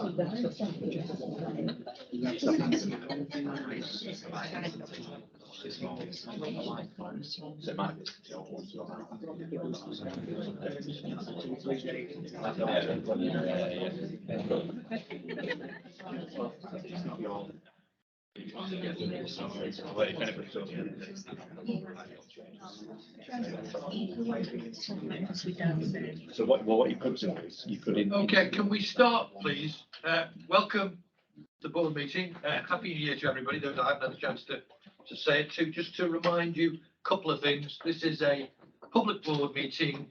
So what you put in is you put in. Okay, can we start, please? Welcome to the board meeting. Happy New Year to everybody. Those I haven't had a chance to say it to. Just to remind you, a couple of things. This is a public board meeting,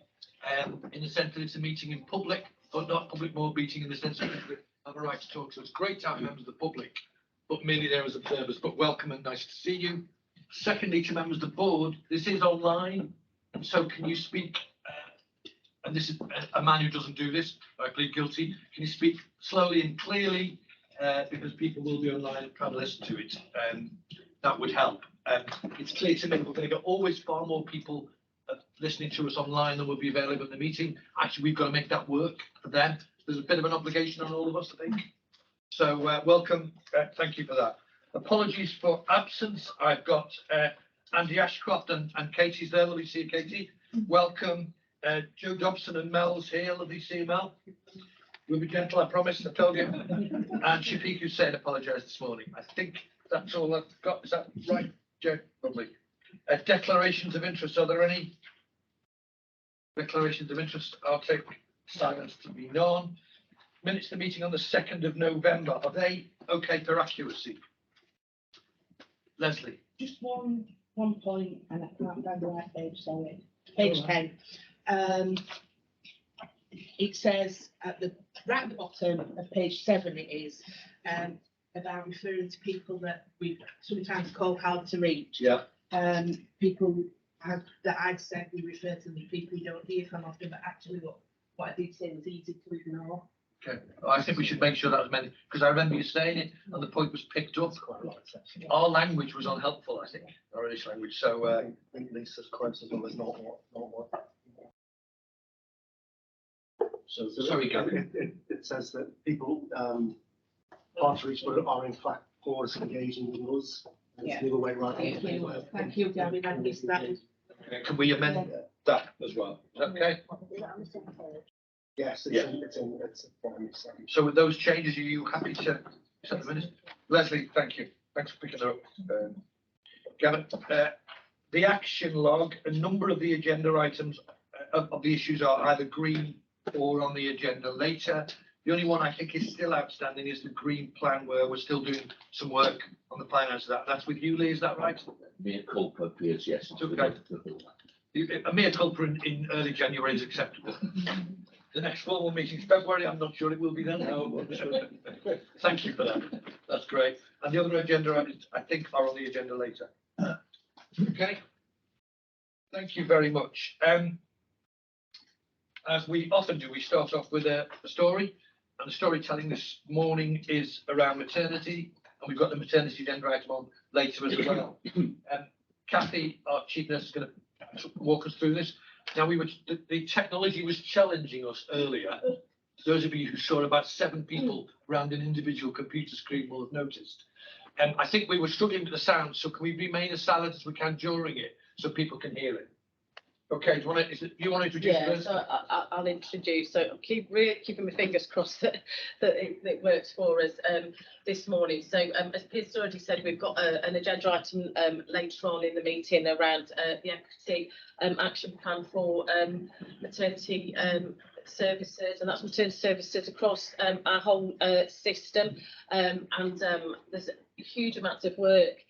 in the sense that it's a meeting in public, but not public board meeting in the sense that we have a right to talk. So it's great to have members of the public, but merely there as observers. But welcome and nice to see you. Secondly, to members of the board, this is online, and so can you speak? And this is a man who doesn't do this. I plead guilty. Can you speak slowly and clearly, because people will be online and try to listen to it. That would help. It's clear to me we're going to get always far more people listening to us online than will be available in the meeting. Actually, we've got to make that work for them. There's a bit of an obligation on all of us, I think. So welcome. Thank you for that. Apologies for absence. I've got Andy Ashcroft and Katie's there. Lovely to see you, Katie. Welcome. Joe Dobson and Mel's here. Lovely to see you, Mel. We'll be gentle, I promise. I told you. And Shafiq Hussain apologised this morning. I think that's all I've got. Is that right, Joe? Lovely. Declarations of interest. Are there any declarations of interest? I'll take silence to be none. Minutes of the meeting on the 2nd of November. Are they okay for accuracy? Leslie. Just one point, and I can't find the right page, sorry. Page 10. It says at the right at the bottom of page 7 it is about referring to people that we sometimes call hard to reach. Yeah. People that I've said we refer to the people we don't hear from often, but actually what I did say was easy to ignore. Okay. I think we should make sure that was meant, because I remember you saying it and the point was picked up. Our language was unhelpful, I think, our English language. So I think Lisa's quote as well as not what. So sorry, Gary. It says that people hard to reach are in fact poor at engaging with us. Yeah. The other way around. Thank you, Gary. I missed that. Okay, can we amend that as well? Okay. Yes, Yeah. it's a So with those changes, are you happy to set the minutes? Leslie, thank you. Thanks for picking that up. Gavin, the action log, a number of the agenda items of the issues are either green or on the agenda later. The only one I think is still outstanding is the green plan, where we're still doing some work on the finance of that. That's with you, Lee, is that right? Mea culpa appears, yes. Okay. A mea culpa in early January is acceptable. The next formal meeting is February. I'm not sure it will be then. No, thank you for that. That's great. And the other agenda items, I think, are on the agenda later. Okay. Thank you very much. As we often do, we start off with a story, and the storytelling this morning is around maternity, and we've got the maternity agenda item on later as well. Kathy, our chief nurse, is going to walk us through this. Now, the technology was challenging us earlier. Those of you who saw about 7 people around an individual computer screen will have noticed. I think we were struggling with the sound, so can we remain as silent as we can during it so people can hear it? Okay, do you want to introduce this? So I'll introduce. So I'm keeping my fingers crossed that it works for us this morning. So as Piers already said, we've got an agenda item later on in the meeting around the equity action plan for maternity services, and that's maternity services across our whole system. There's huge amounts of work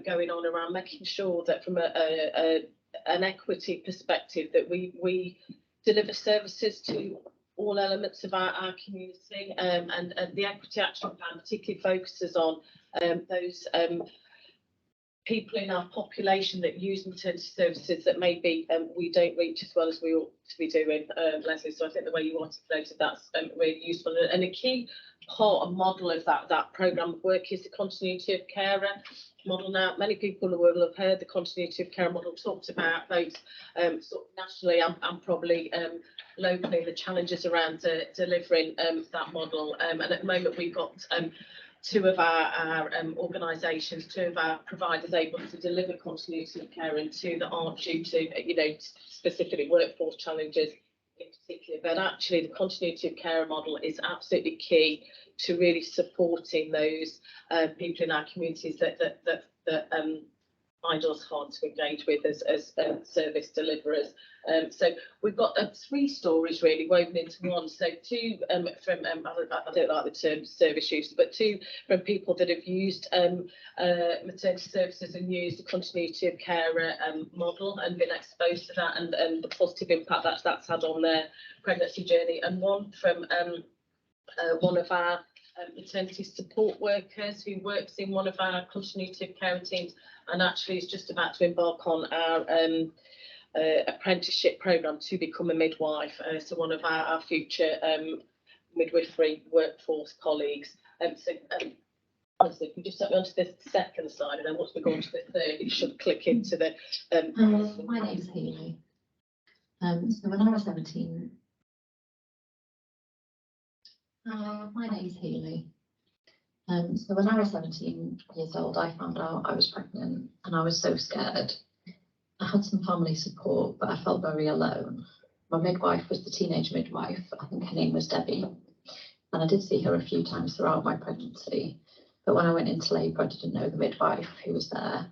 going on around making sure that from an equity perspective that we deliver services to all elements of our community, and the equity action plan particularly focuses on those people in our population that use maternity services that maybe we don't reach as well as we ought to be doing, Leslie. So I think the way you articulated that's really useful. And a key part and model of that programme of work is the continuity of carer model. Now, many people will have heard the continuity of care model talked about both sort of nationally and probably locally, the challenges around delivering that model. And at the moment, we've got two of our organisations, two of our providers able to deliver continuity of care, and two that aren't due to, specifically workforce challenges in particular. But actually, the continuity of care model is absolutely key to really supporting those people in our communities that find us hard to engage with as service deliverers. So we've got 3 stories really woven into one. So 2 from, I don't like the term service use, but 2 from people that have used maternity services and used the continuity of care model and been exposed to that, and the positive impact that's had on their pregnancy journey, and 1 from one of our maternity support workers who works in one of our continuity of care teams, and actually is just about to embark on our apprenticeship programme to become a midwife. So one of our future midwifery workforce colleagues. Honestly, if you just set me onto the second slide, and then once we go on to the third, it should click into the. My name's Hayley. So when I was 17. My name's Hayley. So when I was 17 years old, I found out I was pregnant, and I was so scared. I had some family support, but I felt very alone. My midwife was the teenage midwife. I think her name was Debbie. And I did see her a few times throughout my pregnancy. But when I went into labour, I didn't know the midwife who was there.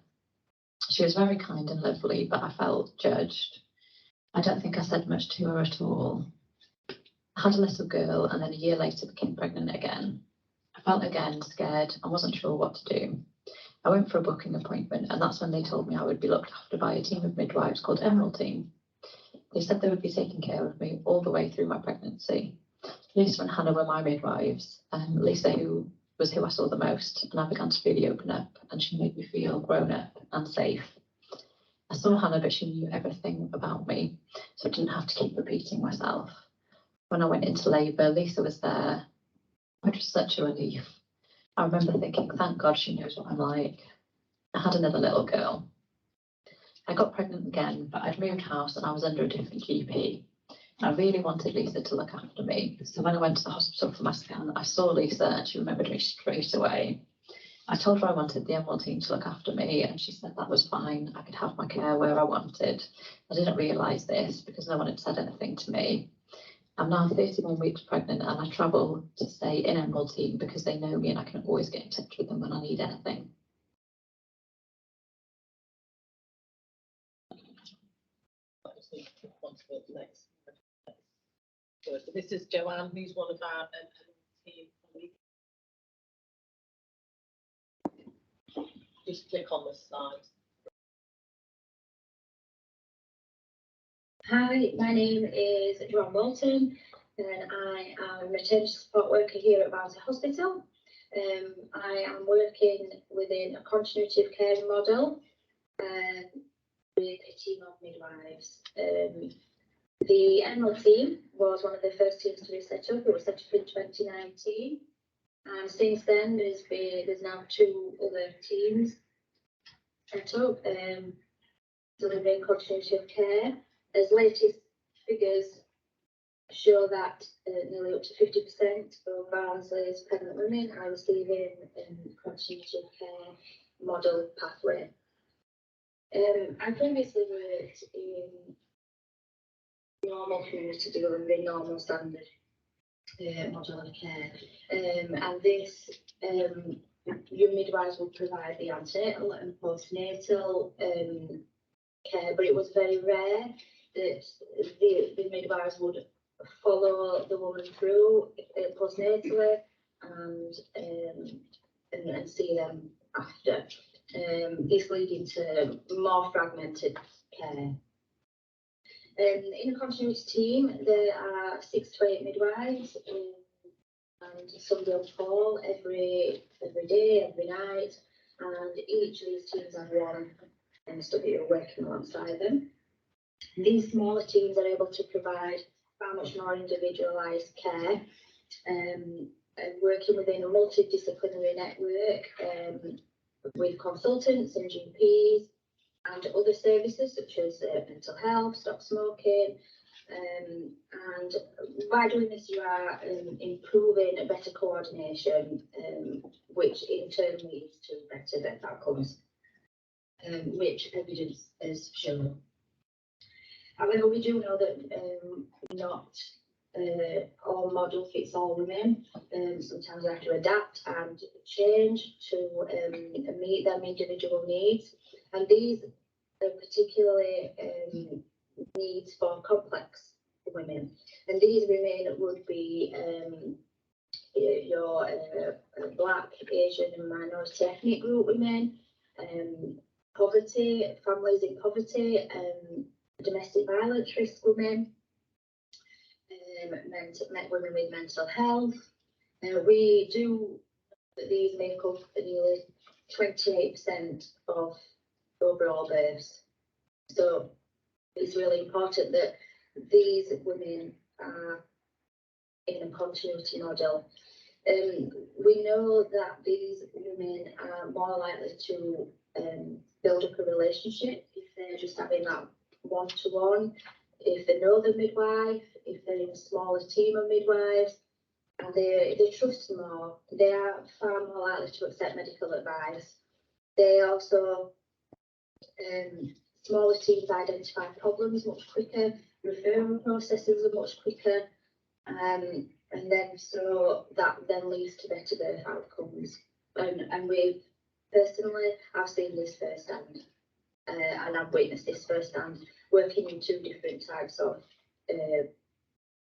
She was very kind and lovely, but I felt judged. I don't think I said much to her at all. I had a little girl, and then a year later became pregnant again. I felt again scared and wasn't sure what to do. I went for a booking appointment, and that's when they told me I would be looked after by a team of midwives called Emerald Team. They said they would be taking care of me all the way through my pregnancy. Lisa and Hannah were my midwives, and Lisa who I saw the most, and I began to really open up, and she made me feel grown up and safe. I saw Hannah, but she knew everything about me, so I didn't have to keep repeating myself. When I went into labour, Lisa was there, which was such a relief. I remember thinking, thank God she knows what I'm like. I had another little girl. I got pregnant again, but I'd moved house and I was under a different GP. I really wanted Lisa to look after me. So when I went to the hospital for my scan, I saw Lisa and she remembered me straight away. I told her I wanted the Emerald Team to look after me, and she said that was fine. I could have my care where I wanted. I didn't realise this because no one had said anything to me. I'm now 31 weeks pregnant, and I travel to stay in Emerald Team because they know me and I can always get in touch with them when I need anything. So this is Joanne, who's one of our team. Just click on the slide. Hi, my name is Joanne Walton, and I am a maternity support worker here at Barnsley Hospital. I am working within a continuity of care model with a team of midwives. The Emerald Team was one of the first teams to be set up. It was set up in 2019, and since then there's now 2 other teams set up delivering continuity of care. As latest figures show that nearly up to 50% of Barnsley's pregnant women are receiving continuity of care model pathway. I previously worked in normal community delivering normal standard model of care, and this your midwives would provide the antenatal and postnatal care, but it was very rare that the midwives would follow the woman through postnatally and see them after. This leading to more fragmented care. In a continuity team, there are 6 to 8 midwives, and somebody on call every day, every night, and each of these teams have one MSW working alongside them. These smaller teams are able to provide far much more individualised care, working within a multidisciplinary network with consultants and GPs and other services such as mental health, stop smoking, and by doing this you are improving better coordination, which in turn leads to better death outcomes, which evidence has shown. However, we do know that not all model fits all women. Sometimes we have to adapt and change to meet them individual needs, and these are particularly needs for complex women, and these women would be your Black, Asian and minority ethnic group women, poverty, families in poverty, domestic violence risk women, women with mental health. We do that these make up nearly 28% of overall births. So it's really important that these women are in a continuity model. We know that these women are more likely to build up a relationship if they're just having that one-to-one, if they know the midwife, if they're in a smaller team of midwives, and they trust more. They are far more likely to accept medical advice. They also, smaller teams identify problems much quicker, referral processes are much quicker, and then so that then leads to better birth outcomes. And we personally, I've seen this firsthand, and I've witnessed this firsthand, working in two different types of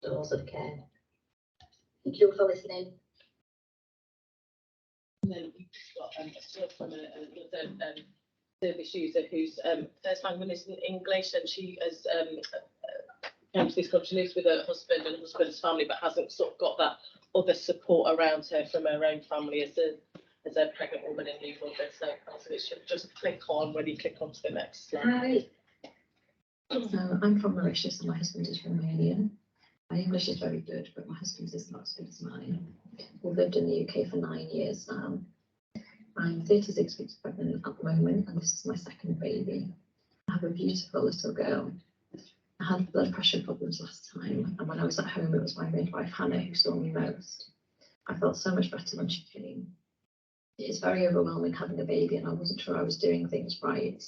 doors of care. Thank you for listening. And then we've just got a story from another service user whose first language isn't English, and she has came to this country, lives with her husband and husband's family, but hasn't sort of got that other support around her from her own family as a pregnant woman in new mother. So it should just click on when you click onto the next slide. Hi. So I'm from Mauritius and my husband is from Romania. My English is very good, but my husband's is not as good as mine. We've lived in the UK for 9 years now. I'm 36 weeks pregnant at the moment, and this is my second baby. I have a beautiful little girl. I had blood pressure problems last time, and when I was at home, it was my midwife, Hannah, who saw me most. I felt so much better when she came. It is very overwhelming having a baby, and I wasn't sure I was doing things right.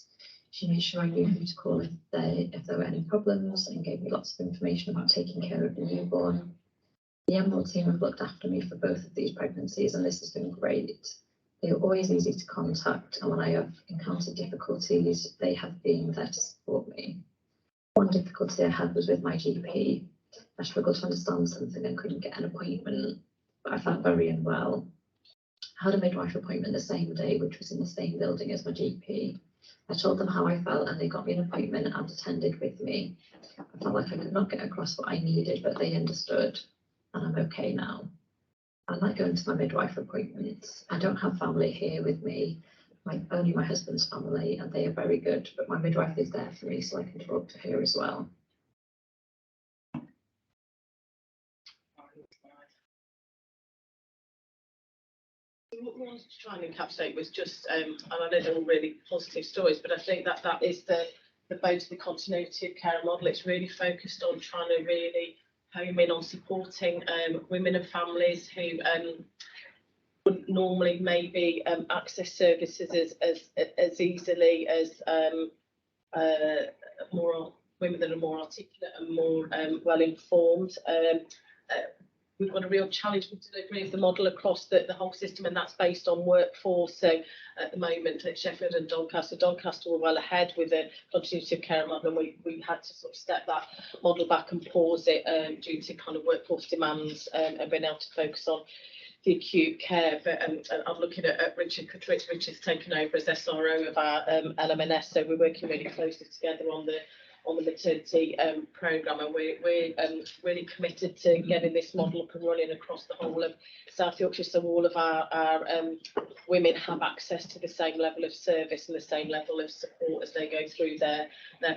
She made sure I knew who to call if there were any problems, and gave me lots of information about taking care of the newborn. The Emerald team have looked after me for both of these pregnancies, and this has been great. They are always easy to contact, and when I have encountered difficulties, they have been there to support me. One difficulty I had was with my GP. I struggled to understand something and couldn't get an appointment, but I felt very unwell. I had a midwife appointment the same day, which was in the same building as my GP. I told them how I felt, and they got me an appointment and attended with me. I felt like I could not get across what I needed, but they understood, and I'm okay now. I like going to my midwife appointments. I don't have family here with me, only my husband's family, and they are very good, but my midwife is there for me, so I can talk to her as well. What we wanted to try and encapsulate was just, and I know they're all really positive stories, but I think that is the both the continuity of care model. It's really focused on trying to really home in on supporting women and families who wouldn't normally maybe access services as easily as more women that are more articulate and more well informed. We've got a real challenge with delivery of the model across the whole system, and that's based on workforce. So at the moment at Sheffield and Doncaster were well ahead with the continuity of care model, and we had to sort of step that model back and pause it due to kind of workforce demands and being able to focus on the acute care. But I'm looking at Richard Richard's taken over as SRO of our LMNS, so we're working really closely together on the on the maternity programme, and we're really committed to getting this model up and running across the whole of South Yorkshire, so all of our women have access to the same level of service and the same level of support as they go through their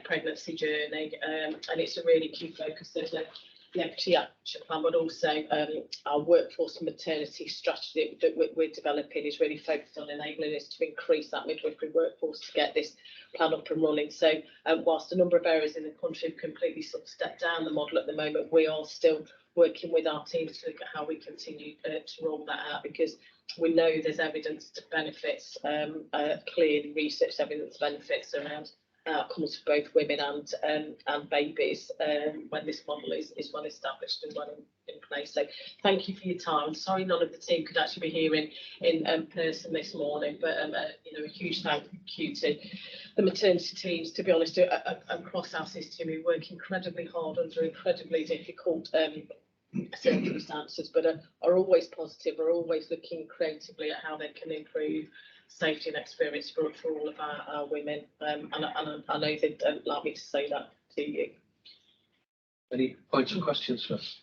pregnancy journey, and it's a really key focus of the Equity Action Plan, but also our workforce and maternity strategy that we're developing is really focused on enabling us to increase that midwifery workforce to get this plan up and running. So whilst a number of areas in the country have completely sort of stepped down the model at the moment, we are still working with our teams to look at how we continue to roll that out, because we know there's evidence to benefits, clearly research evidence benefits around outcomes for both women and babies when this model is well established and well in place. So thank you for your time. Sorry none of the team could actually be here in person this morning, but you know, a huge thank you to the maternity teams, to be honest, across our system, who work incredibly hard under incredibly difficult circumstances, but are always positive, are always looking creatively at how they can improve safety and experience for all of our women, and I know they'd like me to say that to you. Any points and questions for us?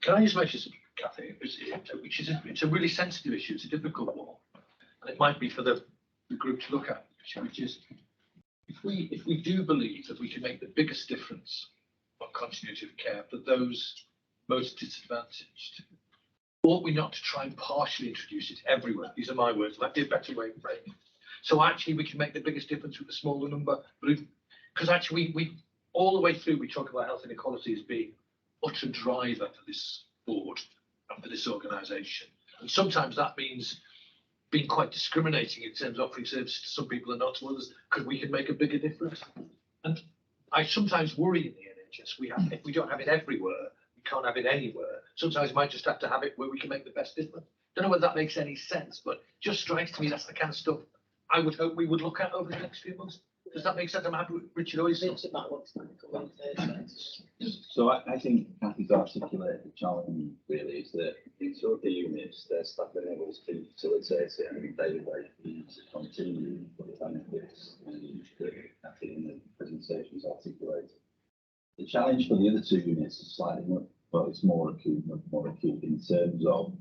Can I just mention something, Kathy, it's a really sensitive issue, it's a difficult one, and it might be for the group to look at, which is if we do believe that we can make the biggest difference on continuity of care for those most disadvantaged, ought we not to try and partially introduce it everywhere? These are my words, might be a better way of framing it. So actually we can make the biggest difference with a smaller number, because actually we all the way through we talk about health inequality as being utter driver for this board and for this organisation. And sometimes that means being quite discriminating in terms of offering services to some people and not to others, because we can make a bigger difference. And I sometimes worry in the NHS, if we don't have it everywhere, can't have it anywhere. Sometimes we might just have to have it where we can make the best difference. Don't know whether that makes any sense, but just strikes me that's the kind of stuff I would hope we would look at over the next few months. Does that make sense? I'm happy with Richard always. So I think Kathy's articulated the challenge really is that in sort of the units, their staff enables to facilitate it and daily basis to continue for the benefits and Kathy in the presentations articulated. The challenge for the other two units is slightly more, well, it's more acute in terms of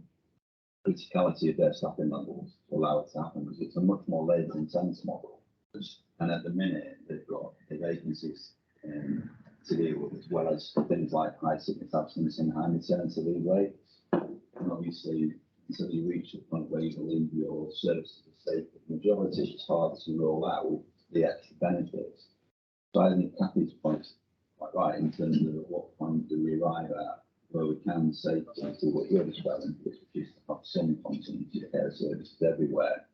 criticality of their staffing levels to allow it to happen, because it's a much more labour intense model. And at the minute, they've got the vacancies to deal with, as well as things like high sickness absence and high maternity leave rates. And obviously, until you reach the point where you believe your services are safe, the majority, it's hard to roll out the extra benefits. So I think Kathy's point is quite right in terms of at what point do we arrive at where we can say to what you're describing, which is to have some continuity of care services everywhere.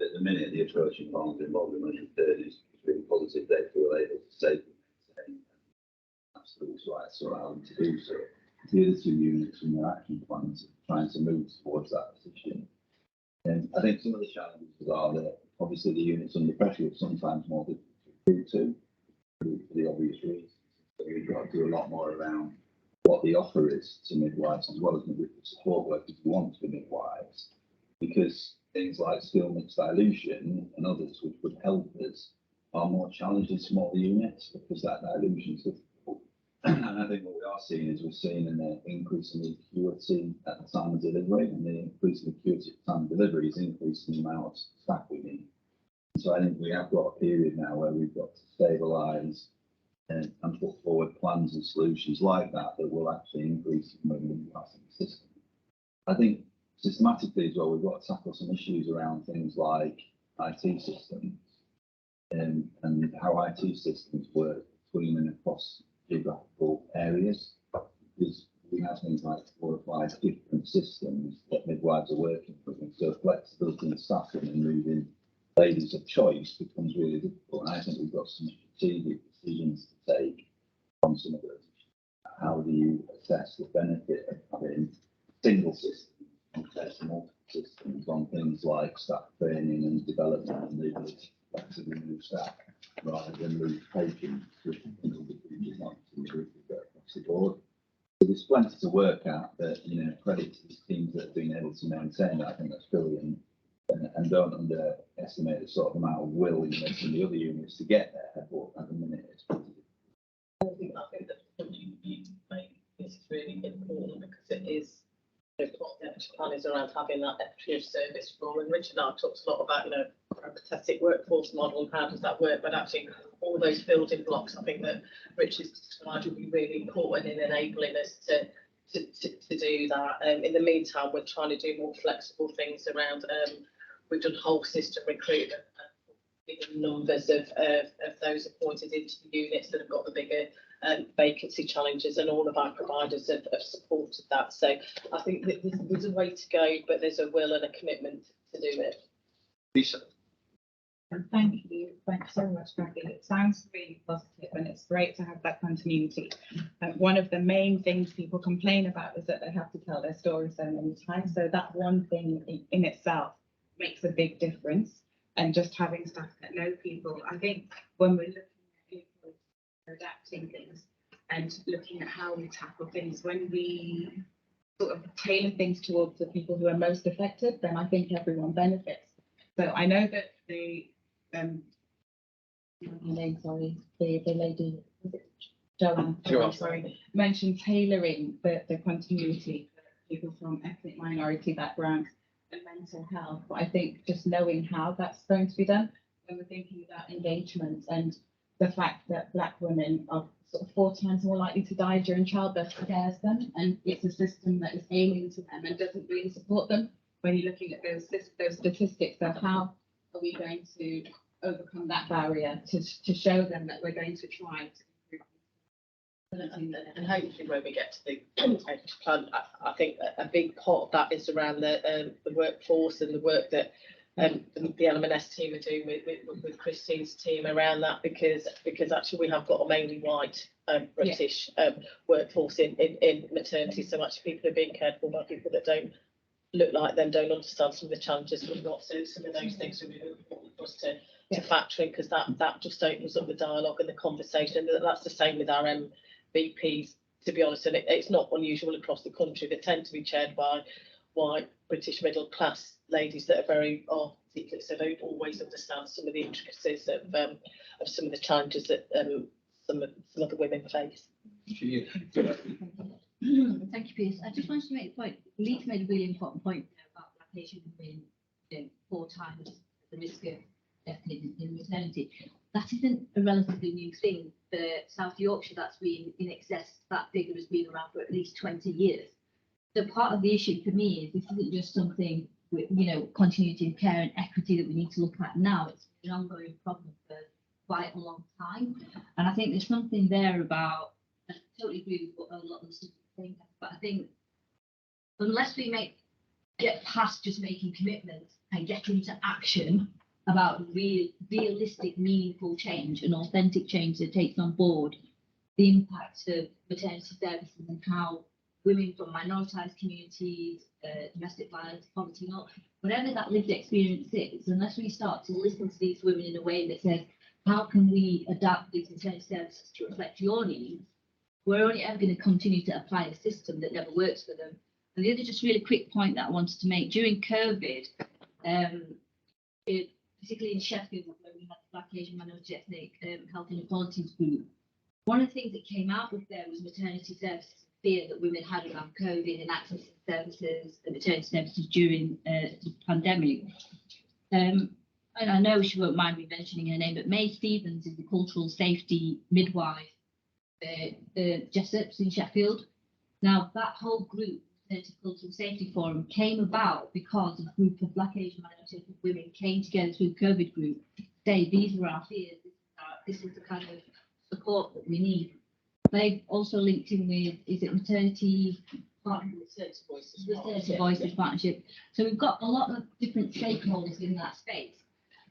At the minute, the approach involved in 130 is really positive. They feel able to safely maintain absolute rights to allow them to do so. The other two units in their action plans are trying to move towards that position. And I think some of the challenges are that obviously the units under pressure are sometimes more difficult to recruit for the obvious reasons. So we've got to do a lot more around what the offer is to midwives as well as midwifery support workers who want to be midwives, because things like skill mix dilution and others which would help us are more challenged in smaller units because that dilution is difficult. And I think what we are seeing is we're seeing an increase in the acuity at the time of delivery, and the increase in acuity at the time of delivery is increasing the amount of staff we need. So I think we have got a period now where we've got to stabilise and put forward plans and solutions like that that will actually increase the midwives in the system. I think systematically as well, we've got to tackle some issues around things like IT systems and how IT systems work between and across geographical areas, because we have things like 4 or 5 different systems that midwives are working with, and so flexibility in staffing and moving ladies of choice becomes really difficult. And I think we've got some strategic decisions to take on some of those issues. How do you assess the benefit of having single systems compared to multiple systems on things like staff training and development and the ability to flexibly move staff rather than move patients, which is not across the board. So there's plenty to work at, but credit to the teams that have been able to maintain that. I think that's brilliant. And don't underestimate the sort of amount of willingness in the other units to get there, but at the minute it's pretty difficult. I think that the point you make is really important because it is what the deputy plan is around having that deputy of service role. And Richard and I talked a lot about, a pathetic workforce model and how does that work, but actually all those building blocks, I think that Richard's described will be really important in enabling us to do that. In the meantime, we're trying to do more flexible things around, we've done whole system recruitment, bigger numbers of those appointed into the units that have got the bigger vacancy challenges, and all of our providers have supported that. So I think that there's a way to go, but there's a will and a commitment to do it. Lisa. Thank you. Thanks so much, Becky. It sounds really positive and it's great to have that continuity. One of the main things people complain about is that they have to tell their story so many times. So that one thing in itself makes a big difference. And just having staff that know people, I think when we're looking at people adapting things and looking at how we tackle things, when we sort of tailor things towards the people who are most affected, then I think everyone benefits. So I know that the lady, Joanne, sorry, mentioned tailoring the continuity for people from ethnic minority backgrounds and mental health. But I think just knowing how that's going to be done, when we're thinking about engagement and the fact that Black women are sort of 4 times more likely to die during childbirth scares them, and it's a system that is alien to them and doesn't really support them. When you're looking at those statistics, so how are we going to overcome that barrier to show them that we're going to try to improve? And hopefully when we get to the plan, I think a big part of that is around the workforce and the work that the LMNS team are doing with Christine's team around that, because actually we have got a mainly white British workforce in maternity, so actually people are being cared for by people that don't look like them, don't understand some of the challenges we've got. So some of those things are really important for us to factor in, because that just opens up the dialogue and the conversation. And that's the same with our VPs, to be honest, and it's not unusual across the country. They tend to be chaired by white British middle class ladies that are very articulate, so they don't always understand some of the intricacies of some of the challenges that some of the women face. Thank you, Pierce. I just wanted to make a point. Lisa made a really important point about Black Asian women 4 times the risk of death in maternity. That isn't a relatively new thing. For South Yorkshire, that's been in excess, that figure has been around for at least 20 years. So part of the issue for me is this isn't just something with, continuity of care and equity that we need to look at now. It's an ongoing problem for quite a long time. And I think there's something there about, I totally agree with what a lot of the stuff is saying, but I think unless we get past just making commitments and get into action about realistic, meaningful change and authentic change that takes on board the impact of maternity services and how women from minoritized communities, domestic violence, poverty, whatever that lived experience is, unless we start to listen to these women in a way that says, how can we adapt these maternity services to reflect your needs, we're only ever going to continue to apply a system that never works for them. And the other just really quick point that I wanted to make, during COVID, particularly in Sheffield, where we had the Black Asian Minority Ethnic Health Inequalities Group, one of the things that came out of there was maternity services, fear that women had around COVID and accessing services and maternity services during the pandemic. And I know she won't mind me mentioning her name, but May Stevens is the cultural safety midwife, Jessops in Sheffield. Now, that whole group, the Cultural Safety Forum, came about because a group of Black Asian minority women came together through the COVID group to say, these are our fears, this is the kind of support that we need. They've also linked in with, is it Maternity Voices Partnership. So we've got a lot of different stakeholders in that space.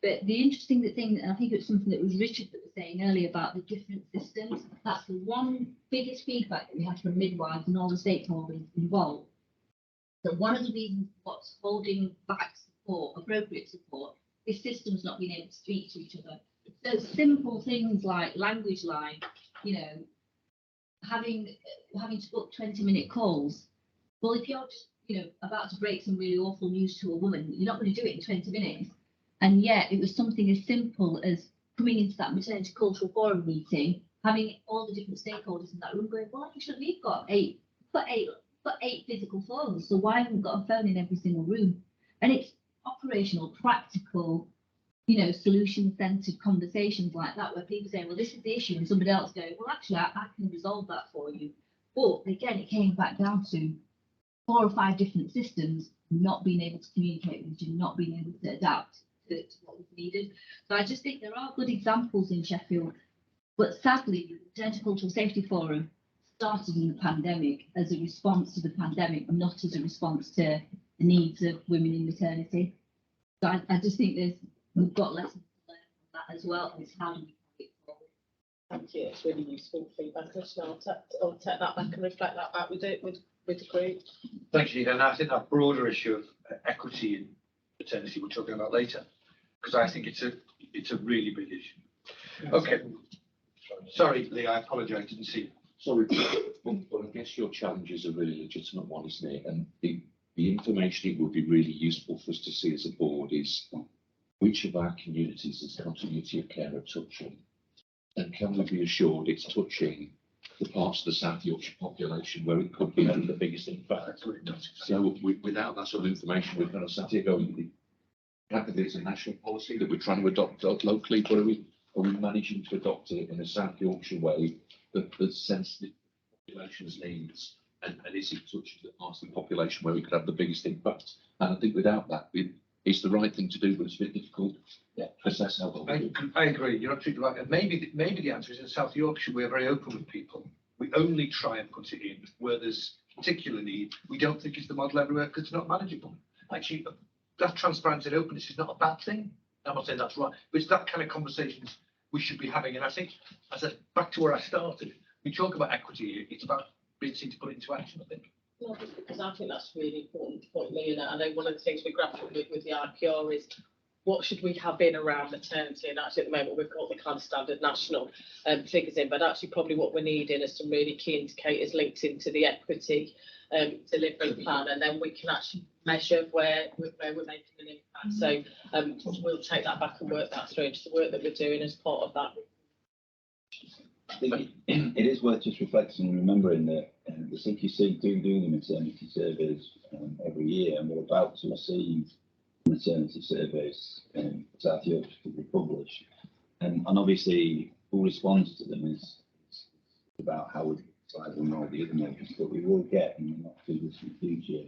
But the interesting thing, and I think it's something that was Richard that was saying earlier about the different systems, that's the one biggest feedback that we had from midwives and all the stakeholders involved. So one of the reasons what's holding back support, appropriate support, is systems not being able to speak to each other. So simple things like language line, having to book 20-minute calls. Well, if you're just, about to break some really awful news to a woman, you're not going to do it in 20 minutes. And yet it was something as simple as coming into that maternity cultural forum meeting having all the different stakeholders in that room going, well, actually, we've got eight physical phones, so why haven't we got a phone in every single room? And it's operational, practical, you know, solution-centered conversations like that, where people say, well, this is the issue, and somebody else going, well, actually, I can resolve that for you. But again, it came back down to 4 or 5 different systems not being able to communicate with you, not being able to adapt to what was needed. So I just think there are good examples in Sheffield, but sadly, the Gender Cultural Safety Forum started in the pandemic as a response to the pandemic, not as a response to the needs of women in maternity. So I just think we've got lessons to learn from that as well, and it's how do we carry it forward. Thank you, it's really useful feedback. I'll take that back and reflect that back with the group. Thank you, and I think that broader issue of equity in maternity we're talking about later, because I think it's a really big issue. Okay. Sorry, Lee, I apologise, didn't see you. Sorry, but I guess your challenge is a really legitimate one, isn't it? And the information it would be really useful for us to see as a board is which of our communities is continuity of care touching, and can we be assured it's touching the parts of the South Yorkshire population where it could be having the biggest impact. So without that sort of information, we're kind of sat here going, it's a national policy that we're trying to adopt locally, but are we managing to adopt it in a South Yorkshire way that sensitive population's needs, and is it touching the parts of the population where we could have the biggest impact? And I think without that, it's the right thing to do, but it's a bit difficult to assess how well. I agree. You're absolutely right. And maybe the answer is in South Yorkshire, we're very open with people. We only try and put it in where there's particular need. We don't think it's the model everywhere because it's not manageable. Actually, that transparency and openness is not a bad thing. I'm not saying that's right, but it's that kind of conversations we should be having. And I think, as I said, back to where I started, we talk about equity here. It's about being seen to put it into action, I think. No, because I think that's really important point, Lee, and I know one of the things we grapple with the IPR is what should we have in around maternity, and actually at the moment we've got the kind of standard national figures in, but actually probably what we're needing is some really key indicators linked into the equity delivery plan, and then we can actually measure where we're making an impact. So we'll take that back and work that through into the work that we're doing as part of that. I think it is worth just reflecting and remembering that the CQC do the maternity surveys every year, and we're about to receive maternity surveys in South Yorkshire to be published. And obviously, full response to them is about how we decide on all the other measures, but we will get in the not too distant future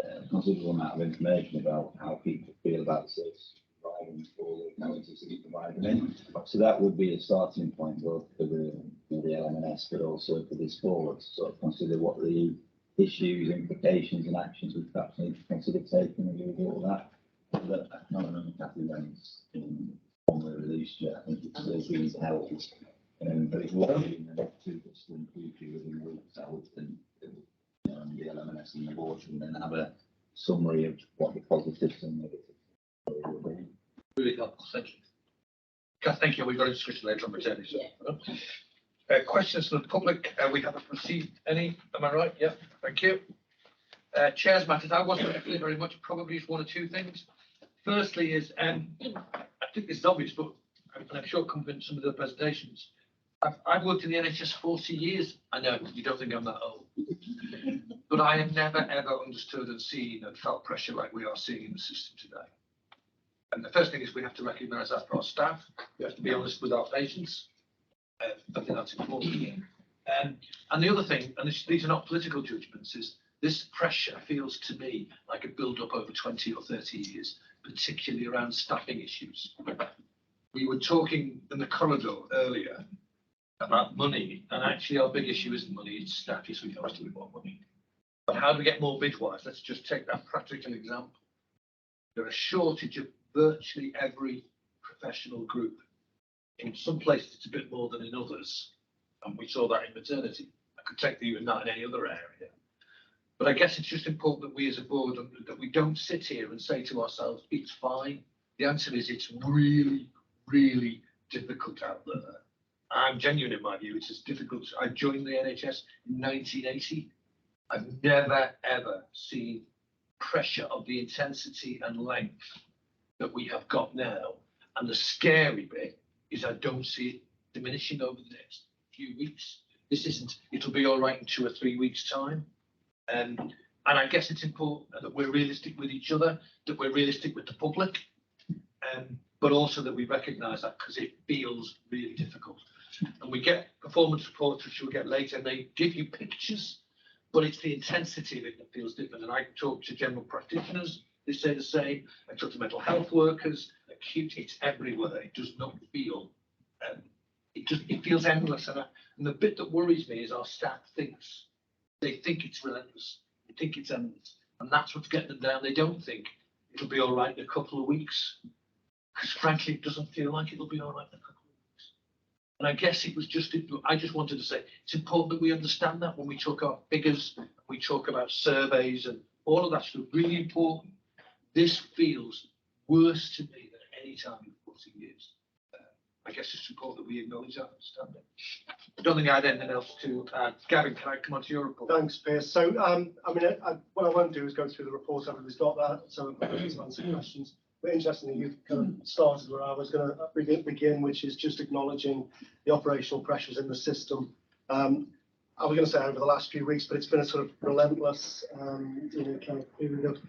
a considerable amount of information about how people feel about this providing for the counties that you provide them in. So that would be a starting point both for the LMNS, but also for this board to sort of consider what the issues, implications and actions we perhaps need to consider taking as a result of that. But I can't remember Kathy when it's been formally released yet. I think it's still being held. But it will be in the next 2 distant future within the week's held, and the LMNS and the board, and then have a summary of what the positives and negatives will be. Really helpful, thank you. Kath, thank you. We've got a discussion later on maternity. Questions from the public? We haven't received any. Am I right? Yeah, thank you. Chair's matters. I wasn't actually very much. Probably just 1 or 2 things. Firstly is, I think this is obvious, but I'm sure it comes in some of the presentations. I've worked in the NHS 40 years. I know you don't think I'm that old, but I have never ever understood and seen and felt pressure like we are seeing in the system today. And the first thing is we have to recognise that for our staff. We have to be honest with our patients. I think that's important. And the other thing, and these are not political judgments, is this pressure feels to me like a build-up over 20 or 30 years, particularly around staffing issues. We were talking in the corridor earlier about money, and actually our big issue isn't money, it's staff. Yes, we obviously want money. But how do we get more midwives? Let's just take that practical example. There are a shortage of virtually every professional group. In some places it's a bit more than in others, and we saw that in maternity. I could take the even that in any other area. But I guess it's just important that we as a board, that we don't sit here and say to ourselves, it's fine. The answer is it's really, really difficult out there. I'm genuine in my view, it's as difficult. I joined the NHS in 1980. I've never, ever seen pressure of the intensity and length that we have got now. And the scary bit is I don't see it diminishing over the next few weeks. This isn't, it'll be all right in 2 or 3 weeks' time. And I guess it's important that we're realistic with each other, that we're realistic with the public, but also that we recognise that because it feels really difficult. And we get performance reports, which we'll get later, and they give you pictures, but it's the intensity of it that feels different. And I talk to general practitioners, they say the same. I talk to mental health workers, acute, it's everywhere. It does not feel, it feels endless. And the bit that worries me is our staff they think it's relentless. They think it's endless. And that's what's getting them down. They don't think it'll be all right in a couple of weeks. Because frankly, it doesn't feel like it'll be all right in a couple of weeks. And I guess I just wanted to say, it's important that we understand that when we talk about figures, we talk about surveys and all of that stuff, really important. This feels worse to me than any time in 40 years. I guess it's important that we acknowledge that and understand it. I don't think I had anything else to add. Gavin, can I come on to your report? Thanks, Piers. So, what I won't do is go through the report. Everybody's got that, so I'm going to answer questions. But interestingly, you've kind of started where I was going to begin, which is just acknowledging the operational pressures in the system. I was going to say over the last few weeks, but it's been a sort of relentless, kind of period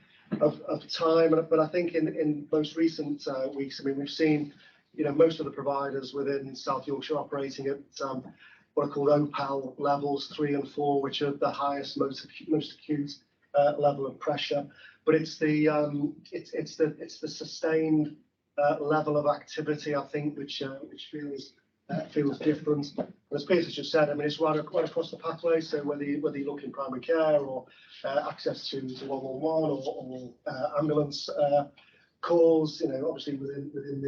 of time. But I think in most recent weeks, we've seen, most of the providers within South Yorkshire operating at what are called OPAL levels 3 and 4, which are the highest, most acute level of pressure. But it's the sustained level of activity, I think, which feels different. And as Peter just said, it's right across the pathway. So whether you look in primary care or access to 111 or ambulance calls, obviously within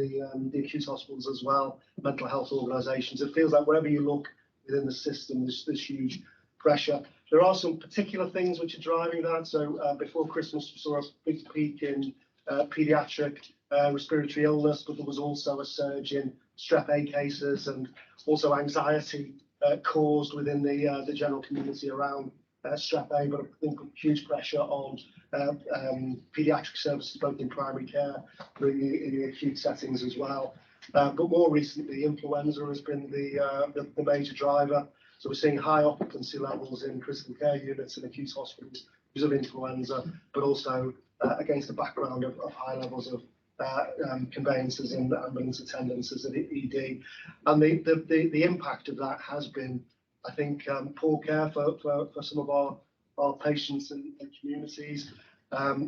the acute hospitals as well, mental health organisations, it feels like wherever you look within the system, there's huge pressure. There are some particular things which are driving that. So before Christmas, we saw a big peak in paediatric respiratory illness, but there was also a surge in strep A cases and also anxiety caused within the general community around strep A, but I think huge pressure on paediatric services, both in primary care and in the acute settings as well. But more recently, influenza has been the major driver. So we're seeing high occupancy levels in critical care units and acute hospitals because of influenza, but also against the background of high levels of conveyances and ambulance attendances at ED. And the impact of that has been, I think, poor care for some of our patients and communities,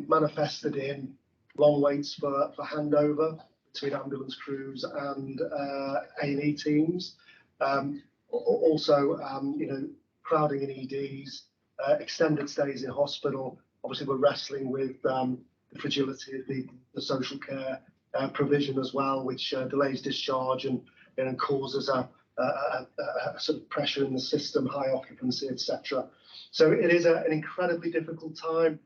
manifested in long waits for handover between ambulance crews and A&E teams. Also, crowding in EDs, extended stays in hospital. Obviously, we're wrestling with the fragility of the social care provision as well, which delays discharge and causes a sort of pressure in the system, high occupancy, etc. So it is an incredibly difficult time.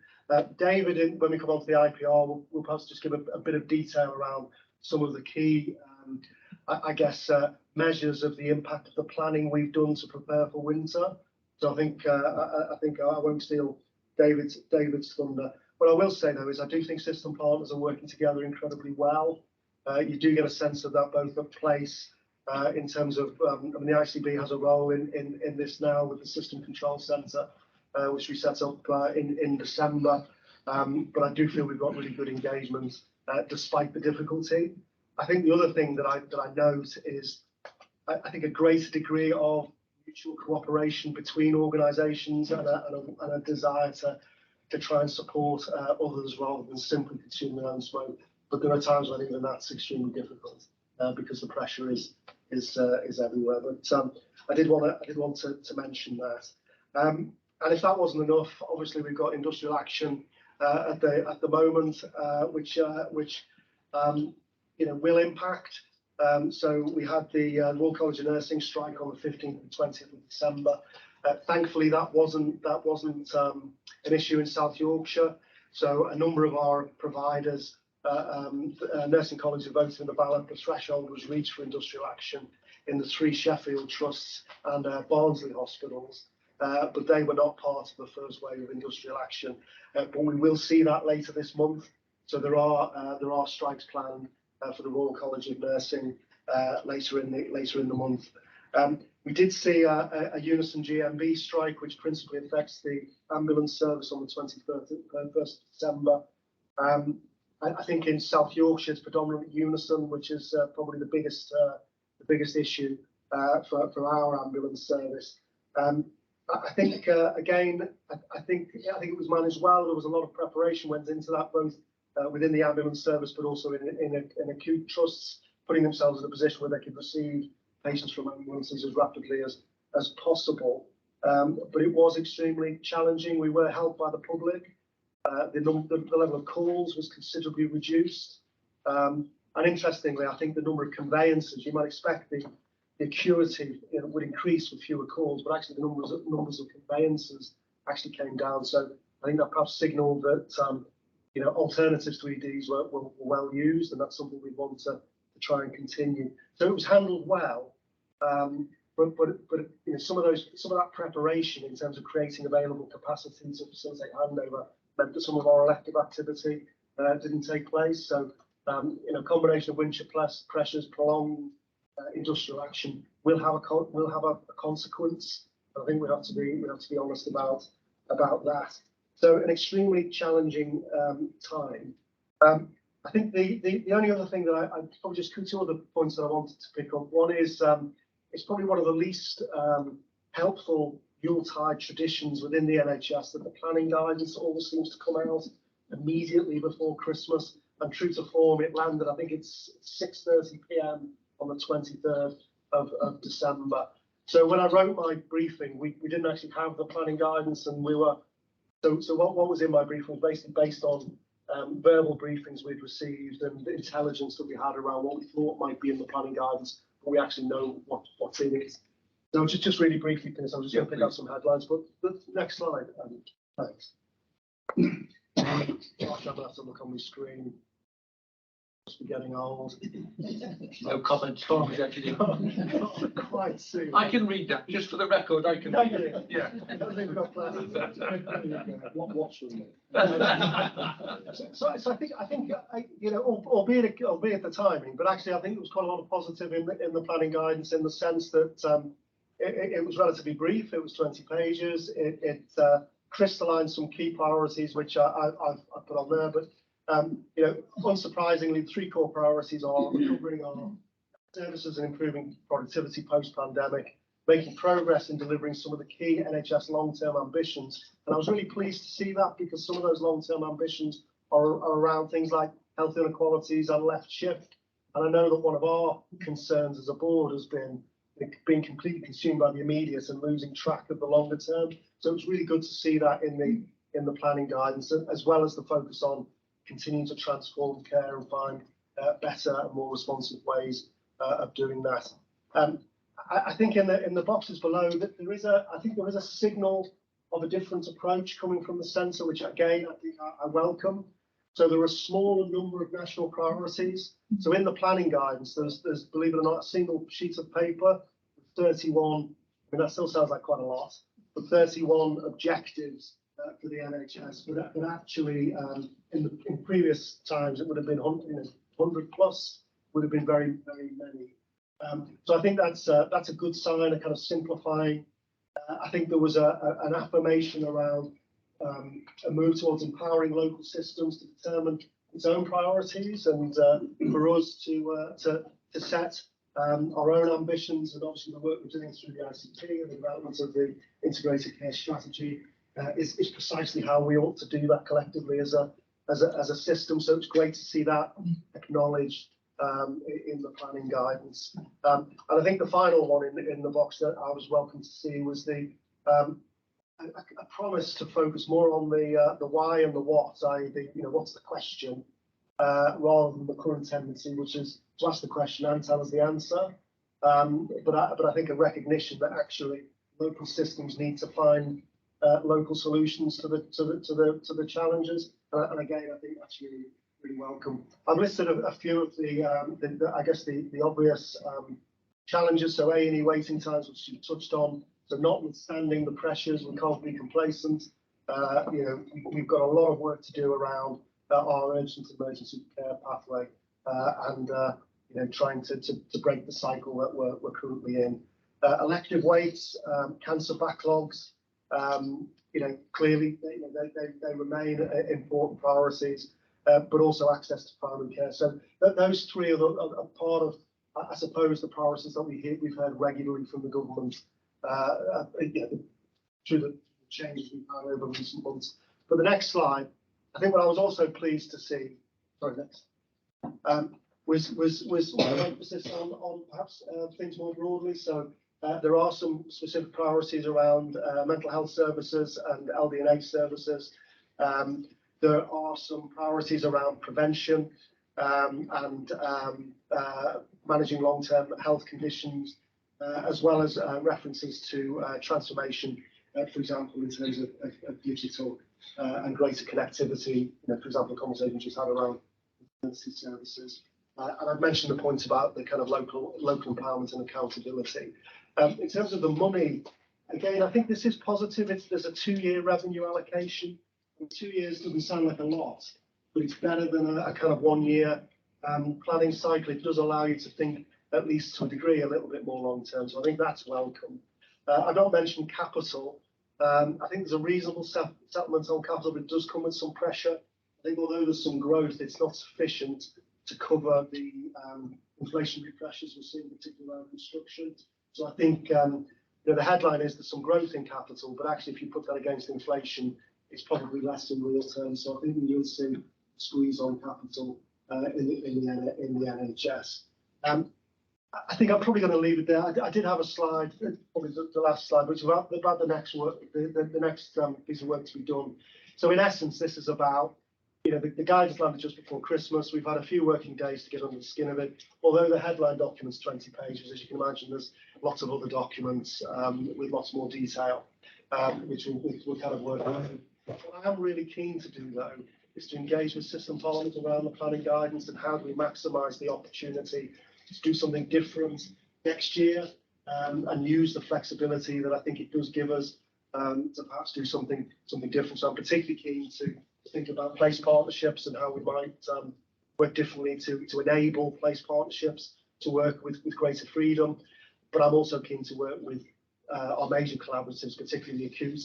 David, when we come on to the IPR, we'll perhaps just give a bit of detail around some of the key, measures of the impact of the planning we've done to prepare for winter. So I think I won't steal David's thunder. What I will say though is I do think system partners are working together incredibly well. You do get a sense of that both at place in terms of the ICB has a role in this now with the System Control Centre, which we set up in December. But I do feel we've got really good engagement despite the difficulty. I think the other thing that I note is I think a greater degree of mutual cooperation between organisations and a desire to try and support others rather than simply consume their own smoke. But there are times when even that's extremely difficult because the pressure is everywhere. But I did want to mention that. And if that wasn't enough, obviously we've got industrial action at the moment, which will impact. So we had the Royal College of Nursing strike on the 15th and 20th of December. Thankfully, that wasn't an issue in South Yorkshire. So a number of our providers, nursing colleges, have voted in the ballot. The threshold was reached for industrial action in the 3 Sheffield trusts and Barnsley hospitals, but they were not part of the first wave of industrial action. But we will see that later this month. So there are strikes planned for the Royal College of Nursing later in the month. We did see a Unison GMB strike, which principally affects the ambulance service on the 21st of December. I think in South Yorkshire, it's predominantly Unison, which is probably the biggest issue for our ambulance service. I think again, I think it was managed well. There was a lot of preparation went into that, both within the ambulance service, but also in acute trusts, putting themselves in a position where they could receive patients from ambulances as rapidly as possible. But it was extremely challenging. We were helped by the public. The level of calls was considerably reduced. And interestingly, I think the number of conveyances, you might expect the acuity would increase with fewer calls, but actually the numbers of conveyances actually came down. So I think that perhaps signalled that alternatives to EDs were well used, and that's something we want to try and continue. So it was handled well, but some of that preparation in terms of creating available capacity to facilitate handover meant that some of our elective activity didn't take place. So combination of winter pressures, prolonged industrial action will have a consequence. I think we have to be honest about that. So an extremely challenging time. I think the only other thing that I probably just two other points that I wanted to pick up. One is it's probably one of the least helpful Yuletide traditions within the NHS that the planning guidance always seems to come out immediately before Christmas. And true to form, it landed, I think it's 6:30 p.m. on the 23rd of December. So when I wrote my briefing, we didn't actually have the planning guidance, and we were so what was in my briefing was basically based on verbal briefings we'd received and the intelligence that we had around what we thought might be in the planning guidance, but we actually know what's in it. So just really briefly, because I'm just going to pick out some headlines. But the next slide, thanks. Gosh, I'm going to have to look on my screen. Must be getting old. No comment. Quite soon. I can read that, just for the record. I can. Read it. Yeah. I think we've got plenty. Watch them. So I think albeit the timing, but actually I think there was quite a lot of positive in the planning guidance, in the sense that it was relatively brief. It was 20 pages. It crystallised some key priorities, which I've put on there. But unsurprisingly, the three core priorities are recovering our services and improving productivity post-pandemic, making progress in delivering some of the key NHS long-term ambitions. And I was really pleased to see that, because some of those long-term ambitions are around things like health inequalities and left shift. And I know that one of our concerns as a board has been being completely consumed by the immediate and losing track of the longer term. So it was really good to see that in the planning guidance, as well as the focus on continuing to transform care and find better and more responsive ways of doing that. I think in the boxes below that there is a signal of a different approach coming from the centre, which again I think I welcome. So there are a smaller number of national priorities. So in the planning guidance, there's believe it or not, a single sheet of paper, 31. I mean, that still sounds like quite a lot, but 31 objectives for the NHS. But actually, in previous times, it would have been 100 plus. Would have been very, very many. So I think that's a good sign, a kind of simplifying. I think there was an affirmation around a move towards empowering local systems to determine its own priorities, and for us to set our own ambitions, and obviously the work we're doing through the ICT and the development of the integrated care strategy is precisely how we ought to do that collectively as a system. So it's great to see that acknowledged in the planning guidance. And I think the final one in the box that I was welcome to see was a promise to focus more on the why and the what, i.e. what's the question, rather than the current tendency, which is to ask the question and tell us the answer. But I think a recognition that actually local systems need to find local solutions to the challenges. And again, I think that's really welcome. I've listed a few of the obvious challenges. So A&E waiting times, which you touched on. So notwithstanding the pressures, we can't be complacent. We've got a lot of work to do around our urgent emergency care pathway and trying to break the cycle that we're currently in. Elective waits, cancer backlogs, clearly they remain important priorities, but also access to primary care. So those three are part of, I suppose, the priorities that we've heard regularly from the government through the changes we've had over recent months. But the next slide, I think what I was also pleased to see, sorry, next, was emphasis on perhaps things more broadly. So there are some specific priorities around mental health services and LD&H services. There are some priorities around prevention and managing long-term health conditions, as well as references to transformation, for example, in terms of digital and greater connectivity. For example, the conversation we just had around emergency services. And I've mentioned the point about the kind of local empowerment and accountability. In terms of the money, again, I think this is positive. There's a 2-year revenue allocation. And 2 years doesn't sound like a lot, but it's better than a kind of 1-year planning cycle. It does allow you to think, at least to a degree, a little bit more long term. So I think that's welcome. I've not mentioned capital. I think there's a reasonable settlement on capital, but it does come with some pressure. I think although there's some growth, it's not sufficient to cover the inflationary pressures we're seeing, particularly around construction. So I think the headline is there's some growth in capital, but actually if you put that against inflation, it's probably less in real terms. So I think you'll see a squeeze on capital in the NHS. I think I'm probably going to leave it there. I did have a slide, probably the last slide, which is about the next work, the next piece of work to be done. So in essence, this is about, the guidance landed just before Christmas. We've had a few working days to get under the skin of it. Although the headline document's 20 pages, as you can imagine, there's lots of other documents with lots more detail, which we'll kind of work on. What I am really keen to do, though, is to engage with system parliament around the planning guidance and how do we maximise the opportunity to do something different next year and use the flexibility that I think it does give us to perhaps do something different. So I'm particularly keen to think about place partnerships and how we might work differently to enable place partnerships to work with greater freedom. But I'm also keen to work with our major collaboratives, particularly the Acute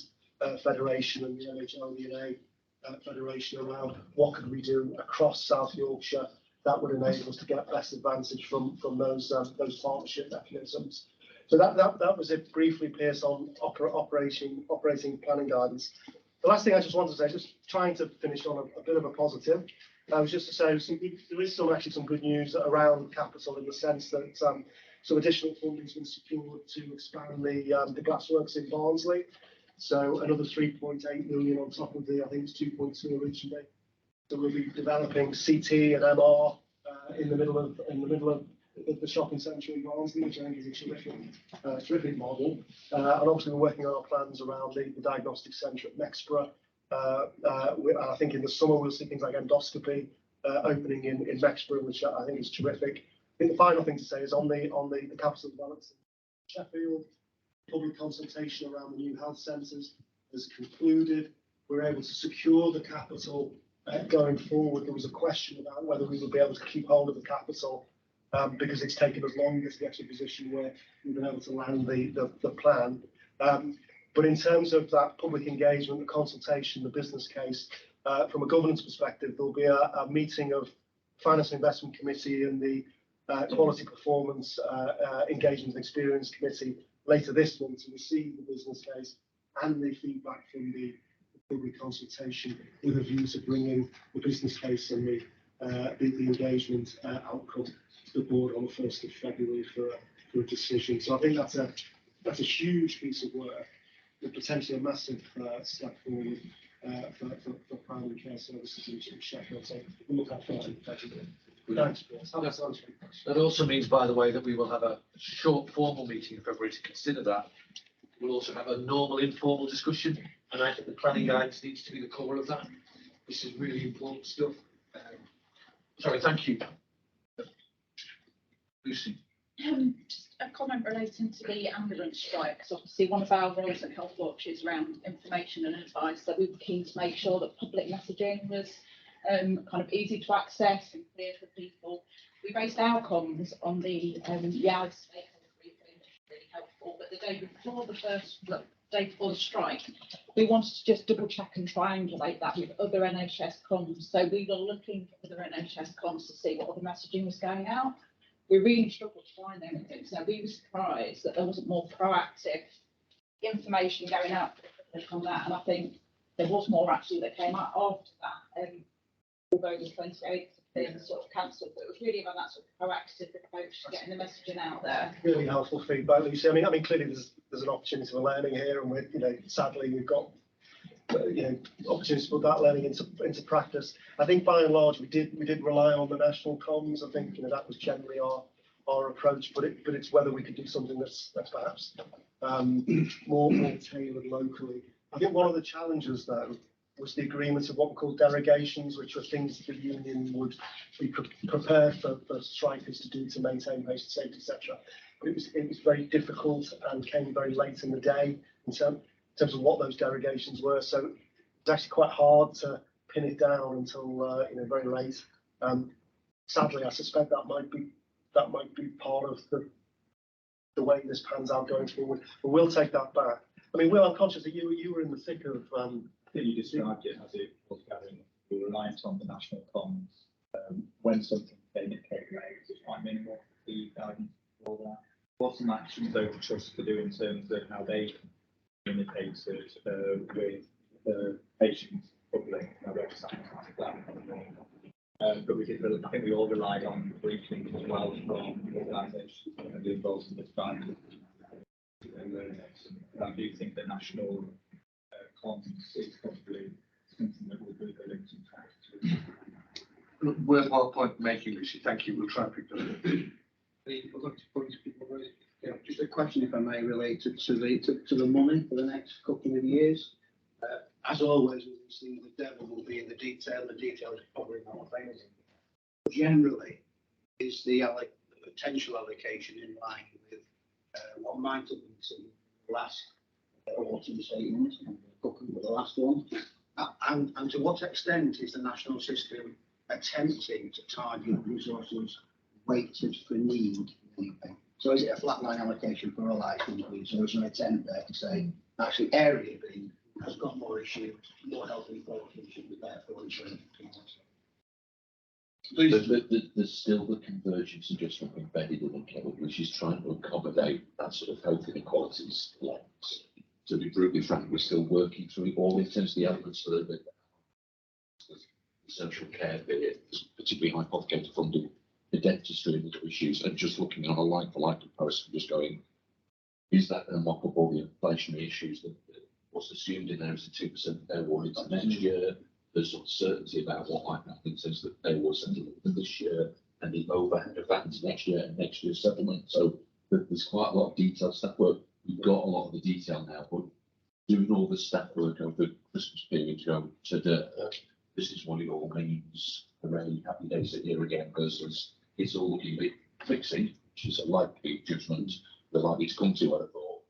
Federation and the NHS Federation, around what could we do across South Yorkshire that would enable us to get best advantage from those partnership mechanisms. So that was it briefly, Pierce, on operating planning guidance. The last thing I just wanted to say, just trying to finish on a bit of a positive, was just to say there is actually some good news around capital, in the sense that some additional funding has been secured to expand the glassworks in Barnsley. So another 3.8 million on top of I think it's 2.2 originally. So we'll be developing CT and MR in the middle of the shopping centre in Barnsley, which I think is a terrific model. And obviously we're working on our plans around the diagnostic centre at Mexborough. I think in the summer we'll see things like endoscopy opening in Mexborough, which I think is terrific. I think the final thing to say is on the capital developments in Sheffield. Public consultation around the new health centres has concluded. We're able to secure the capital going forward. There was a question about whether we would be able to keep hold of the capital because it's taken us longer to get to a position where we've been able to land the plan. But in terms of that public engagement, the consultation, the business case, from a governance perspective, there'll be a meeting of Finance and Investment Committee and the Quality Performance Engagement and Experience Committee later this month to receive the business case and the feedback from the public consultation, with a view to bringing the business case and the engagement outcome to the board on the 1st of February for a decision. So I think that's a huge piece of work, with potentially a massive step forward for primary care services in Sheffield. So we'll look at that. Thanks, Chris. That also means, by the way, that we will have a short formal meeting in February to consider that. We'll also have a normal informal discussion, and I think the planning guidance needs to be the core of that. This is really important stuff. Sorry, thank you. Lucy. Just a comment relating to the ambulance strike, because obviously one of our roles at Health Watch is around information and advice, that we were keen to make sure that public messaging was kind of easy to access and clear for people. We based our comms on the Yaz really helpful, but the day before the strike, we wanted to just double check and triangulate that with other NHS comms. So we were looking for other NHS comms to see what other messaging was going out. We really struggled to find anything. So we were surprised that there wasn't more proactive information going out on that. And I think there was more actually that came out after that. Although the 28th thing sort of cancelled, but it was really about that sort of proactive approach to getting the messaging out there. Really helpful feedback, Lucy. I mean, clearly there's an opportunity for learning here, and we're, sadly we've got, opportunities to put that learning into practice. I think by and large we did rely on the national comms. I think that was generally our approach, but it's whether we could do something that's perhaps more tailored locally. I think one of the challenges though was the agreement of what we call derogations, which were things the union would be prepared for strikers to do to maintain patient safety, etc. But it was very difficult and came very late in the day in terms of what those derogations were. So it was actually quite hard to pin it down until very late. Sadly, I suspect that might be part of the way this pans out going forward. But we'll take that back. I mean, Will, I'm conscious that you were in the thick of. You described it as it was going. We were reliant on the national comms. When something came out, it was quite minimal. The guidance for all that. What some actions though the trust could do in terms of how they communicated with the patients, public, websites like that. But I think we all relied on briefings as well from organisations that are involved in this fight. I do think the national comms is probably something that will be very linked Worthwhile point making, Lucy. Thank you. We'll try and pick that up. Just a question, if I may, related to the money for the next couple of years. As always, with these things, the devil will be in the detail. The detail is probably not available. Generally, is the potential allocation in line with what might have been seen last autumn statements, coupled with the last one, and to what extent is the national system attempting to target resources weighted for need? So is it a flatline allocation for all items, so is an attempt there to say actually area B has got more issues, more health inequality issues, therefore it's There's still the convergence adjustment embedded in the code, which is trying to accommodate that sort of health inequalities lens. To be brutally frank, we're still working through it all in terms of the elements of the social care bit, particularly hypothetical funding, the dentistry and other issues, and just looking on a like-for-like comparison, just going, is that going to mop up all the inflationary issues that what's assumed in there is a 2% pay award into next year? There's some certainty about what might happen in terms of the pay award settlement for this year and the overhead of that into next year and next year's settlement. So there's quite a lot of detailed staff work. We've got a lot of the detail now, but doing all the staff work over the Christmas period to go to this is what it all means. Hooray, happy days are here again versus it's all looking a bit fixing, which is a likely judgment we're likely to come to, I thought.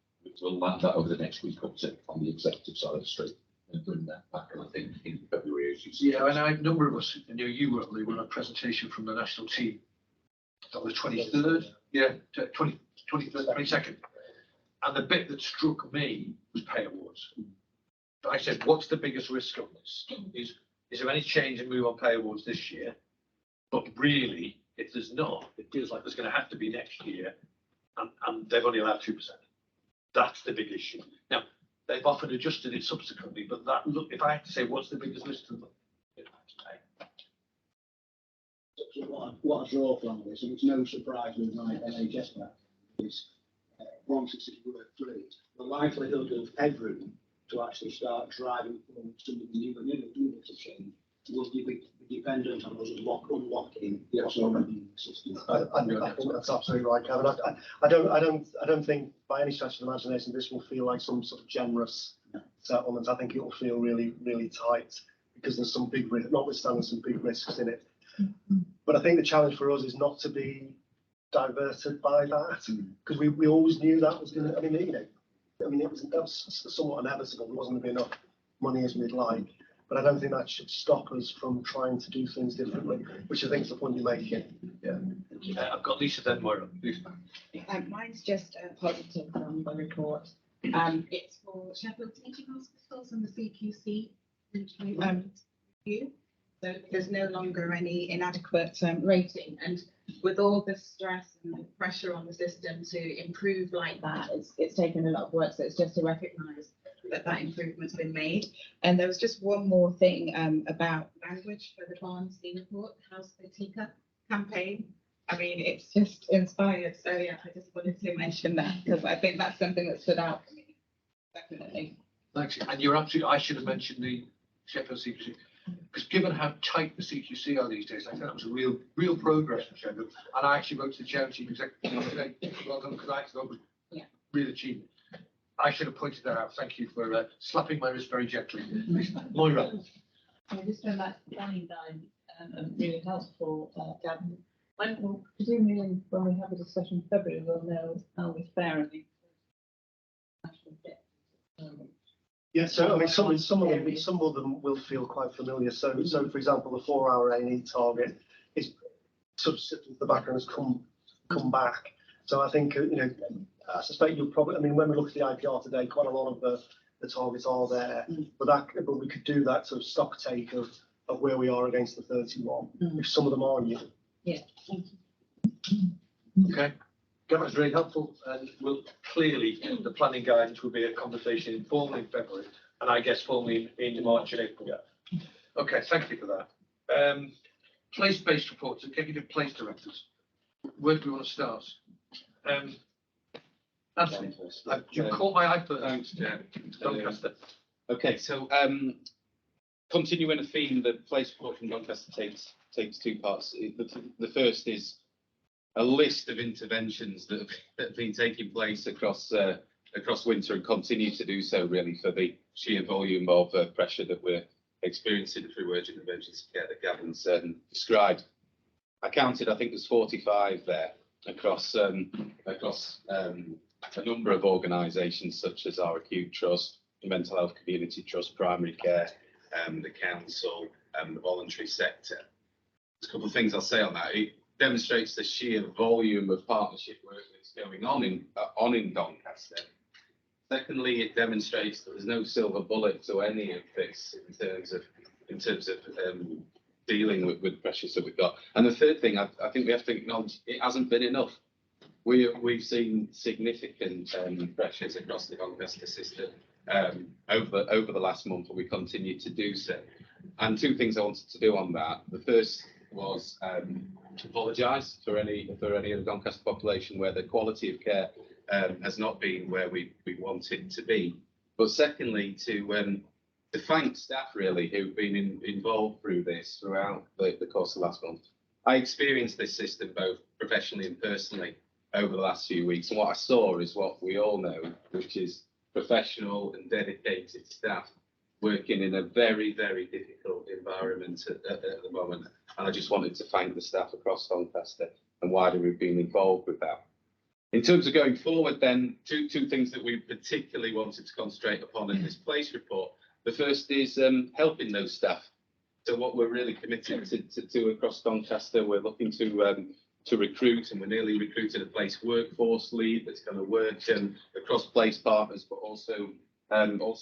We'll land that over the next week or two on the executive side of the street and bring that back, I think, in February. Yeah, and a number of us, I know you were on a presentation from the national team on the 23rd, 23rd, 22nd. And the bit that struck me was pay awards. I said, what's the biggest risk on this? Is there any change in move on pay awards this year? But really, if there's not, it feels like there's going to have to be next year, and they've only allowed 2%. That's the big issue. Now, they've often adjusted it subsequently, but that look, if I had to say what's the biggest risk to them, So what I draw from this, and it's no surprise with my NHS back, is once it's worked through, the likelihood of everyone to actually start driving from some of the new bits of change will be dependent on us unlocking what's already in the system. I think that's absolutely right, Kevin. I don't think by any stretch of the imagination this will feel like some sort of generous settlement. I think it will feel really, really tight because there's some big risks, notwithstanding some big risks in it. But I think the challenge for us is not to be diverted by that, because we always knew that was going to. That was somewhat inevitable. There wasn't going to be enough money as we'd like. but I don't think that should stop us from trying to do things differently, which I think is the point you're making. Yeah. I've got Lisa then Moira. Lisa. Mine's just positive from the report. It's for Sheffield Teaching Hospitals and the CQC review. So there's no longer any inadequate rating, and with all the stress and the pressure on the system to improve like that, it's taken a lot of work. So it's just to recognise that improvement's been made. And there was just one more thing about language for the Barnsley report, House the Tika campaign. I mean, it's just inspired. So yeah, I just wanted to mention that because I think that's something that stood out for me. Definitely. Thanks. And you're absolutely, I should have mentioned the Sheffield CQC, because given how tight the CQC are these days, I think that was a real progress for Sheffield. And I actually wrote to the chair and chief executive today, well done, because I thought it was real achievement. I should have pointed that out. Thank you for slapping my wrist very gently. Moira. I just found that planning guide really helpful, Gavin. Presumably when we have a discussion in February, we'll know how we fare and Yeah, so I mean, some of them will feel quite familiar. So for example, the 4-hour A&E target is sort of sitting in the background, has come back. So I think I suspect you'll probably. I mean, when we look at the IPR today, quite a lot of the targets are there, but we could do that sort of stock take of where we are against the 31. If some of them are new. Yeah. Okay. That was really helpful, and will clearly the planning guidance will be a conversation informally in February, and I guess formally in March and April. Yeah. Okay, thank you for that. Place-based reports, executive place directors. Where do we want to start? Anthony, you caught my eye first. Thanks, Chair. Doncaster. Okay, so continuing a theme, the place report from Doncaster takes two parts. The first is a list of interventions that have been taking place across winter and continue to do so, really, for the sheer volume of pressure that we're experiencing through urgent emergency care that Gavin's described. I counted, I think there's 45 there across a number of organisations such as our Acute Trust, the Mental Health Community Trust, Primary Care, the Council, the voluntary sector. There's a couple of things I'll say on that. It demonstrates the sheer volume of partnership work that's going on in Doncaster. Secondly, it demonstrates that there's no silver bullet to any of this in terms of dealing with pressures that we've got. And the third thing, I think we have to acknowledge, it hasn't been enough. We've seen significant pressures across the Doncaster system over the last month, and we continue to do so. And two things I wanted to do on that. The first was to apologise for any of the Doncaster population where the quality of care has not been where we want it to be. But secondly, to thank staff really who've been involved through this throughout the course of last month. I experienced this system both professionally and personally over the last few weeks, and what I saw is what we all know, which is professional and dedicated staff working in a very, very difficult environment at the moment. And I just wanted to thank the staff across Doncaster and wider who've been involved with that. In terms of going forward then, two things that we particularly wanted to concentrate upon in this place report. The first is helping those staff. So what we're really committed to across Doncaster, we're looking to recruit, and we're nearly recruited a place workforce lead that's going to work across place partners, but also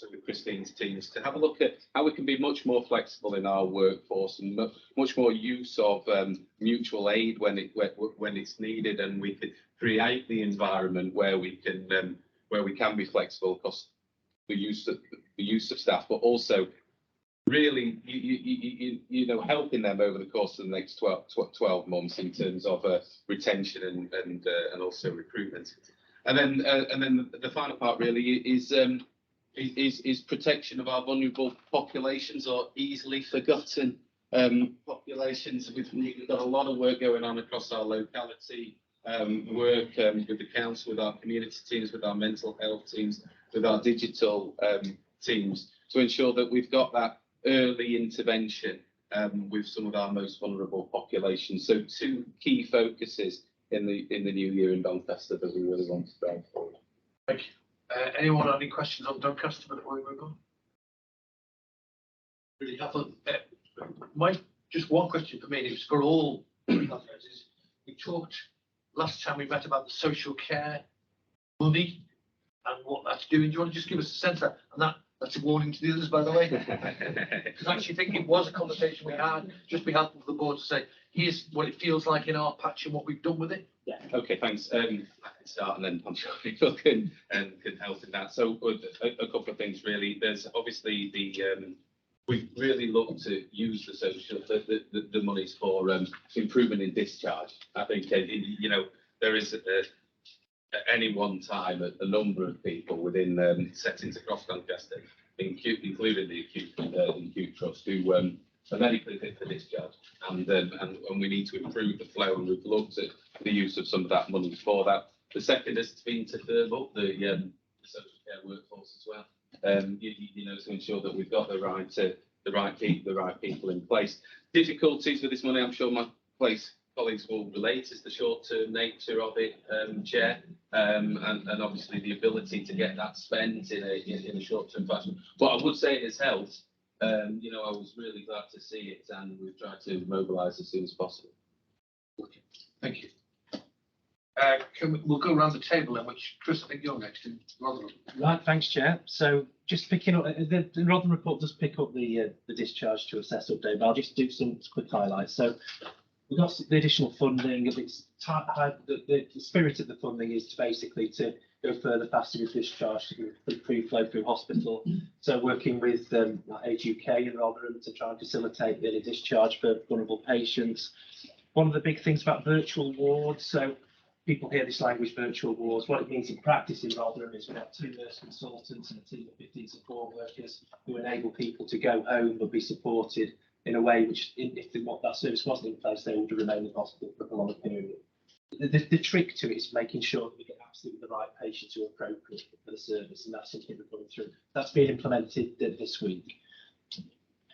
with Christine's teams to have a look at how we can be much more flexible in our workforce and much more use of mutual aid when it's needed, and we could create the environment where we can be flexible across the use of staff, but also really helping them over the course of the next 12 months in terms of retention and also recruitment. And then the final part really is protection of our vulnerable populations or easily forgotten populations. We've got a lot of work going on across our locality, work with the council, with our community teams, with our mental health teams, with our digital teams to ensure that we've got that early intervention with some of our most vulnerable populations. So two key focuses in the new year in Doncaster that we really want to drive forward. Thank you. Anyone have any questions on Doncaster before we move on? really helpful. Just one question for me, and it was for all health services. We talked last time we met about the social care money and what that's doing. Do you want to just give us a sense of that? And that's a warning to the others, by the way. Because I actually think it was a conversation we had. Just be helpful for the board to say, here's what it feels like in our patch and what we've done with it. Yeah, okay, thanks. I can start and then I'm sure people can help in that. So a couple of things really. There's obviously we really look to use the monies for improvement in discharge. I think there is at any one time a number of people within settings across Doncaster, including the acute trust, who are medically fit for discharge, and we need to improve the flow, and we've looked at the use of some of that money for that. The second has been to firm up the social care workforce as well. To ensure that we've got the right people in place. Difficulties with this money, I'm sure my colleagues will relate, is the short-term nature of it, Chair, and obviously the ability to get that spent in a short-term fashion. But I would say it has helped. I was really glad to see it, and we've tried to mobilise as soon as possible. Thank you. We'll go around the table then, which Chris, I think you're next in Rotherham. Right, thanks, Chair. So just picking up, the Rotherham report does pick up the discharge to assess update, but I'll just do some quick highlights. So we've got the additional funding. The spirit of the funding is to go further, faster with discharge, to improve flow through hospital. So working with Age UK in Rotherham to try and facilitate early discharge for vulnerable patients. One of the big things about virtual wards, so people hear this language, virtual wards. What it means in practice in Rotherham is we have 2 nurse consultants and a team of 15 support workers who enable people to go home but be supported in a way which, if that service wasn't in place, they would remain in hospital for a longer period. The trick to it is making sure that we get absolutely the right patients who are appropriate for the service, and that's something we're going through. That's being implemented this week.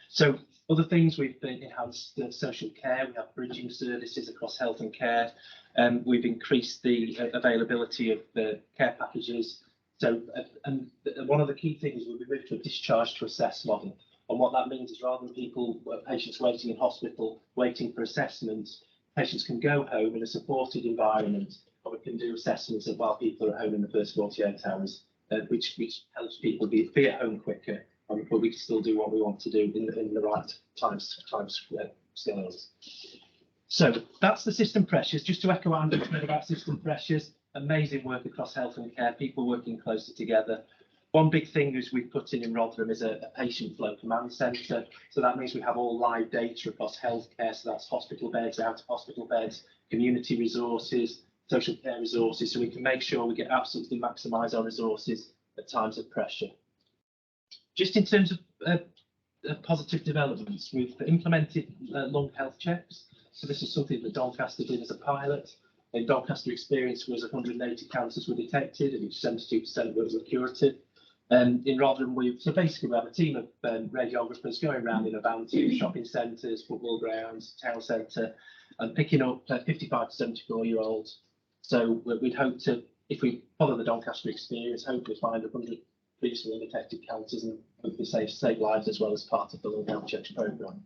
So other things, we've enhanced the social care. We have bridging services across health and care. We've increased the availability of the care packages. So, and one of the key things is we've moved to a discharge to assess model. And what that means is rather than patients waiting in hospital, waiting for assessments, patients can go home in a supported environment, and we can do assessments while people are at home in the first 48 hours, which helps people be at home quicker, but we can still do what we want to do in the right time scales. So that's the system pressures. Just to echo Andy's point about system pressures, amazing work across health and care, people working closer together. One big thing is we've put in Rotherham is a patient flow command centre. So that means we have all live data across healthcare. So that's hospital beds, out of hospital beds, community resources, social care resources. So we can make sure we get absolutely maximise our resources at times of pressure. Just in terms of positive developments, we've implemented lung health checks. So this is something that Doncaster did as a pilot. In Doncaster experience was 180 cancers were detected, of which 72% were curative. In Rotherham, we have a team of radiographers going around in a van to shopping centres, football grounds, town centre, and picking up 55 to 74-year-olds. So we'd hope to, if we follow the Doncaster experience, hopefully find 100 previously undetected cancers and hopefully save lives as well as part of the lung health checks programme.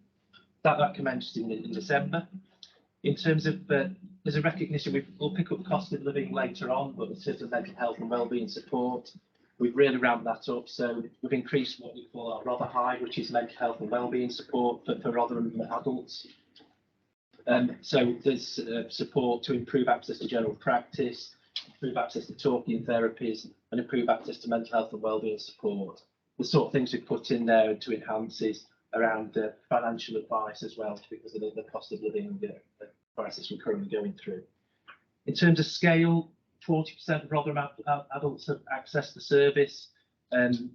That commenced in December. In terms of, there's a recognition, we'll pick up cost of living later on, but in terms of mental health and wellbeing support, we've really ramped that up. So we've increased what we call our Rother High, which is mental health and wellbeing support for Rotherham adults. So there's support to improve access to general practice, improve access to talking therapies, and improve access to mental health and wellbeing support. The sort of things we've put in there to enhance is around financial advice as well, because of the cost of living crisis we're currently going through. In terms of scale, 40% of Rotherham adults have accessed the service, and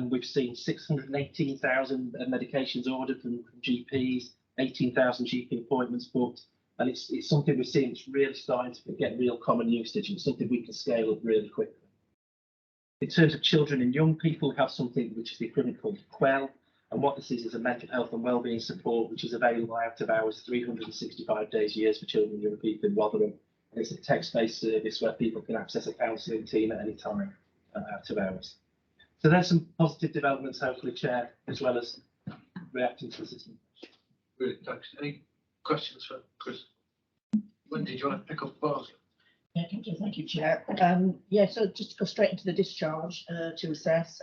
we've seen 618,000 medications ordered from GPs, 18,000 GP appointments booked, and it's something we're seeing it's really starting to get real common usage, and something we can scale up really quickly. In terms of children and young people, we have something which is the equivalent called Quell, and what this is a mental health and wellbeing support which is available out of hours 365 days a year for children and young people in Rotherham. And it's a text-based service where people can access a counselling team at any time out of hours. So there's some positive developments, hopefully, Chair, as well as reacting to the system. Brilliant, thanks. Any questions for Chris? Wendy, do you want to pick up Barnsley? Yeah, thank you, Chair. Yeah, so just to go straight into the discharge to assess.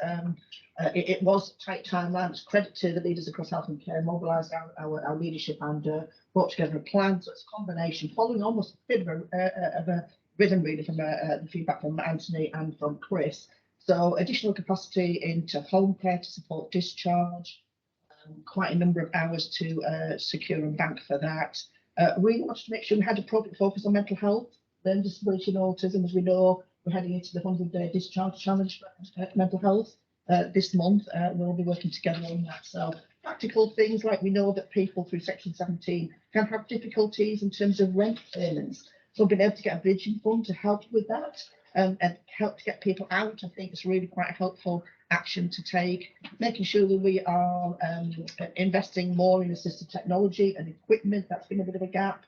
It was a tight timeline. It's credit to the leaders across health and care, mobilised our leadership and brought together a plan. So it's a combination, following almost a bit of a rhythm really from the feedback from Anthony and from Chris. So additional capacity into home care to support discharge, quite a number of hours to secure and bank for that. Really wanted to make sure we had appropriate focus on mental health, learning disability and autism. As we know, we're heading into the 100-day discharge challenge for mental health this month. We'll be working together on that. So practical things like we know that people through Section 17 can have difficulties in terms of rent payments. So being able to get a bridging fund to help with that and help to get people out, I think is really quite a helpful action to take. Making sure that we are investing more in assistive technology and equipment. That's been a bit of a gap.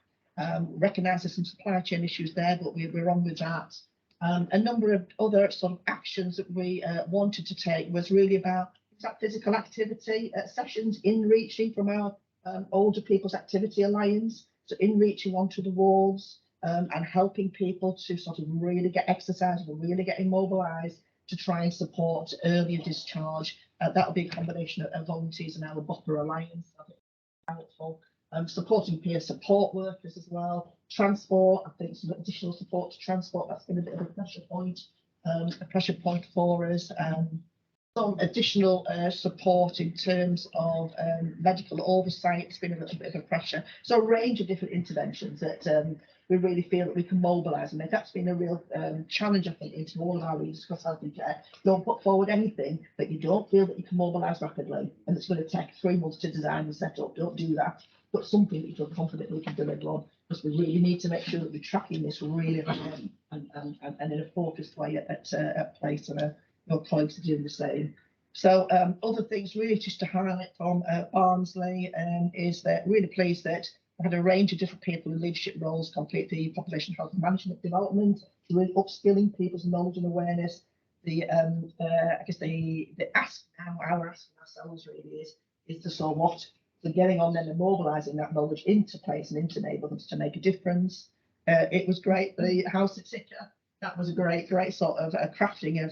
Recognise there's some supply chain issues there, but we're on with that. A number of other sort of actions that we wanted to take was really about that physical activity sessions, in reaching from our Older People's Activity Alliance, so in reaching onto the walls and helping people to sort of really get exercise and really get immobilised to try and support earlier discharge. That will be a combination of volunteers and our Bopper Alliance. Helpful. Supporting peer support workers as well. Transport, I think some additional support to transport, that's been a bit of a pressure point for us. Some additional support in terms of medical oversight, it's been a little bit of a pressure. So a range of different interventions that we really feel that we can mobilise. And that's been a real challenge, I think, into all of our leaders across health and care. Don't put forward anything that you don't feel that you can mobilise rapidly and it's going to take 3 months to design and set up. Don't do that. But something that you feel confident we can deliver on, because we really need to make sure that we're tracking this really hard and in a focused way at place, and your colleagues are doing the same. So other things really just to highlight from Barnsley is that really pleased that we had a range of different people in leadership roles complete the population health and management development, really upskilling people's knowledge and awareness. I guess the ask now, our asking ourselves really is the so what. So getting on then and mobilising that knowledge into place and into neighbourhoods to make a difference. It was great. The house at Sicker, that was a great sort of crafting of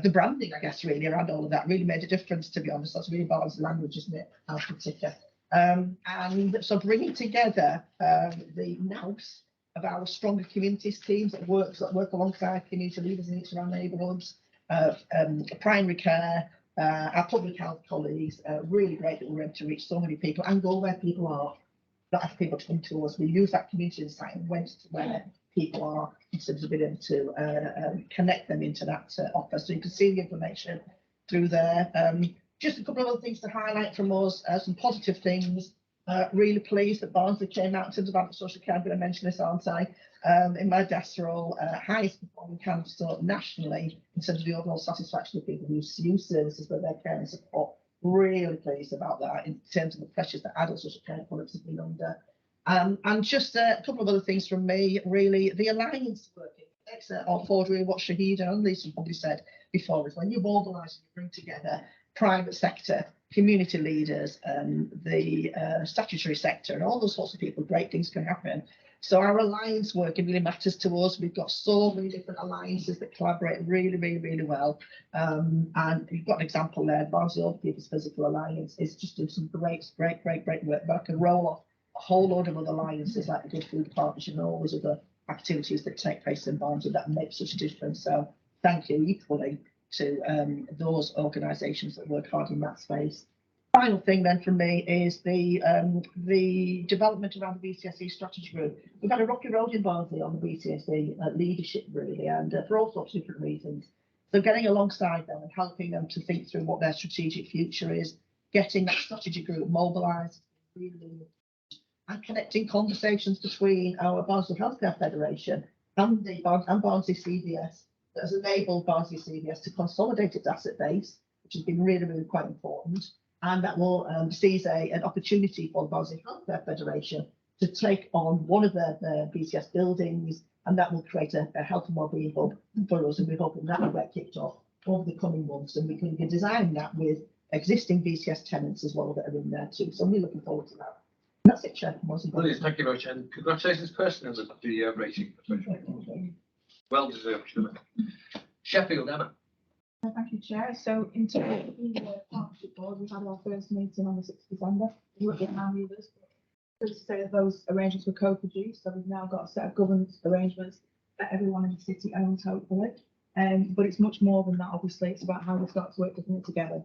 the branding, I guess, really around all of that. Really made a difference, to be honest. That's really Barnsley language, isn't it? House at Sicker. And so bringing together the nous of our stronger communities teams that work alongside community leaders in each of our neighbourhoods, primary care. Our public health colleagues, really great that we're able to reach so many people and go where people are, not have people to come to us. We use that community insight and went to where people are instead of being able to connect them into that offer. So you can see the information through there. Just a couple of other things to highlight from us, some positive things. Really pleased that Barnsley came out in terms of adult social care. I'm going to mention this, aren't I? In my desk role, highest performing council nationally in terms of the overall satisfaction of people who use services with their care and support. Really pleased about that in terms of the pressures that adult social care products have been under. And just a couple of other things from me, really, the alliance working. Or forward, really what Shahida and Lisa probably said before is when you mobilise and you bring together private sector, community leaders, the statutory sector, and all those sorts of people, great things can happen. So our alliance work, it really matters to us. We've got so many different alliances that collaborate really well. And you've got an example there, Barnsley Older People's Physical Alliance is just doing some great work. But I can roll off a whole load of other alliances like the Good Food Partnership and all those other activities that take place in Barnsley that make such a difference. So thank you equally to those organisations that work hard in that space. Final thing then from me is the development around the BCSE strategy group. We've had a rocky road in Barnsley on the BCSE leadership really, and for all sorts of different reasons. So getting alongside them and helping them to think through what their strategic future is, getting that strategy group mobilised, really, and connecting conversations between our Barnsley Healthcare Federation and Barnsley CBS that has enabled Barnsley CBS to consolidate its asset base, which has been really quite important. And that will seize an opportunity for the Barnsley Healthcare Federation to take on one of their BCS buildings, and that will create a health and wellbeing hub for us. And we're hoping that will get kicked off over the coming months, and we can design that with existing BCS tenants as well that are in there too. So I'm really looking forward to that. And that's it, Chair. Brilliant, thank you very much, and congratulations personally on the rating. Well deserved. Sheffield, Emma. Thank you, Chair. So in terms of the partnership board, we had our first meeting on the 6th of December. We were at how many others, but to say that those arrangements were co-produced, so we've now got a set of governance arrangements that everyone in the city owns, hopefully. But it's much more than that, obviously. It's about how we start to work together.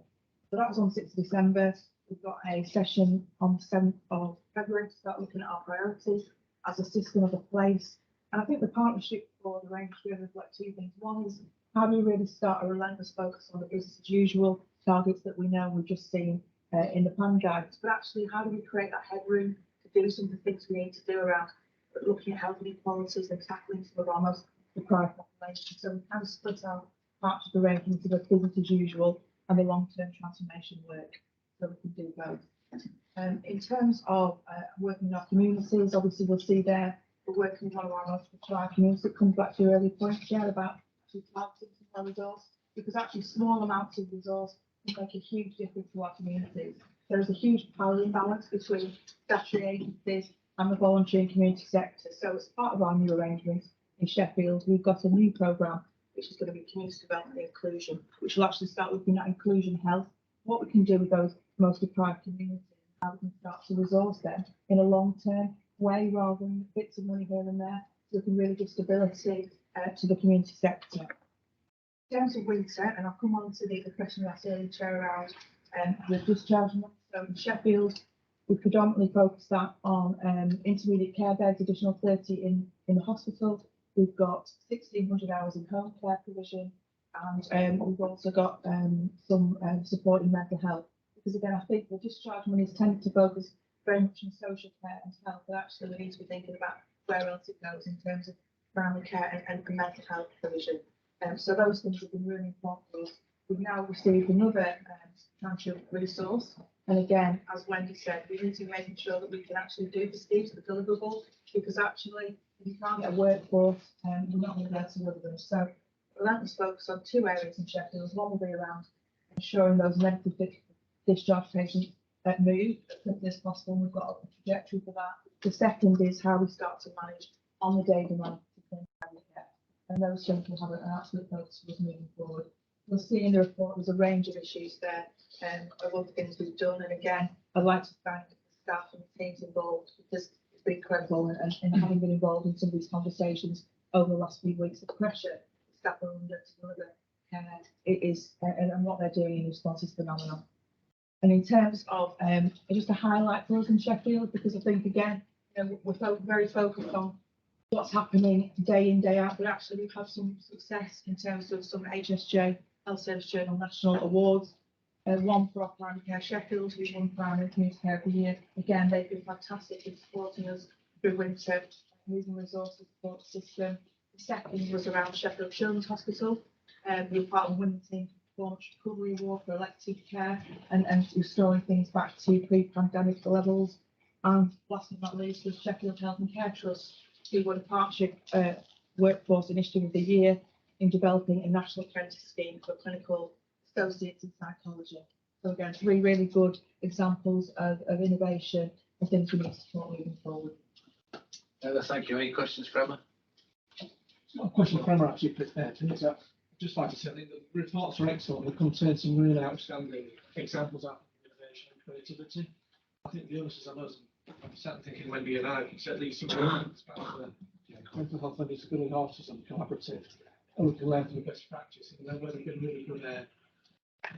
So that was on 6th of December. We've got a session on the 7th of February to start looking at our priorities as a system of a place. And I think the partnership for the range really reflect two things. One is how do we really start a relentless focus on the business as usual targets that we know we've just seen in the plan guidance, but actually how do we create that headroom to do some of the things we need to do around looking at health inequalities and tackling some of our most deprived population. So we kind of split our partnership arrangements into the business as usual and the long-term transformation work, so we can do both. In terms of working in our communities, obviously we'll see there we're working with one of our most deprived communities. It comes back to your earlier point, Chair, about actually targeting some of our resource, because actually small amounts of resource can make a huge difference to our communities. There is a huge power imbalance between statutory agencies and the voluntary and community sector. So as part of our new arrangements in Sheffield, we've got a new programme which is going to be community development and inclusion, which will actually start looking at inclusion health, what we can do with those most deprived communities, how we can start to resource them in a long-term way rather than bits of money here and there, so we can really give stability to the community sector. In terms of winter, and I'll come on to the question you asked earlier, Chair, around the discharge money. So in Sheffield, we predominantly focus that on intermediate care beds, additional 30 in the hospital. We've got 1,600 hours in home care provision, and we've also got some support in mental health. Because again, I think the discharge money is tended to focus very much on social care and health, but actually we need to be thinking about where else it goes in terms of primary care and mental health provision. So those things have been really important for us. We've now received another tranche of resource, and again, as Wendy said, we need to be making sure that we can actually do the schemes, the deliverables, because actually if you can't get a workforce, you're not going to be able to deliver them. So relentless focus on two areas in Sheffield. One will be around ensuring those medically discharge patients move as quickly as possible, and we've got a trajectory for that. The second is how we start to manage on the day demand care, and those things will have an absolute focus for us moving forward. We'll see in the report there's a range of issues there of other things we've done, and again I'd like to thank the staff and the teams involved, because it's been credible, and having been involved in some of these conversations over the last few weeks, the pressure the staff are under to deliver it is and what they're doing in response is phenomenal. And in terms of just a highlight for us in Sheffield, because I think again, we're very focused on what's happening day in, day out, but actually we've had some success in terms of some HSJ Health Service Journal national awards. One for our primary care Sheffield, we won primary community care of the year. Again, they've been fantastic in supporting us through winter, moving resources support system. The second was around Sheffield Children's Hospital. We were part of the winning team launch recovery award for elective care and restoring things back to pre-pandemic levels. And last but not least was Sheffield Health and Care Trust, who won a partnership workforce initiative of the year in developing a national apprentice scheme for clinical associates in psychology. So again, three really good examples of innovation and things we need to support moving forward. Thank you. Any questions for Emma? Not a question for Emma actually, Peter. Just like I said, the reports are excellent. They contain some really outstanding examples of innovation and creativity. I think the others, I know, I'm certainly thinking Wendy and I, it's at least some comments about mental health and disability autism collaborative, and we can learn from the best practice, and then where they've been really good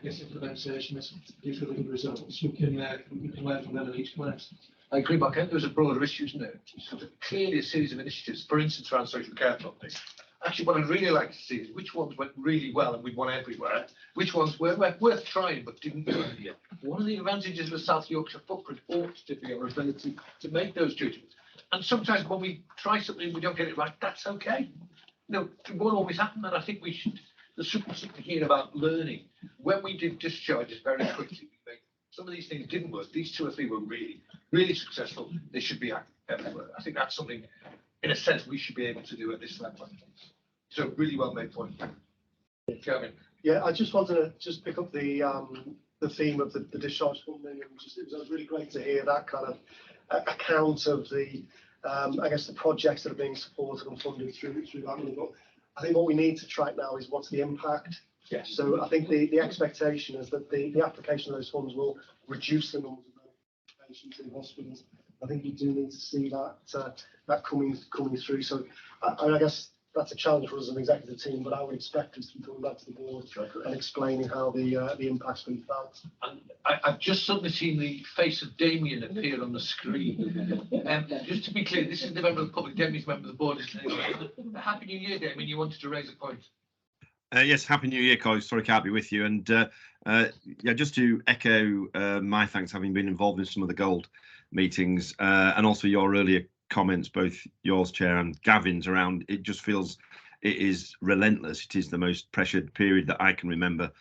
implementation, these really good results, we can learn from them in each place. I agree, Mark. There's a broader issue, isn't there? So clearly a series of initiatives, for instance, around social care companies. Actually, what I'd really like to see is which ones went really well and we won everywhere, which ones were worth trying but didn't go here. One of the advantages of the South Yorkshire footprint ought to be our ability to make those judgments. And sometimes when we try something and we don't get it right, that's okay. It won't always happen, and I think we should. There's something here about learning. When we did discharges very quickly, some of these things didn't work. These two or three were really, really successful. They should be everywhere. I think that's something, in a sense, we should be able to do at this level. So really well made point. Kevin. Yeah, I just wanted to pick up the the theme of the discharge funding, and just, it was really great to hear that kind of account of the, I guess, the projects that are being supported and funded through that money. But I think what we need to track now is what's the impact. Yes. So I think the expectation is that the application of those funds will reduce the numbers of patients in hospitals. I think we do need to see that coming through. So I guess that's a challenge for us as an executive team, but I would expect us to be coming back to the board and explaining how the impact's been felt. And I've just suddenly seen the face of Damien appear on the screen. Just to be clear, this is the member of the public, Damien's member of the board, isn't it? Happy New Year, Damien. You wanted to raise a point. Yes, Happy New Year, colleagues. Sorry, can't be with you. And yeah, just to echo my thanks, having been involved in some of the gold meetings, and also your earlier comments, both yours, Chair, and Gavin's around. It just feels it is relentless. It is the most pressured period that I can remember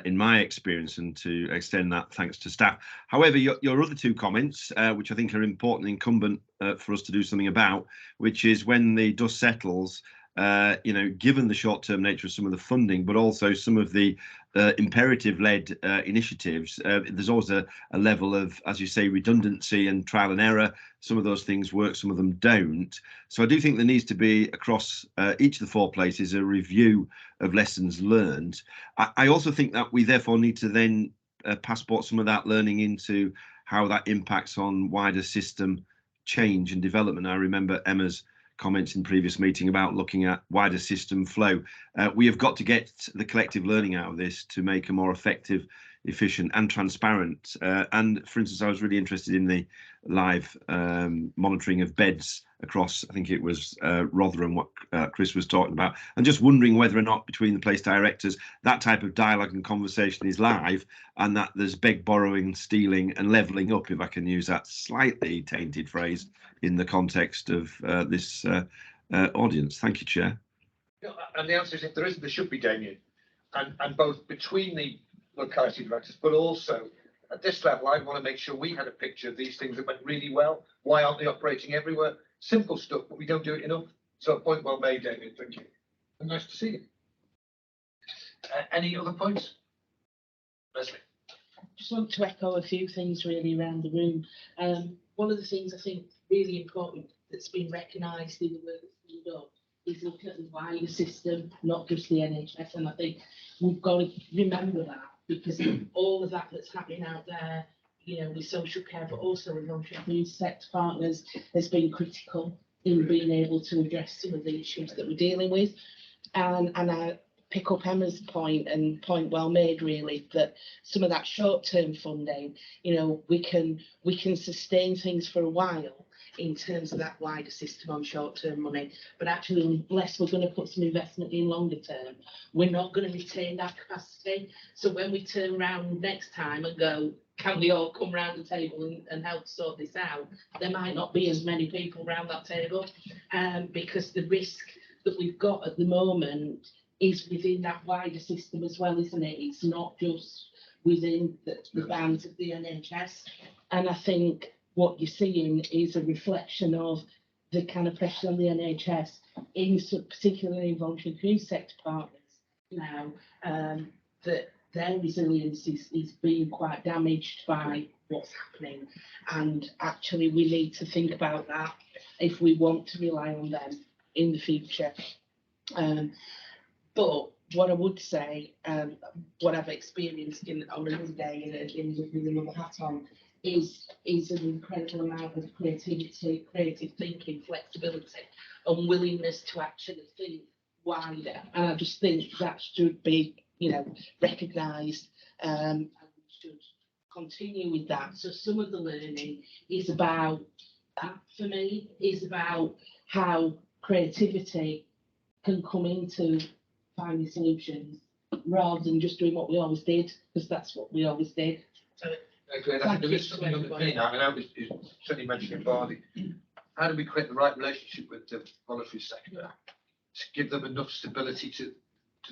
in my experience, and to extend that thanks to staff. However, your other two comments, which I think are important, incumbent for us to do something about, which is when the dust settles, you know, given the short-term nature of some of the funding, but also some of the imperative-led initiatives, there's always a level of, as you say, redundancy and trial and error. Some of those things work, some of them don't. So I do think there needs to be, across each of the four places, a review of lessons learned. I also think that we therefore need to then passport some of that learning into how that impacts on wider system change and development. I remember Emma's comments in previous meeting about looking at wider system flow. We have got to get the collective learning out of this to make a more effective, efficient and transparent. And for instance, I was really interested in the live monitoring of beds across, I think it was Rotherham, what Chris was talking about, and just wondering whether or not between the place directors that type of dialogue and conversation is live, and that there's beg, borrowing, stealing and levelling up, if I can use that slightly tainted phrase in the context of this audience. Thank you, Chair. Yeah, and the answer is, if there isn't, there should be, Damien. And both between the locality directors, but also at this level, I want to make sure we had a picture of these things that went really well. Why aren't they operating everywhere? Simple stuff, but we don't do it enough. So a point well made, Damien. Thank you. And nice to see you. Any other points? Leslie. Just want to echo a few things really around the room. One of the things I think really important that's been recognised in the work that's been done is looking at the wider system, not just the NHS. And I think we've got to remember that, because all of that that's happening out there, you know, with social care, but also with community sector partners, has been critical in being able to address some of the issues that we're dealing with. And I pick up Emma's point, and point well made really, that some of that short-term funding, you know, we can sustain things for a while in terms of that wider system on short-term money, but actually unless we're going to put some investment in longer term, we're not going to retain that capacity. So when we turn around next time and go, can we all come round the table and help sort this out, there might not be as many people around that table, because the risk that we've got at the moment is within that wider system as well, isn't it? It's not just within the bounds of the NHS. And I think what you're seeing is a reflection of the kind of pressure on the NHS, particularly in voluntary community sector partners now, that their resilience is being quite damaged by what's happening. And actually we need to think about that if we want to rely on them in the future. But what I would say, what I've experienced on another day with another hat on, is an incredible amount of creativity, creative thinking, flexibility, and willingness to actually think wider. And I just think that should be, you know, recognised, and we should continue with that. So some of the learning is about that, for me, is about how creativity can come into finding solutions rather than just doing what we always did, because that's what we always did. There is something on the thing now. I know it's certainly mentioned in Barney. How do we create the right relationship with the voluntary sector to give them enough stability to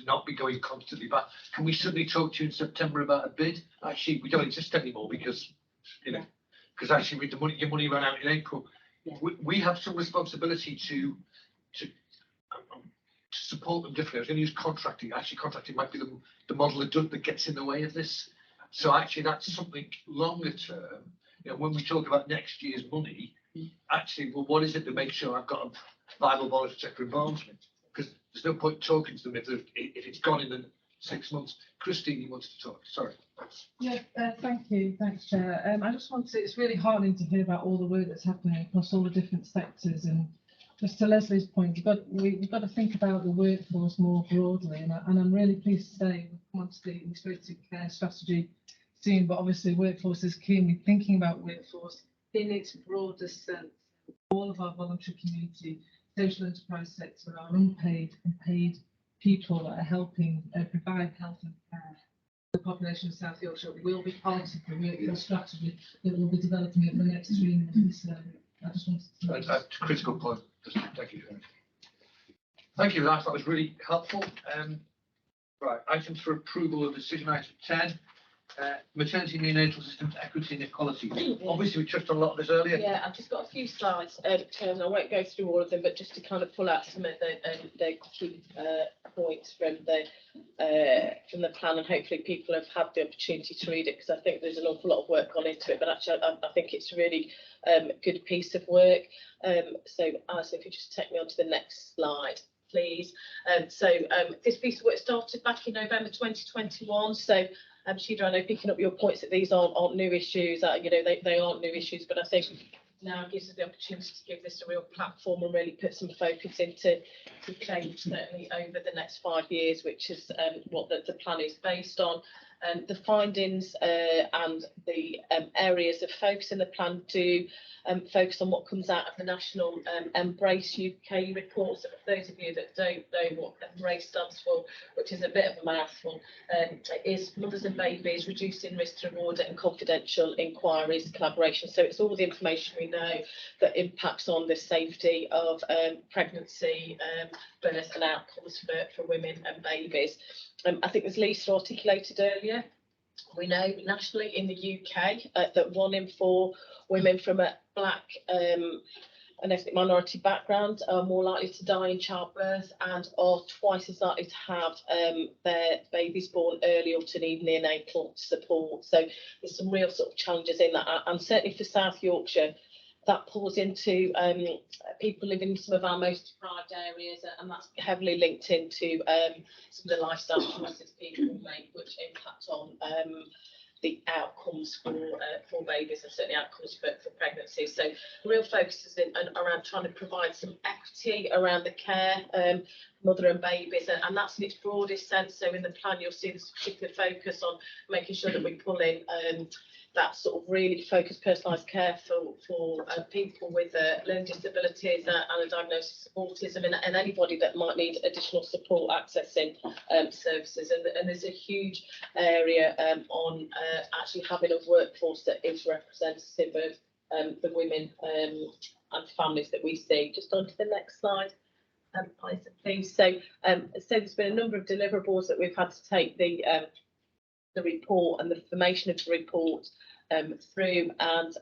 not be going constantly back? Can we suddenly talk to you in September about a bid? Actually, we don't exist anymore because, you know, because actually with the money, your money ran out in April. Yeah. We have some responsibility to support them differently. I was going to use contracting. Actually, contracting might be the model that gets in the way of this. So actually, that's something longer term. You know, when we talk about next year's money, actually, well, what is it to make sure I've got a viable voluntary sector involvement? Because there's no point talking to them if it's gone in the 6 months. Christine, you wanted to talk. Sorry. Yeah, thank you. Thanks, Chair. I just want to say it's really heartening to hear about all the work that's happening across all the different sectors. And just to Leslie's point, we've got to think about the workforce more broadly. And I'm really pleased to say we want to the integrated care strategy soon, but obviously workforce is key. And we're thinking about workforce in its broadest sense. All of our voluntary community, social enterprise sector, our unpaid and paid people that are helping provide health and care. The population of South Yorkshire will be part of the workforce strategy that we'll be developing over the next 3 months. I just wanted to. That's a critical point. Thank you. Thank you for that. That was really helpful. Right, items for approval of decision item 10. Maternity neonatal systems equity and equality. Obviously, we touched on a lot of this earlier. Yeah, I've just got a few slides, Chairman. I won't go through all of them, but just to kind of pull out some of the key points from the plan, and hopefully people have had the opportunity to read it, because I think there's an awful lot of work gone into it. But actually, I think it's a really good piece of work. So, Alison, if you just take me on to the next slide, please. This piece of work started back in November 2021. So. Sheila, I know picking up your points that these aren't new issues, you know, they aren't new issues, but I think now gives us the opportunity to give this a real platform and really put some focus into change, certainly over the next 5 years, which is what the plan is based on. The findings and the areas of focus in the plan do focus on what comes out of the National Embrace UK reports. For those of you that don't know what Embrace stands for, which is a bit of a mouthful, is mothers and babies, reducing risk to reward and confidential inquiries, collaboration. So it's all the information we know that impacts on the safety of pregnancy, birth and outcomes for women and babies. I think as Lisa articulated earlier, we know nationally in the UK that 1 in 4 women from a black and ethnic minority background are more likely to die in childbirth and are twice as likely to have their babies born early or to need neonatal support. So there's some real sort of challenges in that, and certainly for South Yorkshire, that pulls into people living in some of our most deprived areas, and that's heavily linked into some of the lifestyle choices people make, which impact on the outcomes for babies and certainly outcomes for pregnancy. So real focus is around trying to provide some equity around the care, mother and babies, and that's in its broadest sense. So in the plan, you'll see this particular focus on making sure that we pull in that sort of really focused personalised care for people with learning disabilities and a diagnosis of autism, and anybody that might need additional support accessing services. And there's a huge area on actually having a workforce that is representative of the women and families that we see. Just on to the next slide. Please. So there's been a number of deliverables that we've had to take the report and the formation of the report through, and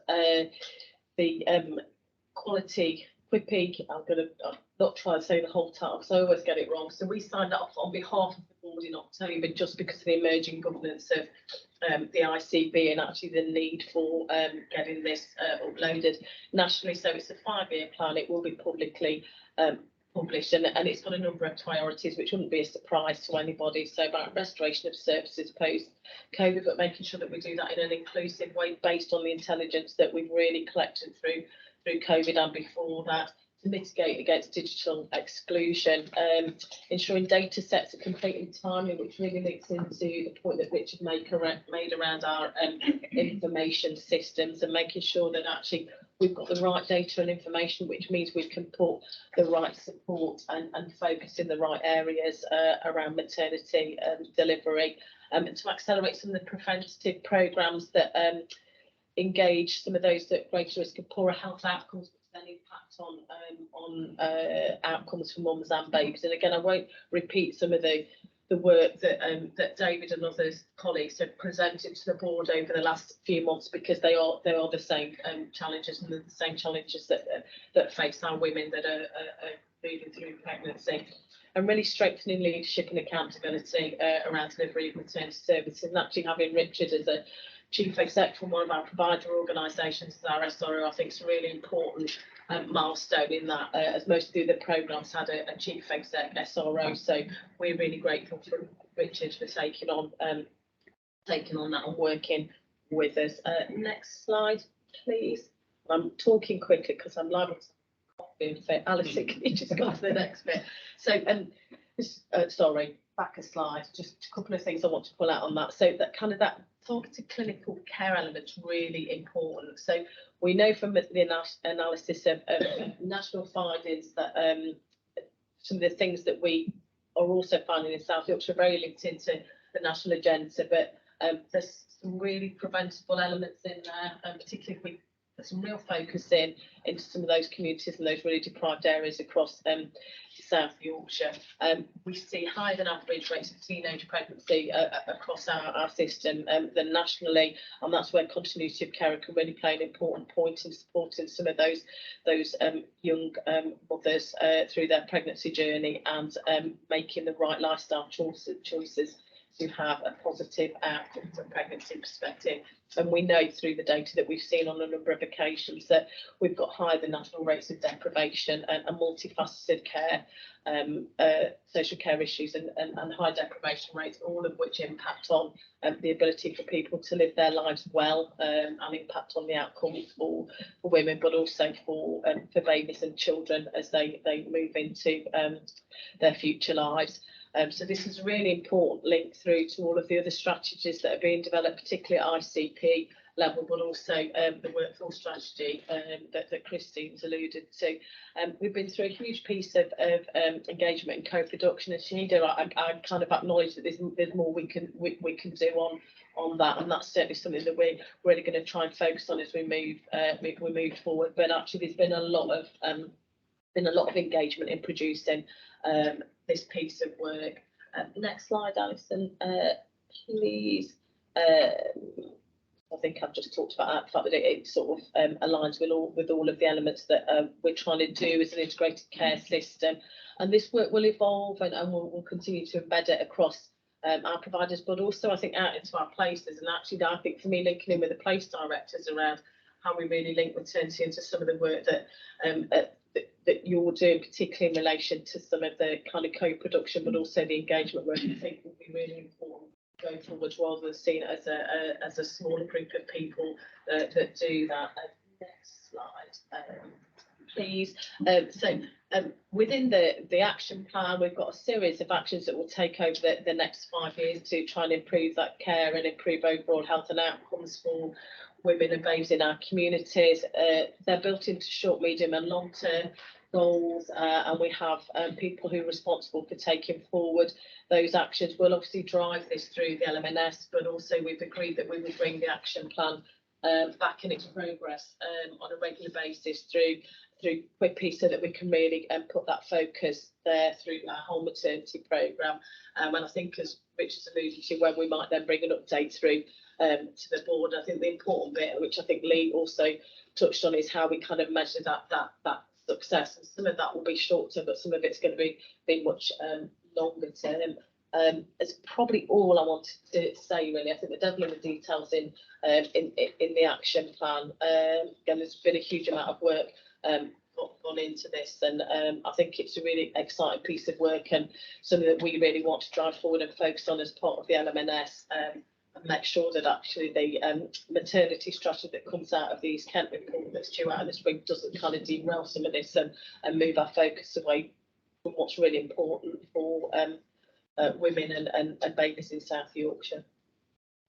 the quality QIPI. I'm not try to say the whole title because I always get it wrong. So we signed up on behalf of the board in October just because of the emerging governance of the ICB and actually the need for getting this uploaded nationally. So it's a 5-year plan. It will be publicly published, and it's got a number of priorities which wouldn't be a surprise to anybody. So about restoration of services post COVID, but making sure that we do that in an inclusive way based on the intelligence that we've really collected through COVID and before that, to mitigate against digital exclusion, ensuring data sets are completely timely, which really links into the point that Richard made around our information systems, and making sure that actually we've got the right data and information, which means we can put the right support and focus in the right areas around maternity delivery, and to accelerate some of the preventative programmes that engage some of those at greater risk of poorer health outcomes, which then impact on outcomes for mums and babies. And again, I won't repeat some of the the work that that David and others colleagues have presented to the board over the last few months, because they are the same challenges, and the same challenges that face our women that are moving through pregnancy, and really strengthening leadership and accountability around delivery of maternity services. And actually having Richard as a chief exec from one of our provider organisations as our SRO, I think is a really important milestone in that, as most of the programmes had a chief exec SRO. So we're really grateful for Richard for taking on that and working with us. Next slide, please. I'm talking quickly because I'm liable to say, Alison, can you just go to the next bit? So, sorry, back a slide. Just a couple of things I want to pull out on that. So that targeted clinical care element's really important. So we know from the analysis of national findings that some of the things that we are also finding in South Yorkshire are very linked into the national agenda, but there's some really preventable elements in there, and particularly if we put some real focus into some of those communities and those really deprived areas across South Yorkshire. We see higher than average rates of teenage pregnancy across our system than nationally, and that's where continuity of care can really play an important point in supporting some of those young mothers through their pregnancy journey, and making the right lifestyle choices to have a positive outcome from a pregnancy perspective. And we know through the data that we've seen on a number of occasions that we've got higher than national rates of deprivation and multifaceted care, social care issues and high deprivation rates, all of which impact on the ability for people to live their lives well, and impact on the outcomes for women, but also for babies and children as they move into their future lives. So this is a really important link through to all of the other strategies that are being developed, particularly at ICP level, but also the workforce strategy that Christine's alluded to. We've been through a huge piece of engagement and co-production, and Shanida, I kind of acknowledge that there's more we can do on that, and that's certainly something that we're really going to try and focus on as we move forward. But actually, there's been a lot of engagement in producing this piece of work. Next slide, Alison, please. I think I've just talked about the fact that it sort of aligns with all of the elements that we're trying to do as an integrated care system. And this work will evolve, and we'll continue to embed it across our providers, but also I think out into our places. And actually, I think for me, linking in with the place directors around how we really link maternity into some of the work that you're doing, particularly in relation to some of the kind of co-production, but also the engagement work, I think will be really important going forward, rather than seen it as a smaller group of people that do that. Next slide, please. So within the action plan, we've got a series of actions that will take over the next 5 years to try and improve that care and improve overall health and outcomes for women and babes in our communities. They're built into short, medium and long term goals, and we have people who are responsible for taking forward those actions. We'll obviously drive this through the LMNS, but also we've agreed that we will bring the action plan back in its progress on a regular basis through QIPI, so that we can really put that focus there through our whole maternity programme. And I think, as Richard's alluded to, when we might then bring an update through to the board, I think the important bit, which I think Lee also touched on, is how we kind of measure that success. And some of that will be short term, but some of it's going to be much longer term. It's probably all I wanted to say, really. I think the devil in the details in the action plan. Again, there's been a huge amount of work gone into this, and I think it's a really exciting piece of work, and something that we really want to drive forward and focus on as part of the LMNS, and make sure that actually the maternity strategy that comes out of the East Kent report that's due out in the spring doesn't kind of derail some of this and move our focus away from what's really important for women and babies in South Yorkshire.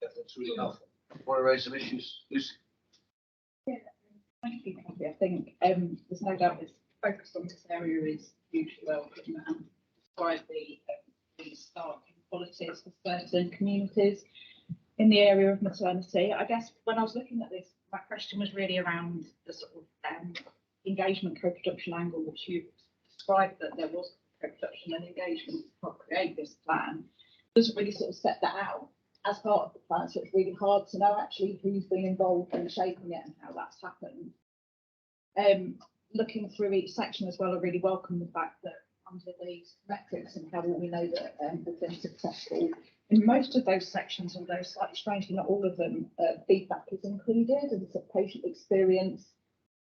That's really helpful. Want to raise some issues, Lucy? Yeah, thank you, Kathy. I think there's no doubt this focus on this area is hugely welcome, and despite the stark inequalities for certain communities in the area of maternity. I guess when I was looking at this, my question was really around the sort of engagement co-production angle, which you described that there was co-production and engagement to help create this plan. doesn't really sort of set that out as part of the plan, so it's really hard to know actually who's been involved in shaping it and how that's happened. Looking through each section as well, I really welcome the fact that under these metrics and how will we know that we've been successful. In most of those sections, although slightly strangely not all of them, feedback is included and sort of patient experience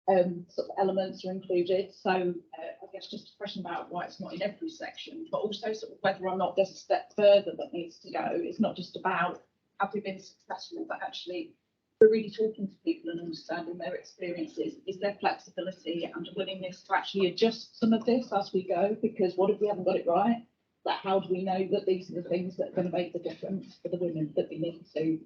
sort of elements are included. So I guess just a question about why it's not in every section, but also sort of whether or not there's a step further that needs to go. It's not just about have we been successful, but actually we're really talking to people and understanding their experiences. Is there flexibility and a willingness to actually adjust some of this as we go? Because what if we haven't got it right? Like, how do we know that these are the things that are going to make the difference for the women that we need to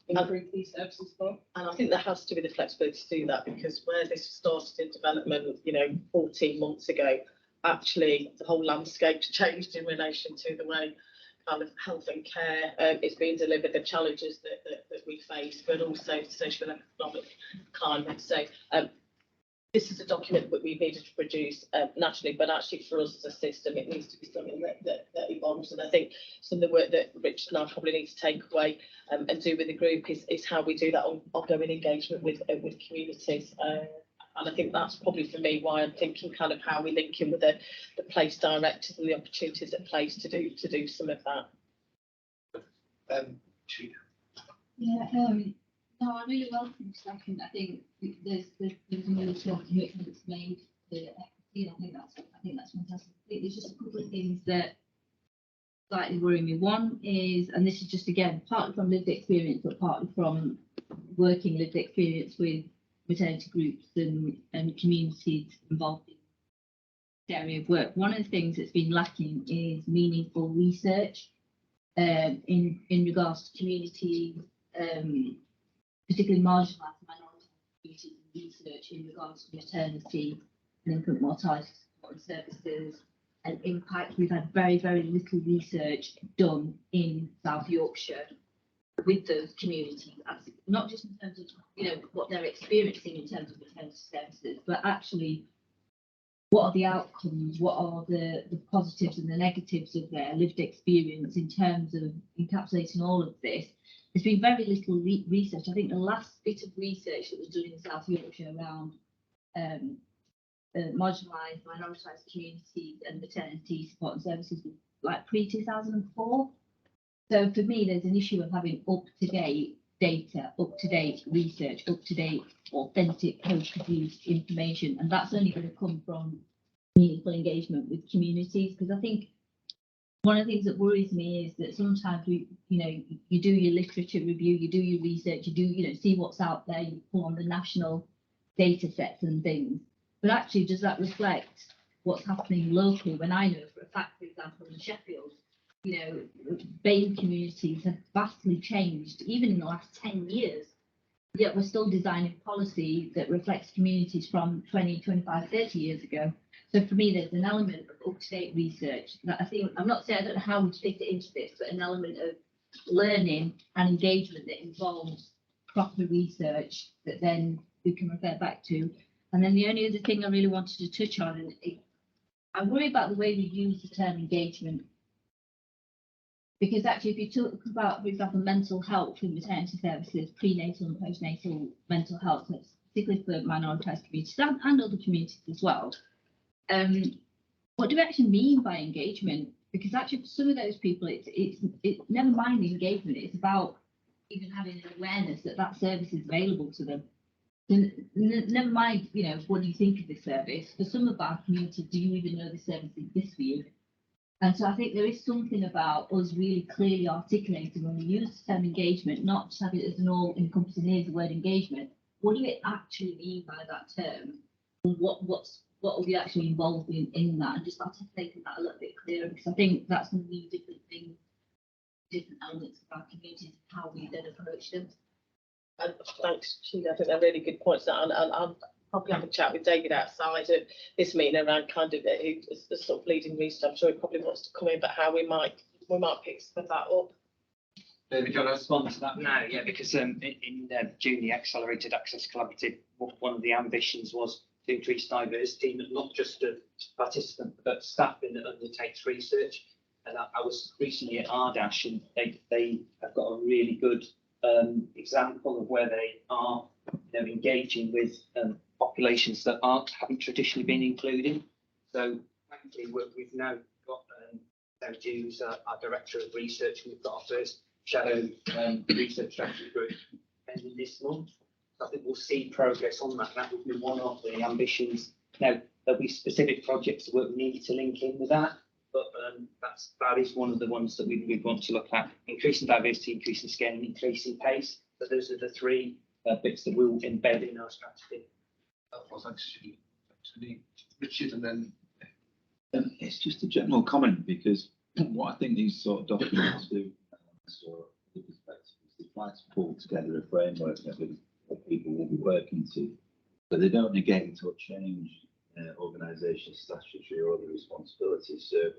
improve these services for? And I think there has to be the flexibility to do that, because where this started in development, 14 months ago, actually the whole landscape changed in relation to the way kind of health and care is being delivered, the challenges that we face, but also social and economic climate. So this is a document that we needed to produce naturally, but actually for us as a system, it needs to be something that evolves. And I think some of the work that Richard and I probably need to take away and do with the group is how we do that ongoing engagement with communities. And I think that's probably for me why I'm thinking kind of how we link in with the place directors and the opportunities at place to do some of that. No, I really welcome second. I think there's a really strong commitment made to equity. I think that's fantastic. There's just a couple of things that slightly worry me. One is, and this is just again partly from lived experience, but partly from working lived experience with maternity groups and communities involved in the area of work. One of the things that's been lacking is meaningful research in regards to community, particularly marginalised minority communities, research in regards to maternity and infant mortality support services and impact. We've had very, very little research done in South Yorkshire with those communities, not just in terms of what they're experiencing in terms of maternity services, but actually what are the outcomes, what are the positives and the negatives of their lived experience in terms of encapsulating all of this. There's been very little research. I think the last bit of research that was done in South Yorkshire around marginalised, minoritised communities and maternity support and services was like pre-2004. So for me, there's an issue of having up-to-date data, up-to-date research, up-to-date, authentic, post-produced information, and that's only going to come from meaningful engagement with communities. Because I think one of the things that worries me is that sometimes you do your literature review, you do your research, you do see what's out there, you pull on the national data sets and things, but actually does that reflect what's happening locally? When I know for a fact, for example, in Sheffield, BAME communities have vastly changed, even in the last 10 years, yet we're still designing policy that reflects communities from 20, 25, 30 years ago. So for me, there's an element of up-to-date research that I think, I'm not saying I don't know how we fit it into this, but an element of learning and engagement that involves proper research that then we can refer back to. And then the only other thing I really wanted to touch on, and I worry about the way we use the term engagement. Because actually, if you talk about, for example, mental health in maternity services, prenatal and postnatal mental health, and it's particularly for minoritised communities and other communities as well, what do we actually mean by engagement? Because actually, for some of those people, it's never mind the engagement. It's about even having an awareness that that service is available to them. And never mind, what do you think of this service? For some of our communities, do you even know the service exists for you? And so I think there is something about us really clearly articulating when we use the term engagement, not just have it as an all-encompassing, here's the word engagement. What do we actually mean by that term? And what are we actually involved in that? And just articulating that a little bit clearer, because I think that's going to mean different things, different elements of our communities, how we then approach them. And thanks, Sheila. I think they're really good points. And I'll probably have a chat with David outside of this meeting around kind of the sort of leading research. I'm sure he probably wants to come in, but how we might pick some of that up. David, do you want to respond to that now? Yeah, because in June, the Accelerated Access Collaborative, one of the ambitions was to increase diversity, not just of participants, but staffing that undertakes research. And I was recently at Ardash, and they have got a really good example of where they are, engaging with populations that haven't traditionally been included. So thankfully, we've now got Sarah, who's our director of research. We've got our first shadow research strategy group ending this month. I think we'll see progress on that. That will be one of the ambitions. Now, there'll be specific projects that we need to link in with that, but that is one of the ones that we want to look at: increasing diversity, increasing scale, and increasing pace. So those are the three bits that we'll embed in our strategy. Well, thanks, Richard, and then it's just a general comment, because what I think these sort of documents do, so the perspective is they try to pull together a framework that people will be working to, but they don't negate or change organisation statutory or other responsibilities. So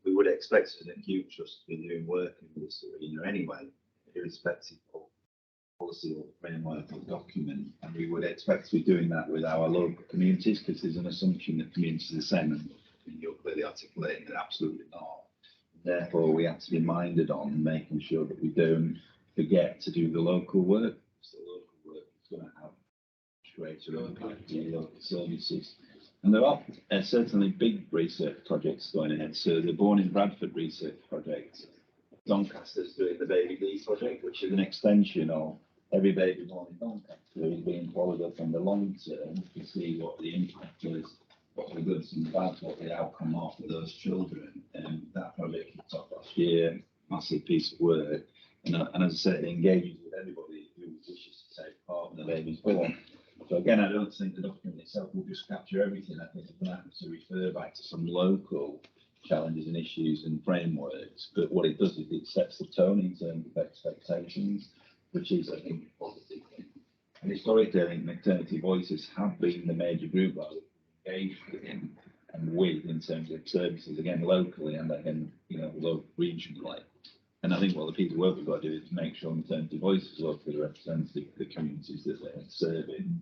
we would expect as an acute trust to be doing work in this arena anyway, irrespective of policy or framework or document, and we would expect to be doing that with our local communities, because there's an assumption that communities are the same, and you're clearly articulating that absolutely not. Therefore, we have to be minded on making sure that we don't forget to do the local work. So the local work is going to have greater impact on local services. And there are certainly big research projects going ahead. So the Born in Bradford research project, Doncaster's doing the Baby D project, which is an extension of every baby born in Doncaster is being followed up in the long term to see what the impact is, what the goods and bads, what the outcome are for those children. And that project kicked off last year, massive piece of work. And as I said, it engages with everybody who wishes to take part in the baby's born. So again, I don't think the document itself will just capture everything. I think it's going to have to refer back to some local challenges and issues and frameworks. But what it does is it sets the tone in terms of expectations, which is, I think, a positive thing. And historically, I think maternity voices have been the major group that we've engaged in and with in terms of services, again, locally and again, regionally. And I think what the people work we've got to do is make sure maternity voices locally represent the communities that they're serving,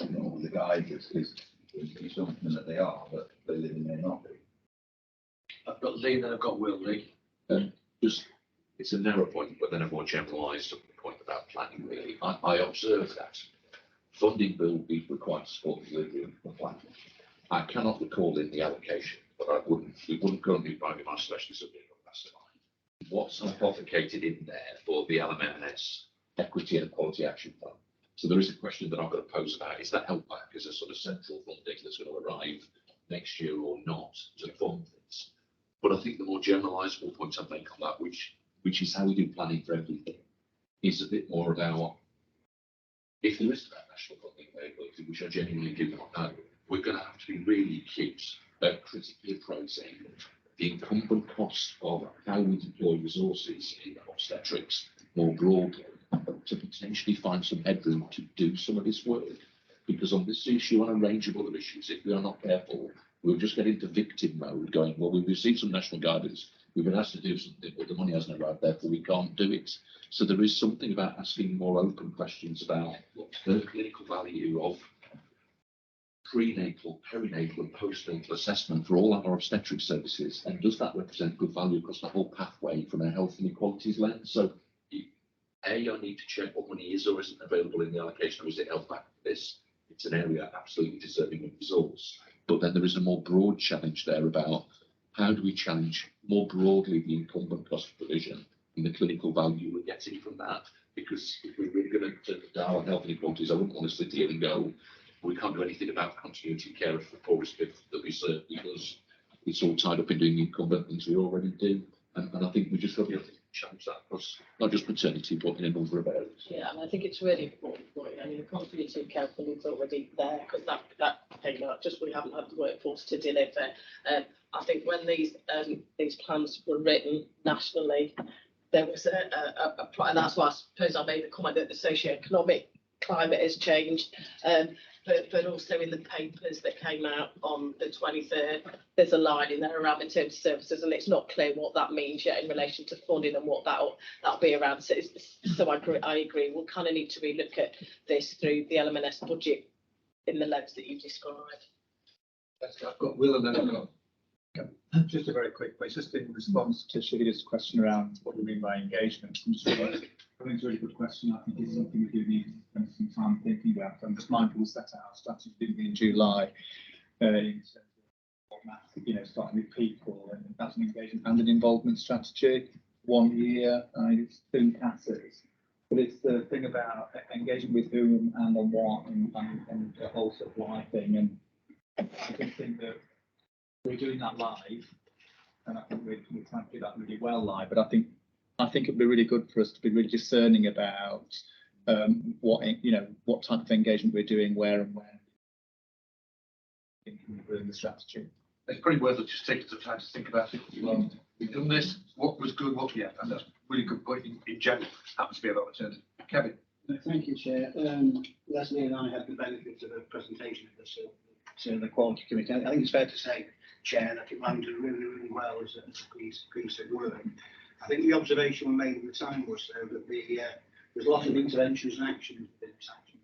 the guiders, because it's something that they are, but they live in may not be. I've got Lee and then I've got Will. Lee. It's a narrow point, but then a more generalised point about planning, really. I observe that funding will be required to support the delivery of the plan. I cannot recall in the allocation, but we wouldn't currently be primary my specialist of being what's hypotheticated in there for the LMS equity and quality action plan. So there is a question that I've got to pose about, is that held back as a sort of central funding that's going to arrive next year or not to fund this? But I think the more generalisable point I'd make on that, which is how we do planning for everything, is a bit more about, if there is that national funding availability, which I genuinely do not know, we're going to have to be really acute at critically approaching the incumbent cost of how we deploy resources in obstetrics more broadly to potentially find some headroom to do some of this work. Because on this issue, on a range of other issues, if we are not careful, we'll just get into victim mode going, well, we've received some national guidance, we've been asked to do something, but the money hasn't arrived, therefore we can't do it. So there is something about asking more open questions about the clinical value of prenatal, perinatal and postnatal assessment for all our obstetric services, and does that represent good value across the whole pathway from a health inequalities lens? So I need to check what money is or isn't available in the allocation, or is it held back for this? It's an area absolutely deserving of resource. But then there is a more broad challenge there about how do we challenge more broadly the incumbent cost of provision and the clinical value we're getting from that? Because if we're really going to dial on health inequalities, I wouldn't want to sit here and go, we can't do anything about continuity of care for the poorest bit that we serve, because it's all tied up in doing the incumbent things we already do. And I think we just got to be able to challenge that across not just maternity, but in a number of areas. Yeah, and I think it's really important for it. I mean, the continuity of care funding is already there, because that just we haven't had the workforce to deliver. I think when these plans were written nationally, there was and that's why I suppose I made the comment that the socio-economic climate has changed. But also in the papers that came out on the 23rd, there's a line in there around maternity services, and it's not clear what that means yet in relation to funding and what that'll be around. So I agree. We'll kind of need to relook at this through the LMS budget in the lens that you described. I've got Will and then I've got Just a very quick way, just in response to Shahid's question around what we mean by engagement. I think it's a really good question. I think it's something we do need to spend some time thinking about. I'm just mindful we set out our strategy in July, in terms of what starting with people, and that's an engagement and an involvement strategy. 1 year, it soon passes. But it's the thing about engaging with whom and on what and the whole sort of why thing. And I don't think that we're doing that live, and I think we're trying to do that really well live. But I think it'd be really good for us to be really discerning about what type of engagement we're doing, where and when. Within the strategy. It's pretty worth it just taking some time to think about it. We've done this. What was good? What and that's a really good point in general. Happens to be about alternative. Kevin. Thank you, Chair. Leslie and I had the benefit of a presentation of the Quality Committee. I think it's fair to say, Chair, that it landed really, really well as a piece of work. I think the observation we made at the time was that there's a lot of interventions and actions within this action.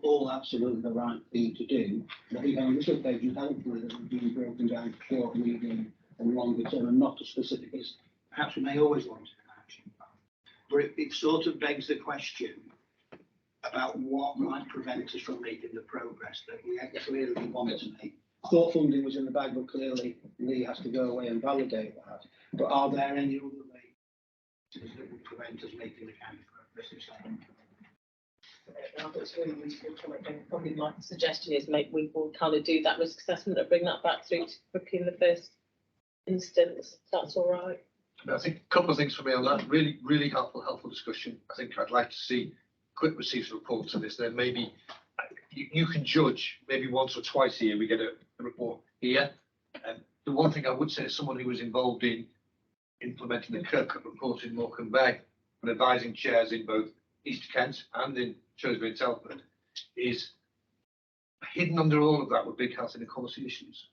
All absolutely the right thing to do. But I think on this occasion, hopefully, that we've been broken down to short, medium, and longer term, and not as specific as perhaps we may always want in an action plan. But it sort of begs the question about what might prevent us from making the progress that we clearly want to make. Thought funding was in the bag, but clearly Lee has to go away and validate that. But are there any other ways that would prevent us making the kind of progress? It's really useful comment. And probably my suggestion is we will kind of do that risk assessment and bring that back through to Brookie in the first instance. That's all right. I think a couple of things for me on that. Really, really helpful discussion. I think I'd like to see quick receipts reports on this. Then maybe you can judge maybe once or twice a year we get a report here. And the one thing I would say as someone who was involved in implementing the Kirkuk report in Morecambe Bay and advising chairs in both East Kent and in Shrewsbury and Telford is hidden under all of that with big health inequality issues.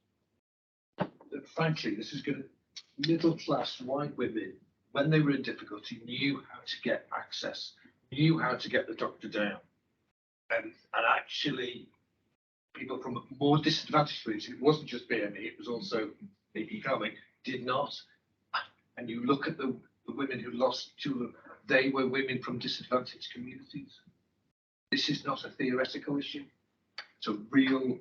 That frankly, this is going to middle class white women, when they were in difficulty, knew how to get access, knew how to get the doctor down. And actually, people from more disadvantaged regions, it wasn't just BME, it was also economic, did not. And you look at the women who lost two of them, they were women from disadvantaged communities. This is not a theoretical issue. It's a real,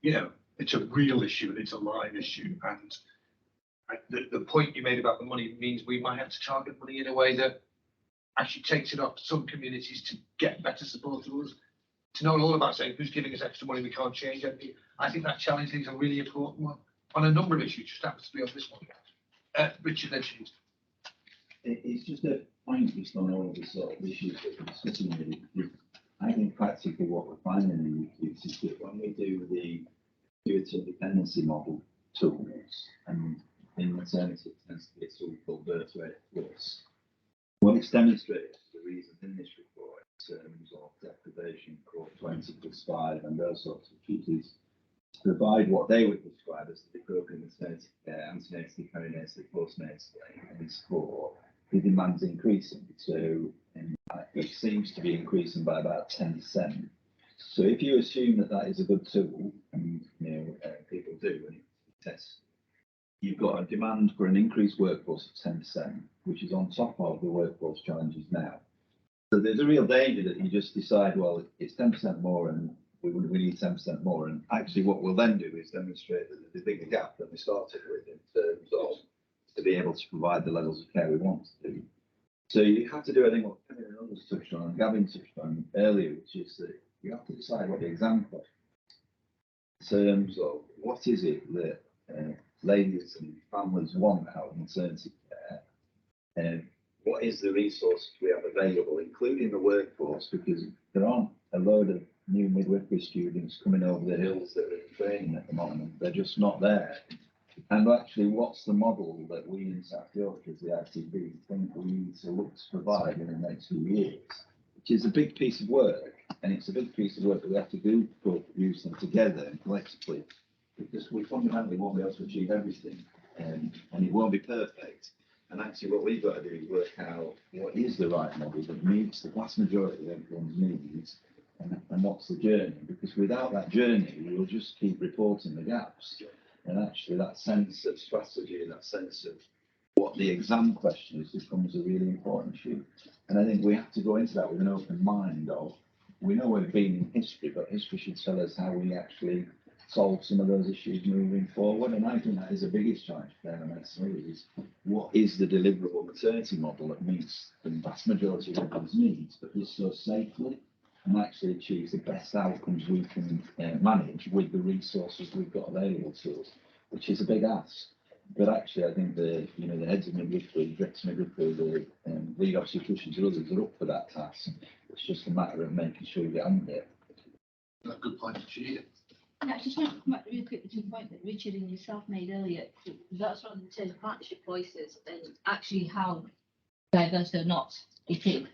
it's a real issue and it's a live issue. And the point you made about the money means we might have to target money in a way that actually takes it up to some communities to get better support to us. It's not all about saying who's giving us extra money, we can't change anything. I think that challenge is a really important one on a number of issues, just happens to be on this one. Richard, then you. It's just a point just on all of the sort of issues that we're discussing really. I think practically what we're finding in the youth is that when we do the acuity dependency model tools, and in maternity it tends to be a tool called birth rate plus, what it's demonstrated the reasons in this report in terms of deprivation, core 20 plus 5 and those sorts of features to provide what they would describe as the appropriate maternity care, antenatally, perinatally, postnatally, and support. The demand's increasing, so it seems to be increasing by about 10%. So if you assume that that is a good tool, and people do, and it tests, you've got a demand for an increased workforce of 10%, which is on top of the workforce challenges now. So there's a real danger that you just decide, well, it's 10% more, and we need 10% more, and actually what we'll then do is demonstrate that there's a bigger gap than we started with in terms of to be able to provide the levels of care we want to do. So you have to do, I think, what Kevin and others touched on, and Gavin touched on earlier, which is that you have to decide what the example in terms of what is it that ladies and families want out of maternity care, and what is the resources we have available, including the workforce, because there aren't a load of new midwifery students coming over the hills that are in training at the moment. They're just not there. And actually, what's the model that we in South Yorkshire, as the ICB, think we need to look to provide in the next few years, which is a big piece of work, and it's a big piece of work that we have to do to use them together and collectively, because we fundamentally won't be able to achieve everything, and it won't be perfect. And actually, what we've got to do is work out what is the right model that meets the vast majority of everyone's needs, and what's the journey, because without that journey, we'll just keep reporting the gaps. And actually that sense of strategy, that sense of what the exam question is, becomes a really important issue. And I think we have to go into that with an open mind of, we know we've been in history, but history should tell us how we actually solve some of those issues moving forward. And I think that is the biggest challenge for MSC is what is the deliverable maternity model that meets the vast majority of women's needs, but does so safely and actually achieves the best outcomes we can manage with the resources we've got available to us, which is a big ask. But actually, I think the heads of midwifery, director midwifery, the lead obstetricians and others are up for that task. It's just a matter of making sure you get on with it. A good point, Judy. Yeah, I just want to come back really quickly to the point that Richard and yourself made earlier. That's one of the term partnership voices and actually how diverse or not it is.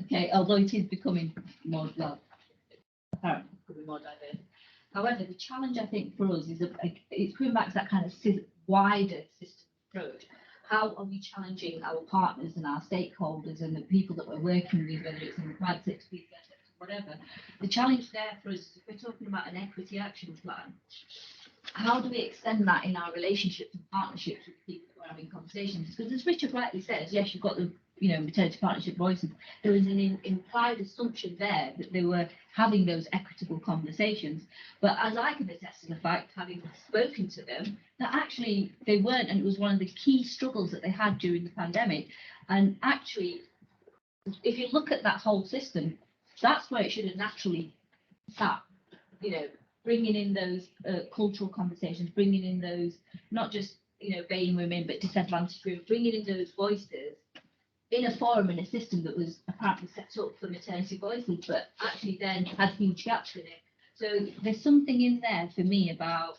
Okay, although it is becoming more, well, apparently becoming more diverse. However, the challenge I think for us is it's coming back to that kind of wider system approach. How are we challenging our partners and our stakeholders and the people that we're working with, whether it's in the private sector, whatever? The challenge there for us is if we're talking about an equity action plan, how do we extend that in our relationships and partnerships with people who are having conversations? Because as Richard rightly says, yes, you've got the maternity partnership voices. There is an implied assumption there that they were having those equitable conversations. But as I can attest to the fact, having spoken to them, that actually they weren't, and it was one of the key struggles that they had during the pandemic. And actually, if you look at that whole system, that's where it should have naturally sat, bringing in those cultural conversations, bringing in those, not just, BAME women, but disadvantaged women, bringing in those voices in a forum, in a system that was apparently set up for maternity voices, but actually then had huge gaps in it. So there's something in there for me about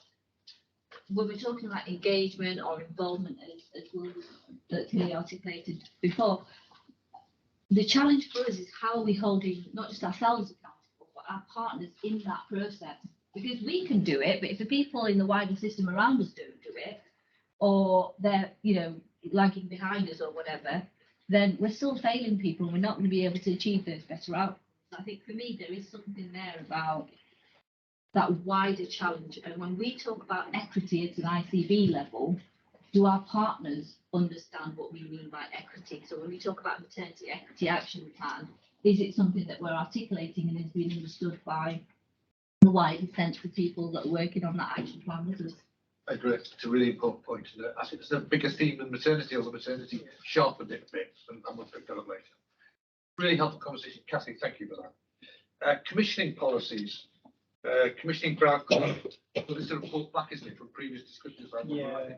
when we're talking about engagement or involvement, as Will clearly articulated before. The challenge for us is how are we holding not just ourselves accountable, but our partners in that process. Because we can do it, but if the people in the wider system around us don't do it, or they're, lagging behind us or whatever, then we're still failing people and we're not going to be able to achieve those better outcomes. I think for me, there is something there about that wider challenge. And when we talk about equity at an ICB level, do our partners understand what we mean by equity? So when we talk about maternity equity action plan, is it something that we're articulating and is being understood by the wider sense of people that are working on that action plan with us? I agree. It's a really important point. I think it's the biggest theme in maternity, or the maternity sharpened it a bit, and we'll pick that up later. Really helpful conversation. Cathy, thank you for that. Commissioning policies. Commissioning grant, well, this is a report back, isn't it, from previous discussions about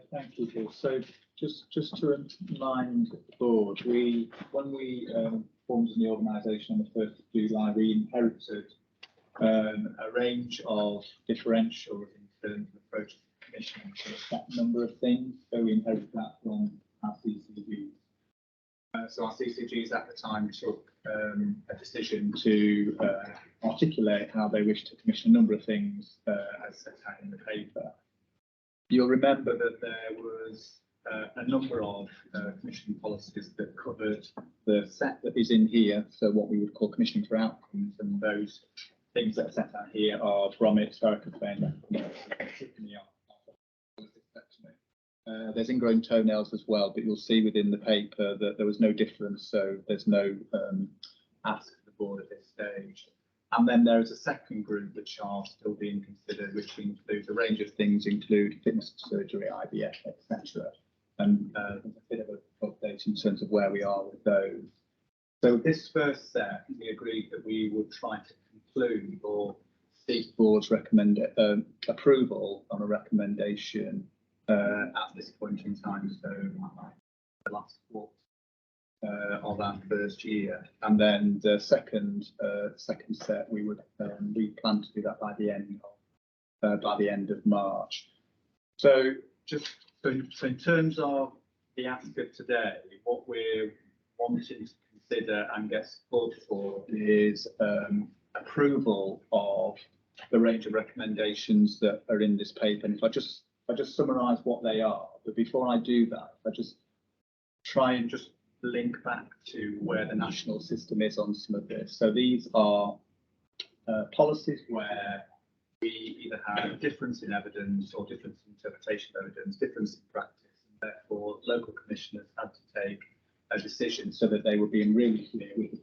Thank you, Jill. So just to remind the board, when we formed the organisation on the 1st of July, we inherited a range of differentials in terms of approach to commissioning for a set number of things. So we inherited that from our CCGs. So our CCGs at the time took a decision to articulate how they wish to commission a number of things as set out in the paper. You'll remember that there was a number of commissioning policies that covered the set that is in here, so what we would call commissioning for outcomes, and those things that are set out here are grommets, varicose-vein, there's ingrown toenails as well, but you'll see within the paper that there was no difference, so there's no ask of the board at this stage. And then there is a second group which are still being considered, which includes a range of things, include fitness for surgery, IVF, etc. And a bit of an update in terms of where we are with those. So this first set, we agreed that we would try to conclude or seek board's approval on a recommendation at this point in time, so the last quarter of our first year, and then the second set we plan to do that by the end of March. So in terms of the ask of today, what we're wanting to consider and get support for is approval of the range of recommendations that are in this paper. And if I just summarise what they are, but before I do that, I just try and just link back to where the national system is on some of this. So these are policies where we either had a difference in evidence or difference in interpretation of evidence, difference in practice, and therefore local commissioners had to take a decision so that they were being really clear with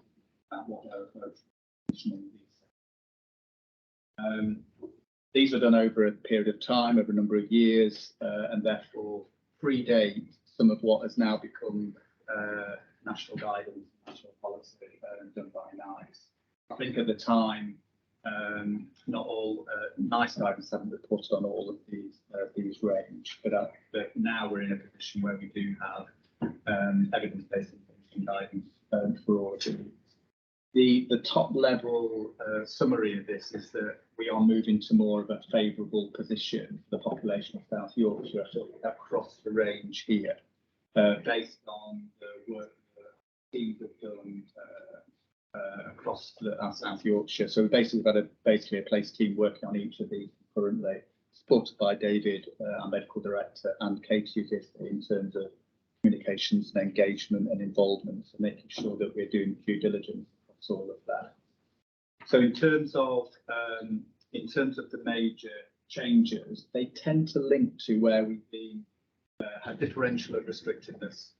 about what their approach was. These were done over a period of time, over a number of years, and therefore predate some of what has now become national guidance, national policy done by NICE. I think at the time, not all NICE guidance hadn't reported on all of these range, but now we're in a position where we do have evidence-based information guidance for all of these. The top level summary of this is that we are moving to more of a favourable position for the population of South Yorkshire across the range here, based on the work that teams have done across our South Yorkshire. So we basically got a place team working on each of these currently, supported by David, our medical director, and Katie in terms of communications and engagement and involvement, so making sure that we're doing due diligence across all of that. So in terms of the major changes, they tend to link to where we've been had differential of restrictiveness,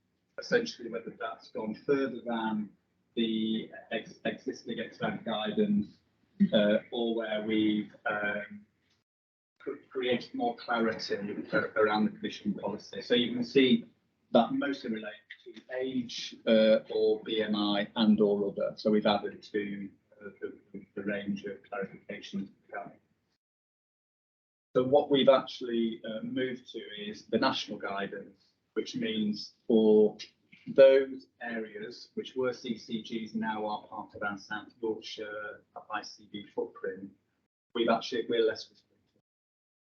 essentially whether that's gone further than the existing expanded guidance or where we've created more clarity around the commission policy. So you can see that mostly relates to age or BMI and or other. So we've added to the range of clarifications. So what we've actually moved to is the national guidance, which means for those areas which were CCGs now are part of our South Yorkshire ICB footprint, we're less restricted.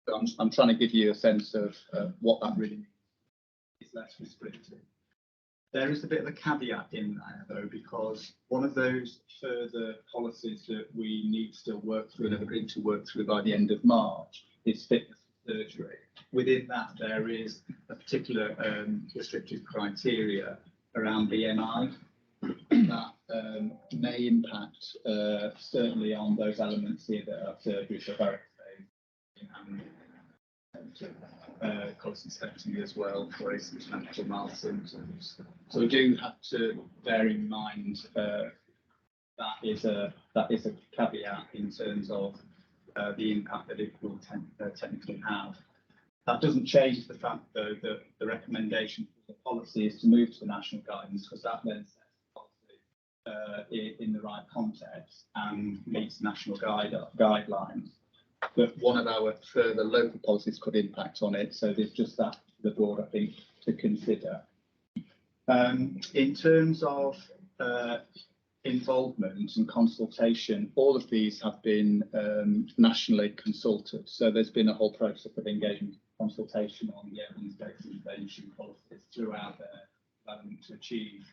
So I'm trying to give you a sense of what that really means. It's less restricted. There is a bit of a caveat in there though, because one of those further policies that we need to still work through and have agreed to work through by the end of March is fitness for surgery. Within that, there is a particular restrictive criteria around BMI that may impact certainly on those elements here that are surgery, so and cholecystectomy as well for asymptomatic mild symptoms. So we do have to bear in mind that is a caveat in terms of the impact that it will technically have. That doesn't change the fact, though, that the recommendation for the policy is to move to the national guidance, because that then sets the policy in the right context and meets national guidelines. But one of our further local policies could impact on it, so there's just that for the board, I think, to consider. In terms of involvement and consultation, all of these have been nationally consulted. So there's been a whole process of engagement consultation on the evidence-based intervention policies throughout their development to achieve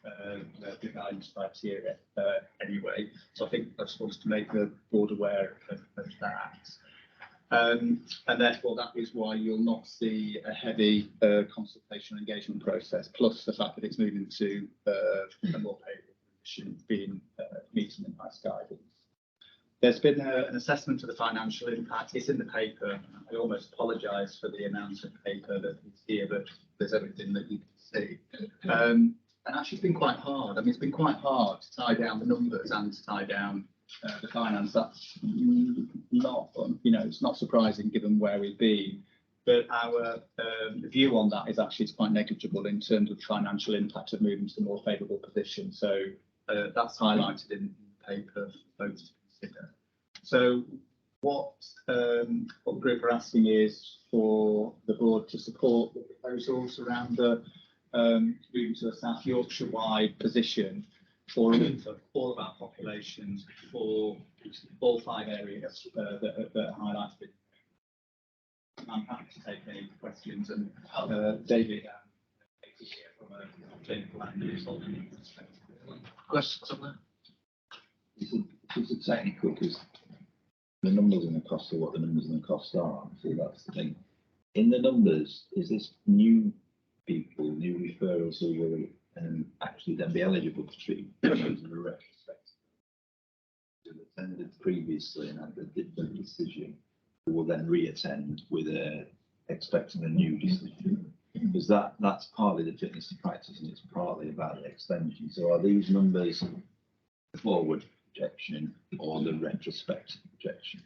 the guidance criteria anyway. So I think I just wanted to make the board aware of that. And therefore, that is why you'll not see a heavy consultation engagement process, plus the fact that it's moving to a more favourable position being meeting the NICE guidance. There's been an assessment of the financial impact. It's in the paper. I almost apologise for the amount of paper that is here, but there's everything that you can see. And actually, it's been quite hard. I mean, it's been quite hard to tie down the numbers and to tie down the finance. That's not, it's not surprising given where we've been. But our view on that is actually it's quite negligible in terms of financial impact of moving to a more favourable position. So that's highlighted in the paper for folks to consider. So what the group are asking is for the board to support the proposals around the moving to a South Yorkshire-wide position for all of our populations for all 5 areas that are highlighted. I'm happy to take any questions, and David from a clinical and consulting perspective. Questions on that? Is it technical? Because the numbers and the costs are what the numbers and the costs are. So that's the thing. In the numbers, is this new people, new referrals who will actually then be eligible for treatment in a retrospect? Who attended previously and had a different decision. who will then re-attend with expecting a new decision. Because that's partly the fitness to practice and it's partly about the extension. So are these numbers the forward projection or the retrospective projection?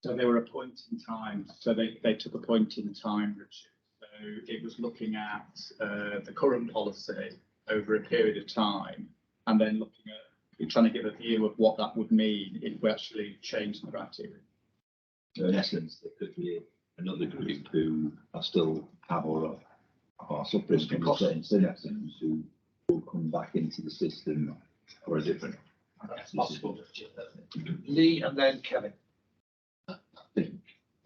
So they were a point in time. So they took a point in time, Richard. So it was looking at the current policy over a period of time and then looking at trying to give a view of what that would mean if we actually change the criteria. So in essence, there could be another group who are still have or are suffering from the same symptoms who will come back into the system for a different. That's possible. Lee and then Kevin. I think,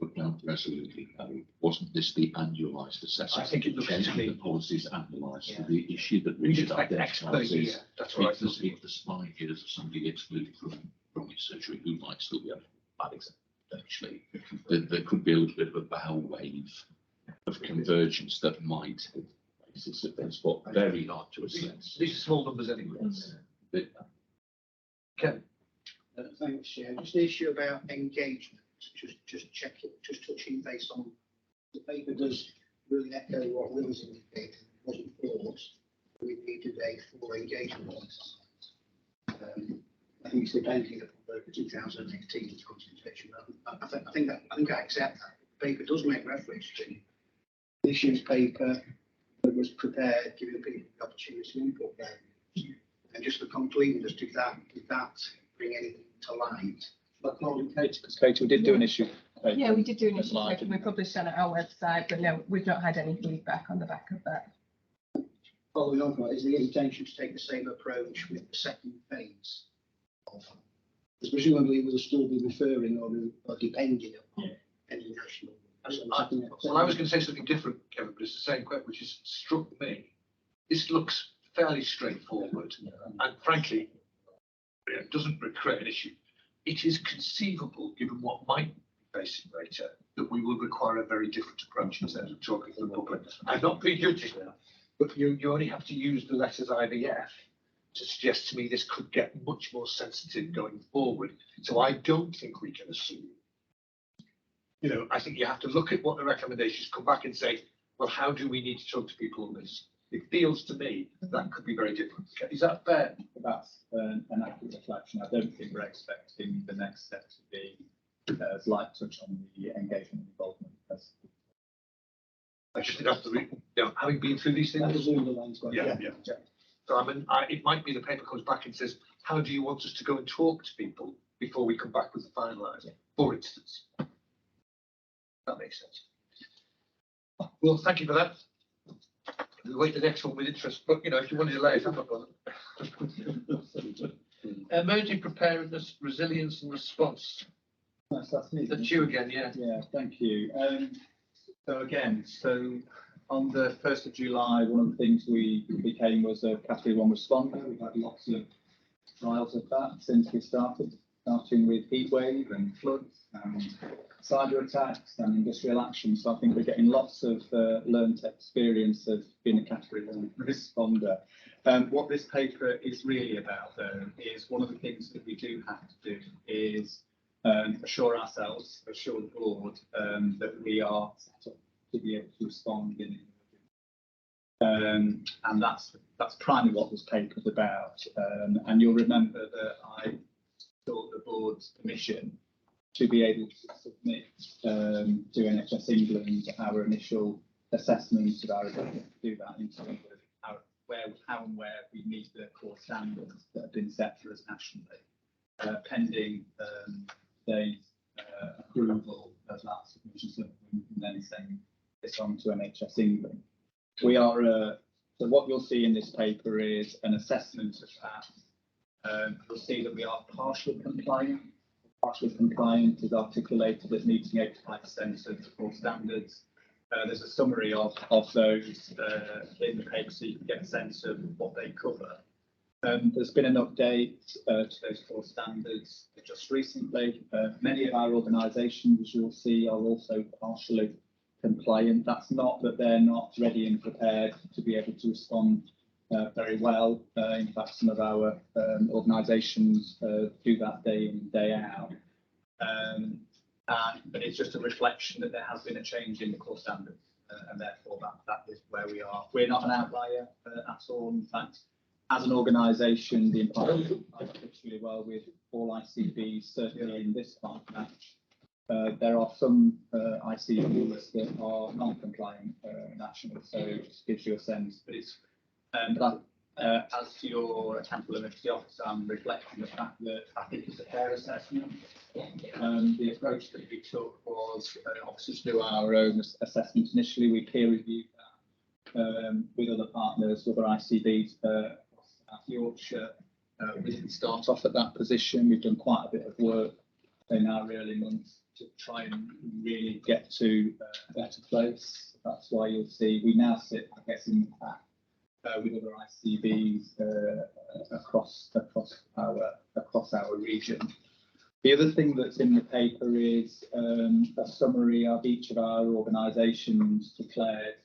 but no, absolutely. Wasn't this the annualised assessment? I think it looks to Changing me. the policies annualised Yeah. to the issue that We Richard just like X per identifies year. is That's what I if thought. there's 5 years of somebody excluded from his surgery who might still be able to bad exam. Actually, there could be a little bit of a bow wave of convergence that might basis of this, but very hard to assess. These are small numbers anyway. Kevin. Thanks, Chair. Just the issue about engagement, just checking, just touching base on the paper does really echo what Will's indicated. It wasn't forced. We needed a full engagement exercise. I think it's depending upon the 2018 consultation. I think I accept that. The paper does make reference to the issues paper that was prepared, giving people the opportunity to input there. And just for completeness, did that bring anything to light? Because Katie, we did do an issue. Yeah, we did do an issue Slide, paper. We published on our website, but no, we've not had any feedback on the back of that. Following on from that, is the intention to take the same approach with the second phase? Because presumably we'll still be referring or depending upon any national. Well, I was going to say something different, Kevin, but it's the same question, which has struck me. This looks fairly straightforward, and frankly, it doesn't create an issue. It is conceivable, given what might be facing later, that we will require a very different approach in terms of talking to the public. I'm not prejudging that, but you only have to use the letters IVF to suggest to me this could get much more sensitive going forward. So I don't think we can assume. You know, I think you have to look at what the recommendations come back and say, well, how do we need to talk to people on this? It feels to me that could be very different. Is that fair? That's an accurate reflection. I don't think we're expecting the next step to be as light touch on the engagement and involvement. I just think that's the reason, you know, having been through these things. Yeah. So it might be the paper comes back and says, how do you want us to go and talk to people before we come back with the finalised, for instance? That makes sense. Well, thank you for that. We wait the next one with interest, but you know, if you want to delay it, I'm not bothered. Emergency preparedness, resilience and response. That's me. That's you again, yeah. Yeah, thank you. So on the 1st of July, one of the things we became was a Category 1 responder. We've had lots of trials of that since we started, starting with heat wave and floods and cyber attacks and industrial action. So I think we're getting lots of learned experience of being a Category 1 responder. What this paper is really about, though, is one of the things that we do have to do is assure ourselves, assure the board that we are set up to be able to respond in and that's primarily what this paper is about. And you'll remember that I sought the board's permission to be able to submit to NHS England our initial assessment of our ability to do that in terms of how and where we meet the core standards that have been set for us nationally, pending the approval of that submission, and then sending this on to NHS England. We are, so what you'll see in this paper is an assessment of that. You'll see that we are partially compliant. Partially compliant is articulated as meeting 85% of the core standards. There's a summary of those in the paper so you can get a sense of what they cover. There's been an update to those core standards just recently. Many of our organisations, you'll see, are also partially compliant. That's not that they're not ready and prepared to be able to respond very well. In fact, some of our organisations do that day in, day out. But it's just a reflection that there has been a change in the core standards, and therefore that is where we are. We're not an outlier at all. In fact, as an organisation, the Empire fits really well with all ICBs, certainly in this part match. There are some ICBs that are non-compliant nationally, so it just gives you a sense. But it's as to your accountability officer, I'm reflecting the fact that I think it's a fair assessment. The approach that we took was officers do our own assessments initially. We peer reviewed that with other partners, other ICBs at Yorkshire. We didn't start off at that position. We've done quite a bit of work in our early months to try and really get to a better place. That's why you'll see we now sit, I guess, in the pack with other ICBs across our region. The other thing that's in the paper is a summary of each of our organisations declared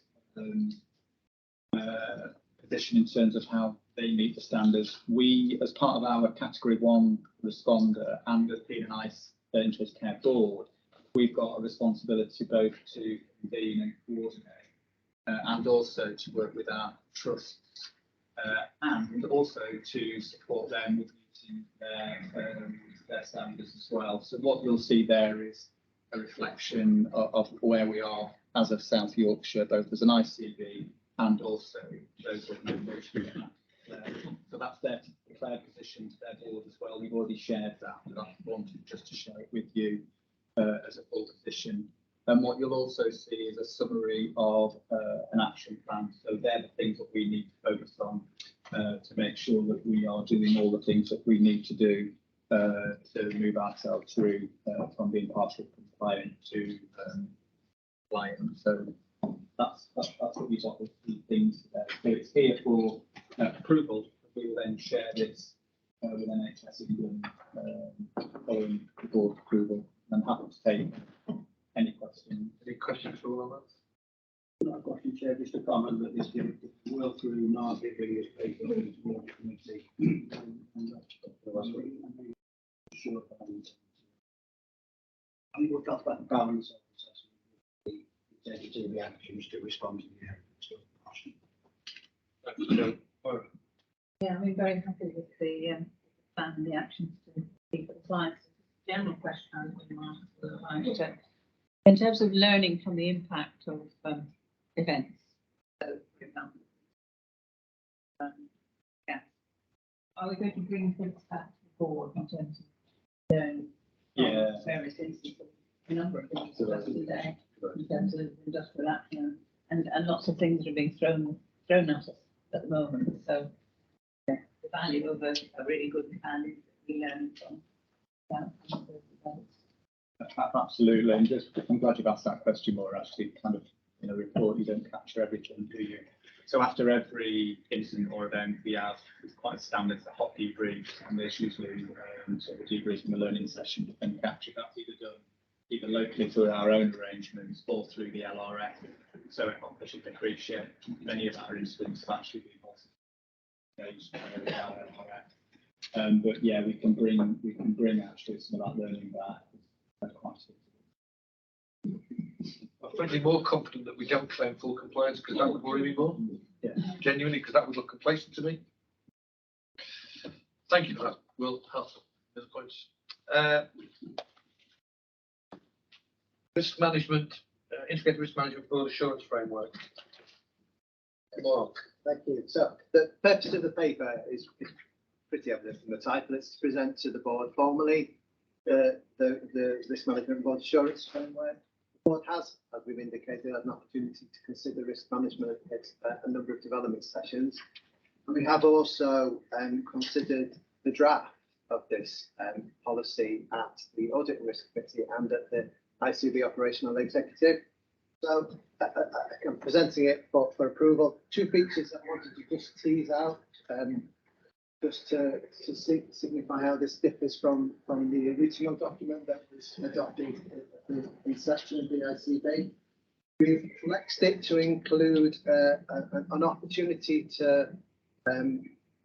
position in terms of how they meet the standards. We, as part of our Category 1 responder and as being an interest care board, we've got a responsibility both to convene and coordinate and also to work with our trusts and also to support them with meeting their standards as well. So what you'll see there is a reflection of where we are as of South Yorkshire, both as an ICB and also those organisations. So that's their declared position to their board as well. We've already shared that, but I wanted just to share it with you as a full position. And what you'll also see is a summary of an action plan. So they're the things that we need to focus on to make sure that we are doing all the things that we need to do to move ourselves through from being partially compliant to compliant. So that's what we've got with the things there. So it's here for approval. We will then share this with NHS England following the board approval. I'm happy to take any questions. Any questions for all of us? Not a question, Chair, just a comment that this is well through not giving this paper to the committee. Sure. I think we'll talk about the balance of the executive reactions to respond to the Yeah, I'm very happy with the plan and the actions to keep compliance. General question I was going to ask for the Director. In terms of learning from the impact of events, so for example, yeah, are we going to bring things back to the board in terms of learning from various instances? A number of things today in terms of industrial action and lots of things that are being thrown at us at the moment. So the value of a really good plan is that we learn from that. Absolutely, and I'm glad you've asked that question more. Actually, kind of in a report, you don't capture everything, do you? So after every incident or event, we have quite standard a hot debrief, and there's usually sort of a debrief in the learning session and capture that's either locally through our own arrangements or through the LRF. So I should appreciate many of our incidents have actually been positive. But yeah, we can bring actually some of that learning back. I'm frankly more confident that we don't claim full compliance because that would worry me more. Yeah. Genuinely, because that would look complacent to me. Thank you for that. We'll help those points. Risk management, integrated risk management for assurance framework. Mark, thank you. So the purpose of the paper is pretty evident from the title. It's to present to the board formally the risk management board assurance framework. The board has, as we've indicated, had an opportunity to consider risk management at a number of development sessions. And we have also considered the draft of this policy at the Audit and Risk Committee and at the ICB Operational Executive. So I'm presenting it for approval. Two features that I wanted to just tease out, just to signify how this differs from the original document that was adopted at the inception of the ICB. We've flexed it to include an opportunity to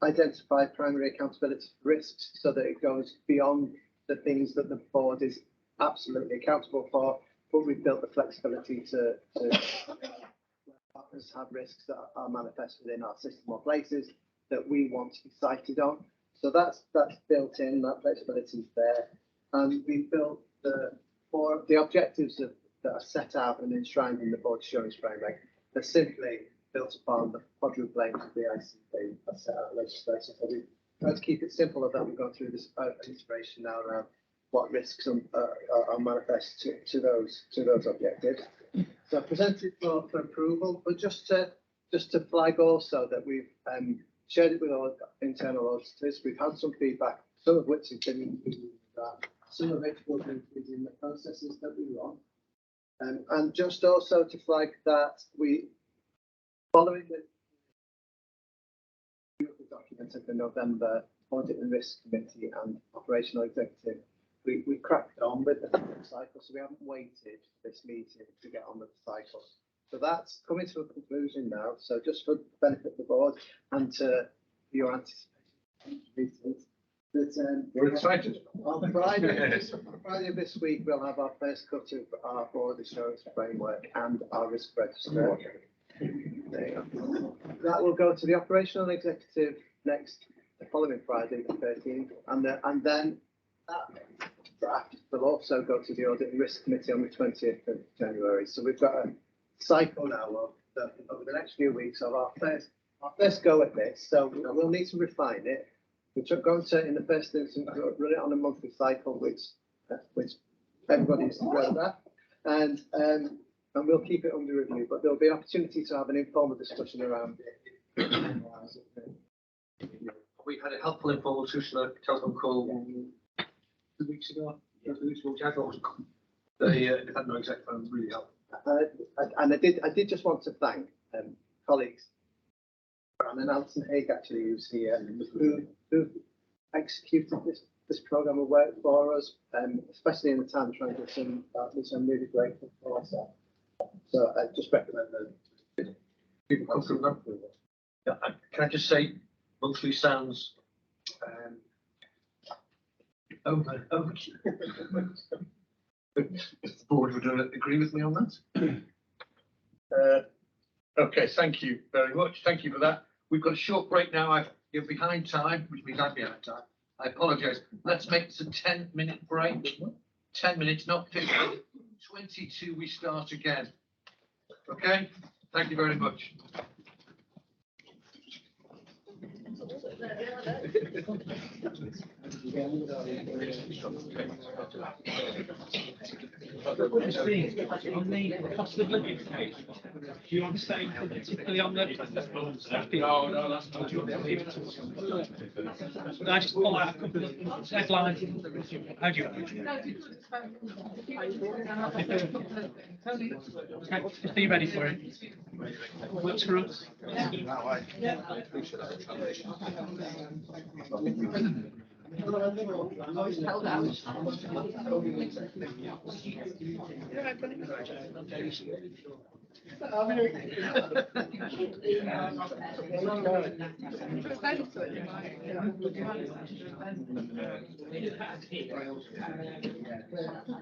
identify primary accountability for risks so that it goes beyond the things that the board is absolutely accountable for, but we've built the flexibility to partners have risks that are manifest within our system or places that we want to be cited on. So that's built in, that flexibility is there. And we've built the objectives that are set out and enshrined in the board assurance framework. They're simply built upon the quadruple aims of the ICP as set out in legislation. So we try to keep it simple, that we've gone through this inspiration now around what risks are manifest to those objectives. So presented for approval, but just to flag also that we've shared it with our internal auditors. We've had some feedback, some of which has been included in that, some of it will be included in the processes that we run. And just also to flag that following the documents of the November Audit and Risk Committee and Operational Executive, we cracked on with the cycle, so we haven't waited for this meeting to get on with the cycle. So that's coming to a conclusion now. So just for the benefit of the board and to your anticipation meetings, that we're excited. On Friday of this week, we'll have our first cut of our board assurance framework and our risk register. That will go to the operational executive the following Friday, the 13th, and then that draft will also go to the audit and risk committee on the 20th of January. So we've got a cycle now over the next few weeks of our first go at this. So we'll need to refine it. We're going to, in the first instance, run it on a monthly cycle, which everybody's aware of that, and we'll keep it under review. But there'll be an opportunity to have an informal discussion around it. We had a helpful informal discussion on a telephone call 2 weeks ago. Which I thought was good. They had no exec phone, really helpful. And I did just want to thank colleagues, and Alison Haig actually, who's here, who executed this programme of work for us, especially in the time of transition, which I'm really grateful for. So I just recommend that people come through that. Yeah, can I just say, monthly sounds overkill. If the board would agree with me on that. Okay, thank you very much. Thank you for that. We've got a short break now. You're behind time, which means I'm behind time. I apologise. Let's make this a 10-minute break. 10 minutes, not 15. 22, we start again. Okay, thank you very much. On the cost of living case, do you want to say particularly on the? No, that's not. Can I just pull out a couple of headlines? How do you? Okay, just be ready for it. Works for us. Held out.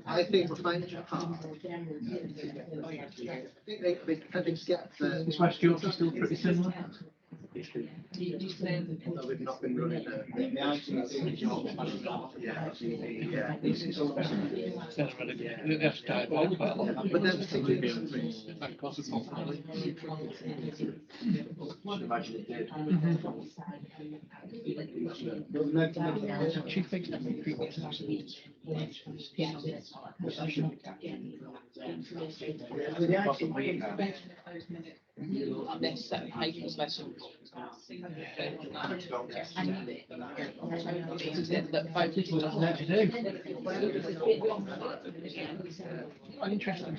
I think we're finding it hard. I think they get the. Is West Yorkshire still pretty similar? Although we've not been running but then particularly unnecessary papers vessels. Interesting.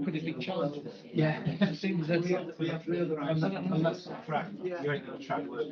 Pretty big challenge. Yeah, it seems that we have to realize and that's the track. You ain't gonna track work.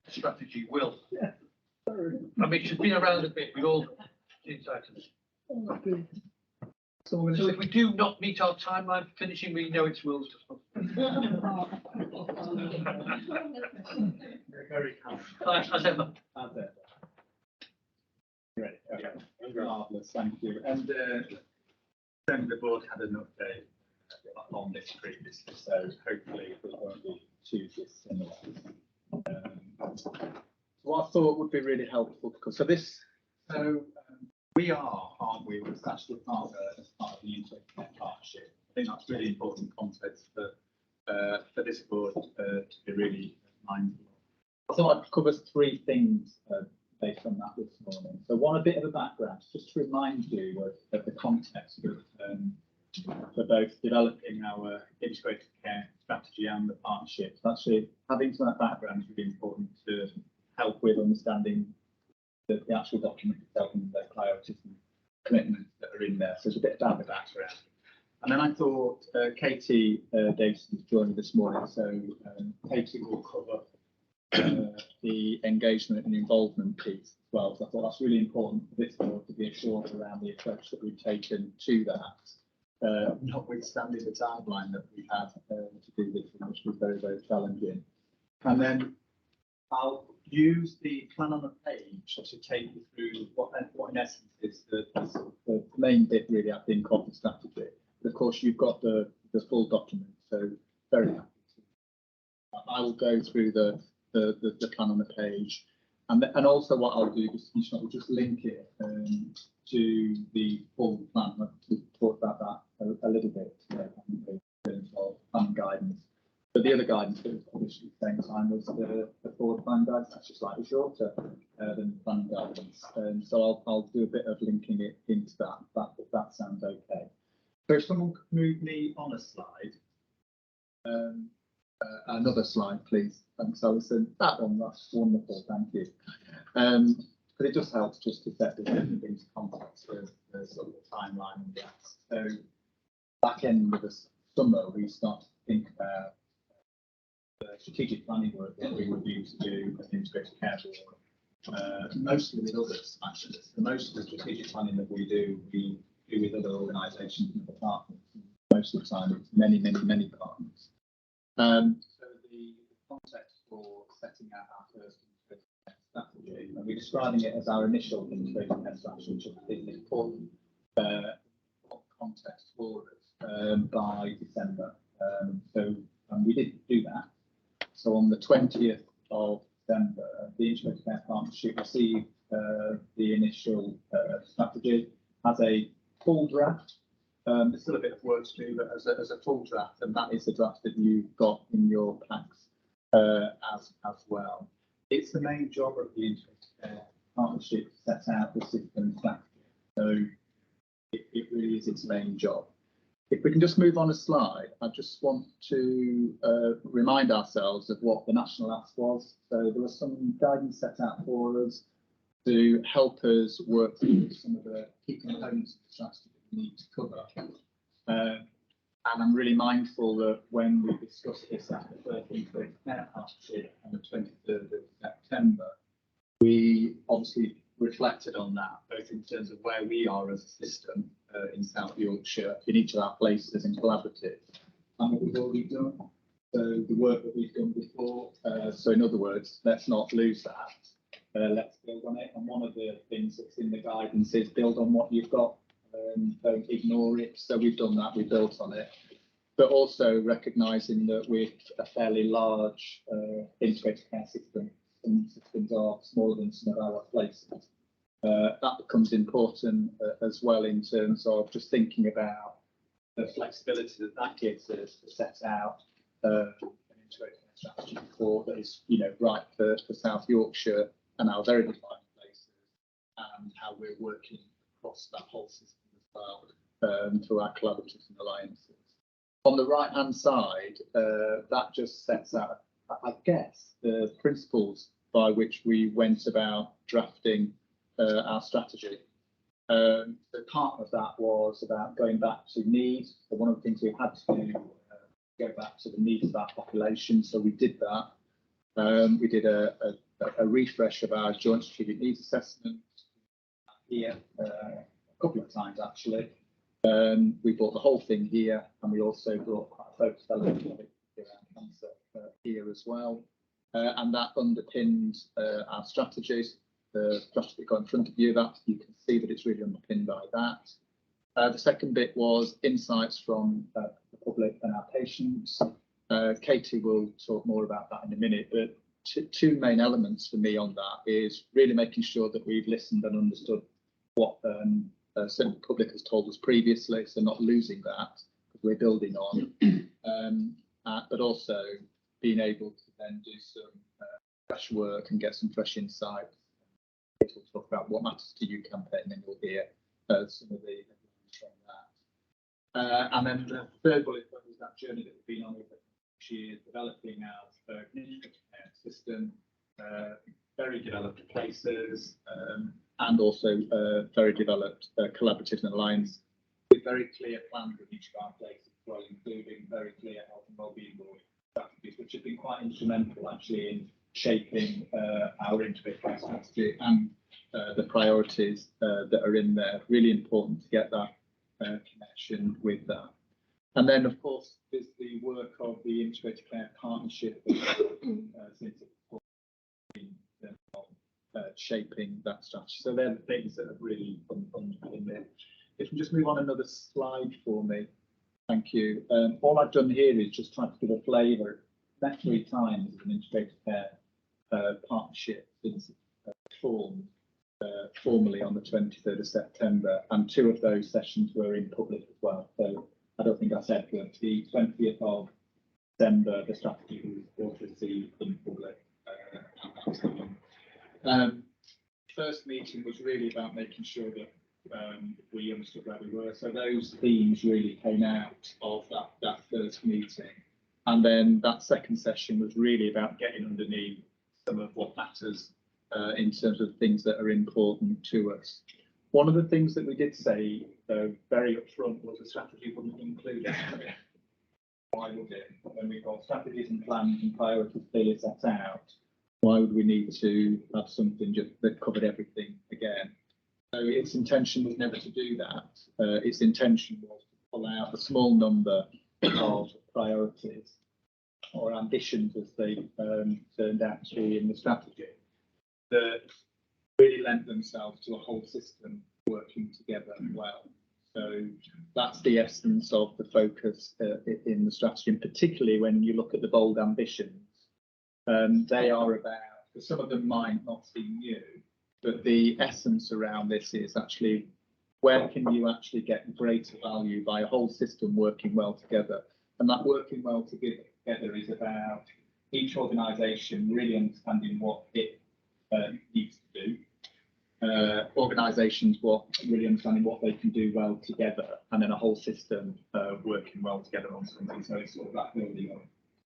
strategy will. I mean, she's been around a bit. We all seen items. So if we do not meet our timeline for finishing, we know it's Will's responsibility. Very kind. As ever. Great. Okay. Marvellous. Thank you. And the board had an update on this previously, so hopefully it won't be too dissimilar. What I thought would be really helpful, because we are, aren't we? It's actually part of the Internet partnership. I think that's really important context for this board to be really mindful of. I thought I'd cover three things based on that this morning. So one, a bit of a background, just to remind you of the context for both developing our integrated care strategy and the partnership. So actually, having some of that background is really important to help with understanding the actual document itself and the priorities and commitments that are in there. So it's a bit about the background. And then I thought Katie Davison is joining this morning, so Katie will cover the engagement and involvement piece as well. So I thought that's really important for this board to be assured around the approach that we've taken to that, notwithstanding the timeline that we had to do this, which was very, very challenging. And then I'll use the plan on the page to take you through what in essence is the main bit, really, I think, of the strategy. But of course, you've got the full document, so very happy to. I will go through the plan on the page, and also what I'll do is I'll just link it to the full plan. We've talked about that a little bit in terms of plan guidance. But the other guidance that was published at the same time was the forward plan guidance. That's just slightly shorter than plan guidance. So I'll do a bit of linking it into that if that sounds okay. So if someone could move me on a slide. Another slide, please. Thanks, Alison. That one, that's wonderful. Thank you. But it just helps just to set the things into context of the sort of timeline and gaps. So back end of the summer, we start to think about the strategic planning work that we would need to do as an integrated care board, mostly with others, actually. So most of the strategic planning that we do with other organisations and other partners. Most of the time, it's many partners. So the context for setting out our first integrated care strategy, and we're describing it as our initial integrated care strategy, which is an important context for us by December. And we did do that. So on the 20th of December, the Integrated Care Partnership received the initial strategy as a full draft. There's still a bit of work to do, but as a full draft, and that is the draft that you've got in your packs as well. It's the main job of the Integrated Care Partnership to set out the system strategy. So it really is its main job. If we can just move on a slide, I just want to remind ourselves of what the national ask was. So there was some guidance set out for us to help us work through some of the key components of the strategy that we need to cover. And I'm really mindful that when we discussed this at the 13th Care Partnership on the 23rd of September, we obviously reflected on that, both in terms of where we are as a system in South Yorkshire, in each of our places in collaborative, and what we've already done. So the work that we've done before. So in other words, let's not lose that. Let's build on it. And one of the things that's in the guidance is build on what you've got. Don't ignore it. So we've done that. We built on it. But also recognising that with a fairly large integrated care system, some systems are smaller than some of our places. That becomes important as well in terms of just thinking about the flexibility that gives us to set out an integrated care strategy for that is, right for South Yorkshire and our very defined places, and how we're working across that whole system as well through our collaboratives and alliances. On the right-hand side, that just sets out, I guess, the principles by which we went about drafting our strategy. So part of that was about going back to needs. So one of the things we had to do go back to the needs of our population. So we did that. We did a refresh of our joint strategic needs assessment here a couple of times actually. We brought the whole thing here, and we also brought quite a focused element of it around cancer here as well. And that underpinned our strategies. The strategy got in front of you, that you can see that it's really underpinned by that. The second bit was insights from the public and our patients. Katie will talk more about that in a minute, but two main elements for me on that is really making sure that we've listened and understood what certainly the public has told us previously, so not losing that, because we're building on, but also being able to then do some fresh work and get some fresh insights. We'll talk about what matters to you campaign, and you'll hear some of the from that. And then the third bullet point is that journey that we've been on over the years, developing our system, very developed places, and also very developed collaboratives and alliance with very clear plans of each of our places, well, including very clear health and wellbeing strategies, which have been quite instrumental actually in shaping our integrated care strategy and the priorities that are in there. Really important to get that connection with that. And then, of course, there's the work of the integrated care partnership since shaping that strategy. So they're the things that have really been there. If we just move on another slide for me. Thank you. All I've done here is just try to give a flavour. Met 3 times as an integrated care partnership since formed formally on the 23rd of September, and 2 of those sessions were in public as well. So I don't think I said, but the 20th of December, the strategy was also received in public. First meeting was really about making sure that we understood where we were. So those themes really came out of that first meeting. And then that second session was really about getting underneath some of what matters in terms of things that are important to us. One of the things that we did say very upfront was the strategy wouldn't include it. Why would it? When we've got strategies and plans and priorities clearly set out, why would we need to have something just that covered everything again? So its intention was never to do that. Its intention was to pull out a small number of priorities or ambitions, as they turned out to be in the strategy, that really lent themselves to a whole system working together well. So that's the essence of the focus in the strategy, and particularly when you look at the bold ambitions. They are about, some of them might not seem new, but the essence around this is actually where can you actually get greater value by a whole system working well together. And that working well together is about each organisation really understanding what it needs to do. Organisations really understanding what they can do well together, and then a whole system working well together on something. So it's sort of that building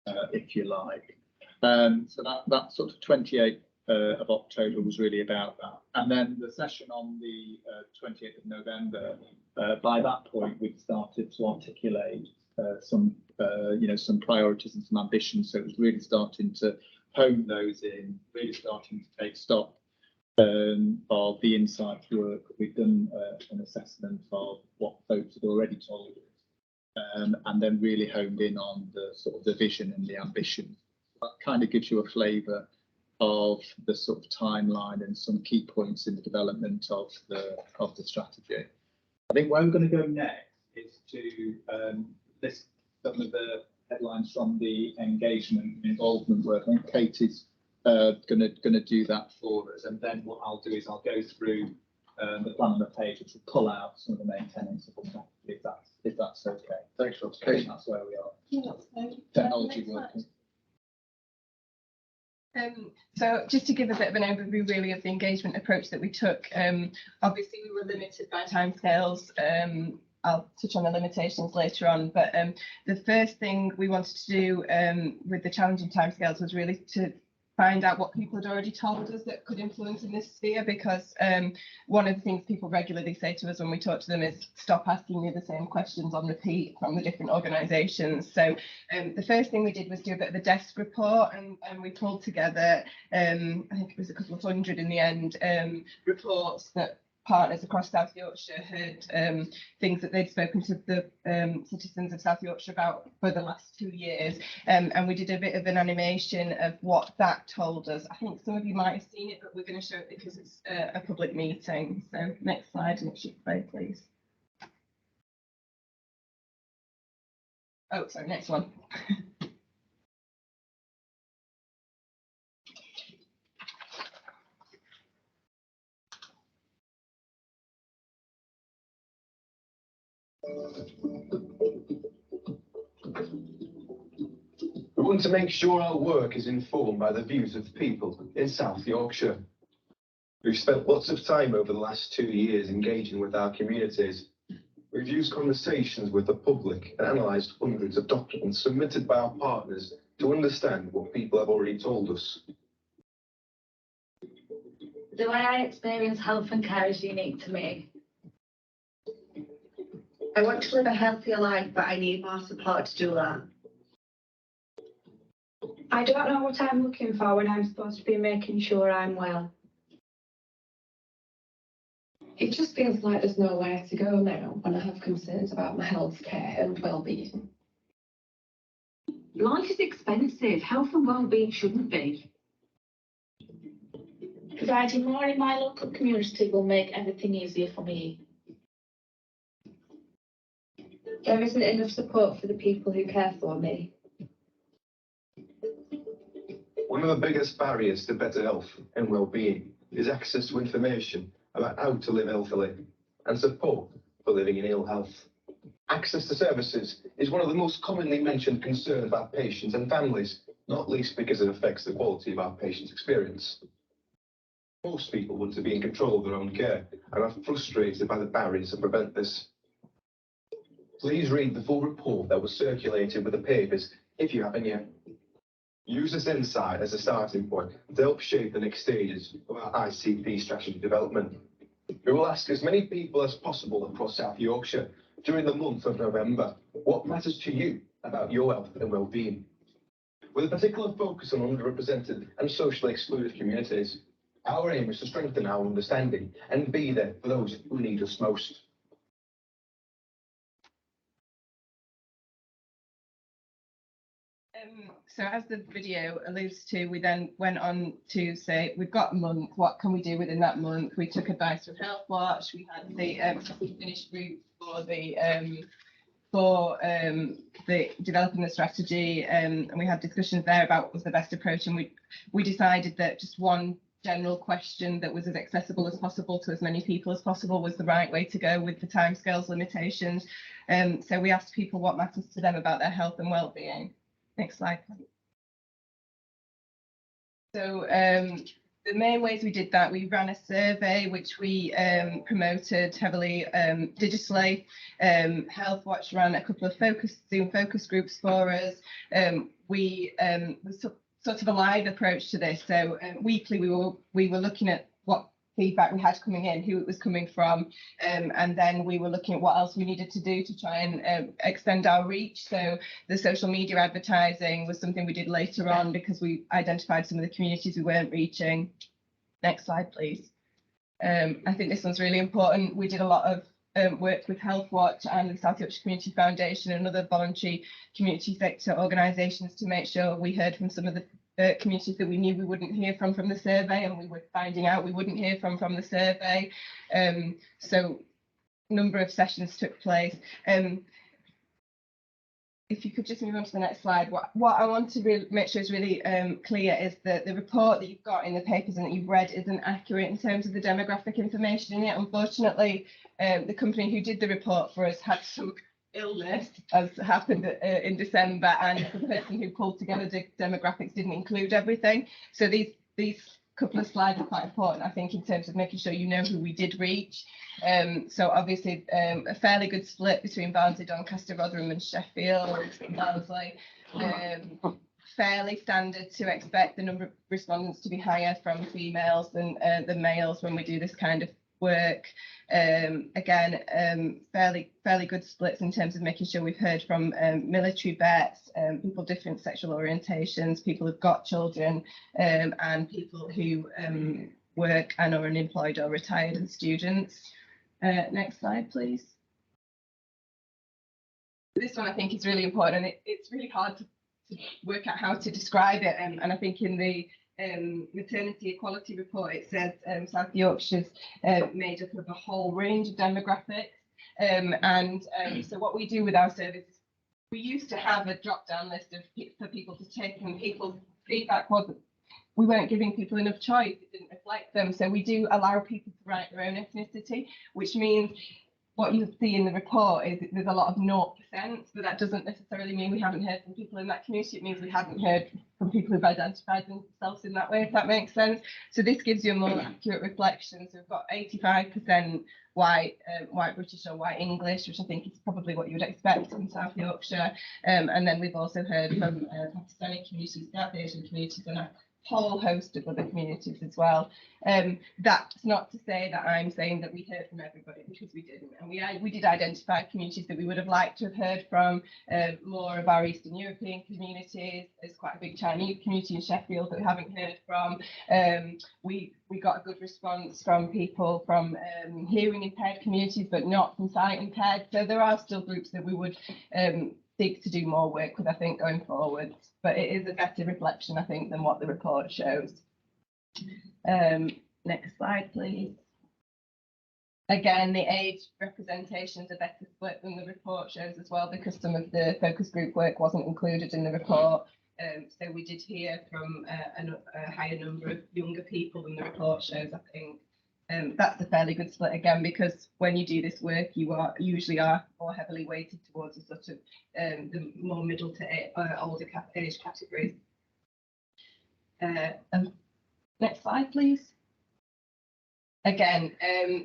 up, if you like. So that sort of 28th of October was really about that. And then the session on the 28th of November, by that point, we'd started to articulate some priorities and some ambitions. So it was really starting to hone those in, really starting to take stock of the insight work. We've done an assessment of what folks had already told us, and then really honed in on the sort of the vision and the ambition. That kind of gives you a flavour of the sort of timeline and some key points in the development of the strategy. I think where we're going to go next is to list some of the headlines from the engagement and involvement work. I think Katie's going to do that for us, and then what I'll do is I'll go through the plan on the page, which will pull out some of the main tenets of the strategy, if that's okay. Thanks, Rob. That's where we are. Yeah, Technology working. So just to give a bit of an overview really of the engagement approach that we took, obviously we were limited by timescales. I'll touch on the limitations later on, but the first thing we wanted to do with the challenging timescales was really to find out what people had already told us that could influence in this sphere, because one of the things people regularly say to us when we talk to them is stop asking me the same questions on repeat from the different organisations. So the first thing we did was do a bit of a desk report, and we pulled together, I think it was a couple of hundred in the end, reports that partners across South Yorkshire had, things that they'd spoken to the citizens of South Yorkshire about for the last 2 years, and we did a bit of an animation of what that told us. I think some of you might have seen it, but we're going to show it because it's a public meeting. So next slide, and it should play, please. Oh, sorry, next one. We want to make sure our work is informed by the views of people in South Yorkshire. We've spent lots of time over the last 2 years engaging with our communities. We've used conversations with the public and analysed hundreds of documents submitted by our partners to understand what people have already told us. The way I experience health and care is unique to me. I want to live a healthier life, but I need more support to do that. I don't know what I'm looking for when I'm supposed to be making sure I'm well. It just feels like there's nowhere to go now when I have concerns about my health care and well-being. Life is expensive. Health and well-being shouldn't be. Providing more in my local community will make everything easier for me. There isn't enough support for the people who care for me. One of the biggest barriers to better health and well-being is access to information about how to live healthily and support for living in ill health. Access to services is one of the most commonly mentioned concerns by patients and families, not least because it affects the quality of our patients' experience. Most people want to be in control of their own care and are frustrated by the barriers that prevent this. Please read the full report that was circulated with the papers if you haven't yet. Use this insight as a starting point to help shape the next stages of our ICP strategy development. We will ask as many people as possible across South Yorkshire during the month of November what matters to you about your health and well-being, with a particular focus on underrepresented and socially excluded communities. Our aim is to strengthen our understanding and be there for those who need us most. So as the video alludes to, we then went on to say, we've got a month, what can we do within that month? We took advice from Health Watch, we had the finished route for the developing the strategy, and we had discussions there about what was the best approach, and we decided that just one general question that was as accessible as possible to as many people as possible was the right way to go with the timescales limitations. So we asked people what matters to them about their health and well-being. Next slide, please. So the main ways we did that, we ran a survey which we promoted heavily digitally. Health Watch ran a couple of Zoom focus groups for us. We took sort of a live approach to this. So weekly we were looking at what feedback we had coming in, who it was coming from, and then we were looking at what else we needed to do to try and extend our reach. So the social media advertising was something we did later on because we identified some of the communities we weren't reaching. Next slide, please. I think this one's really important. We did a lot of work with Health Watch and the South Yorkshire Community Foundation and other voluntary community sector organisations to make sure we heard from some of the communities that we knew we wouldn't hear from the survey, and we were finding out we wouldn't hear from the survey. So a number of sessions took place. If you could just move on to the next slide. What I want to make sure is really clear is that the report that you've got in the papers and that you've read isn't accurate in terms of the demographic information in it. Unfortunately, the company who did the report for us had some illness, as happened in December, and the person who pulled together the demographics didn't include everything. So these couple of slides are quite important, I think, in terms of making sure you know who we did reach. So obviously a fairly good split between Barnsley, Doncaster, Rotherham and Sheffield, Barnsley. fairly standard to expect the number of respondents to be higher from females than males when we do this kind of work. Again, fairly good splits in terms of making sure we've heard from military vets, people of different sexual orientations, people who've got children, and people who work and are unemployed or retired, and students. Next slide, please. This one I think is really important, and it's really hard to work out how to describe it. And I think in the maternity equality report, it says South Yorkshire's made up of a whole range of demographics. So what we do with our service, we used to have a drop-down list for people to take, and people's feedback wasn't, we weren't giving people enough choice, it didn't reflect them. So we do allow people to write their own ethnicity, which means what you see in the report is there's a lot of 0%, but that doesn't necessarily mean we haven't heard from people in that community. It means we haven't heard from people who've identified themselves in that way, if that makes sense. So this gives you a more accurate reflection. So we've got 85% white British or white English, which I think is probably what you would expect in South Yorkshire. And then we've also heard from Pakistani communities, South Asian communities, and a whole host of other communities as well. That's not to say that I'm saying that we heard from everybody, because we didn't. And we did identify communities that we would have liked to have heard from, more of our Eastern European communities. There's quite a big Chinese community in Sheffield that we haven't heard from. We got a good response from people from hearing impaired communities, but not from sight impaired. So there are still groups that we would seek to do more work with, I think, going forward. But it is a better reflection, I think, than what the report shows. Next slide, please. Again, the age representations are better split than the report shows as well, because some of the focus group work wasn't included in the report. So we did hear from a higher number of younger people than the report shows, I think. That's a fairly good split again, because when you do this work, you usually are more heavily weighted towards a sort of the more middle to older age categories. Next slide, please. Again,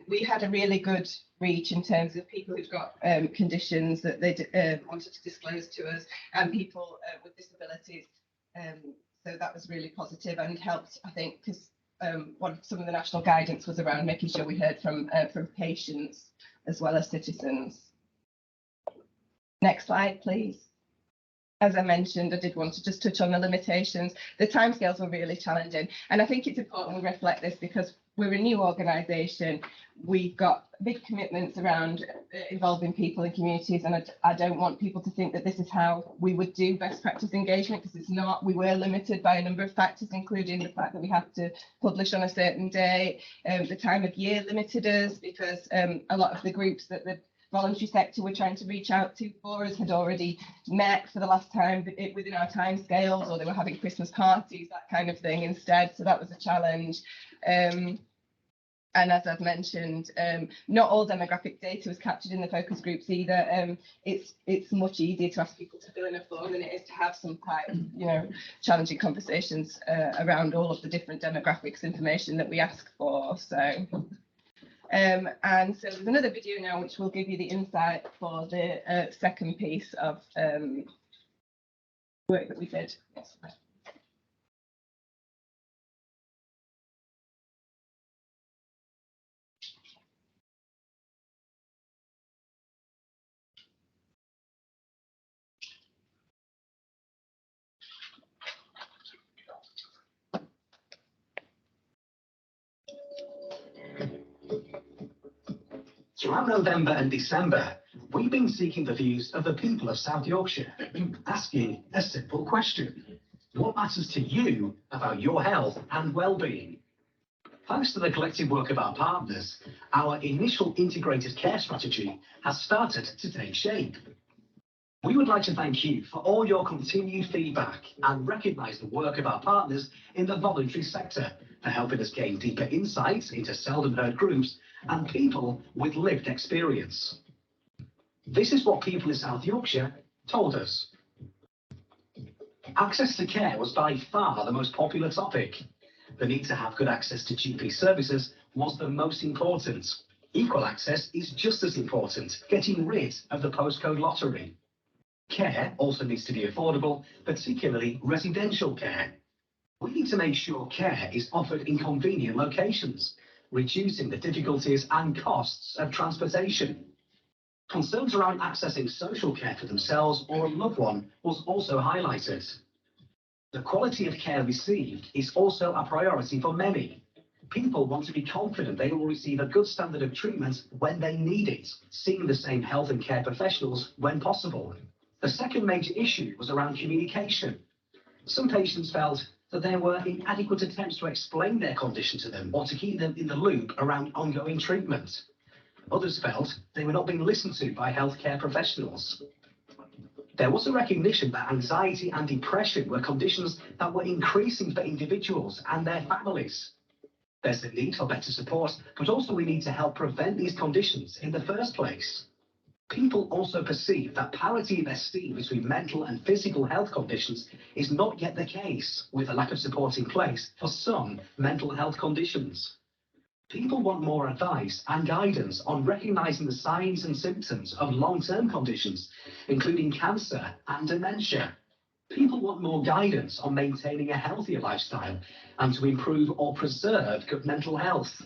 we had a really good reach in terms of people who've got conditions that they wanted to disclose to us, and people with disabilities. So that was really positive and helped, I think, because some of the national guidance was around making sure we heard from patients as well as citizens. Next slide, please. As I mentioned, I did want to just touch on the limitations. The timescales were really challenging, and I think it's important we reflect this, because we're a new organisation. We've got big commitments around involving people in communities, and I don't want people to think that this is how we would do best practice engagement, because it's not. We were limited by a number of factors, including the fact that we have to publish on a certain day. The time of year limited us, because a lot of the groups that the voluntary sector we're trying to reach out to for us had already met for the last time within our time scales, or they were having Christmas parties, that kind of thing instead. So that was a challenge. And as I've mentioned, not all demographic data was captured in the focus groups either. It's much easier to ask people to fill in a form than it is to have some quite, challenging conversations around all of the different demographics information that we ask for. So. And so there's another video now which will give you the insight for the second piece of work that we did. Yes. Throughout November and December, we've been seeking the views of the people of South Yorkshire, asking a simple question. What matters to you about your health and well-being? Thanks to the collective work of our partners, our initial integrated care strategy has started to take shape. We would like to thank you for all your continued feedback and recognise the work of our partners in the voluntary sector for helping us gain deeper insights into seldom heard groups and people with lived experience. This is what people in South Yorkshire told us. Access to care was by far the most popular topic. The need to have good access to GP services was the most important. Equal access is just as important, getting rid of the postcode lottery. Care also needs to be affordable, particularly residential care. We need to make sure care is offered in convenient locations, reducing the difficulties and costs of transportation. Concerns around accessing social care for themselves or a loved one was also highlighted. The quality of care received is also a priority for many. People want to be confident they will receive a good standard of treatment when they need it, seeing the same health and care professionals when possible. The second major issue was around communication. Some patients felt that there were inadequate attempts to explain their condition to them or to keep them in the loop around ongoing treatment. Others felt they were not being listened to by healthcare professionals. There was a recognition that anxiety and depression were conditions that were increasing for individuals and their families. There's a need for better support, but also we need to help prevent these conditions in the first place. People also perceive that parity of esteem between mental and physical health conditions is not yet the case, with a lack of support in place for some mental health conditions. People want more advice and guidance on recognizing the signs and symptoms of long-term conditions, including cancer and dementia. People want more guidance on maintaining a healthier lifestyle and to improve or preserve good mental health.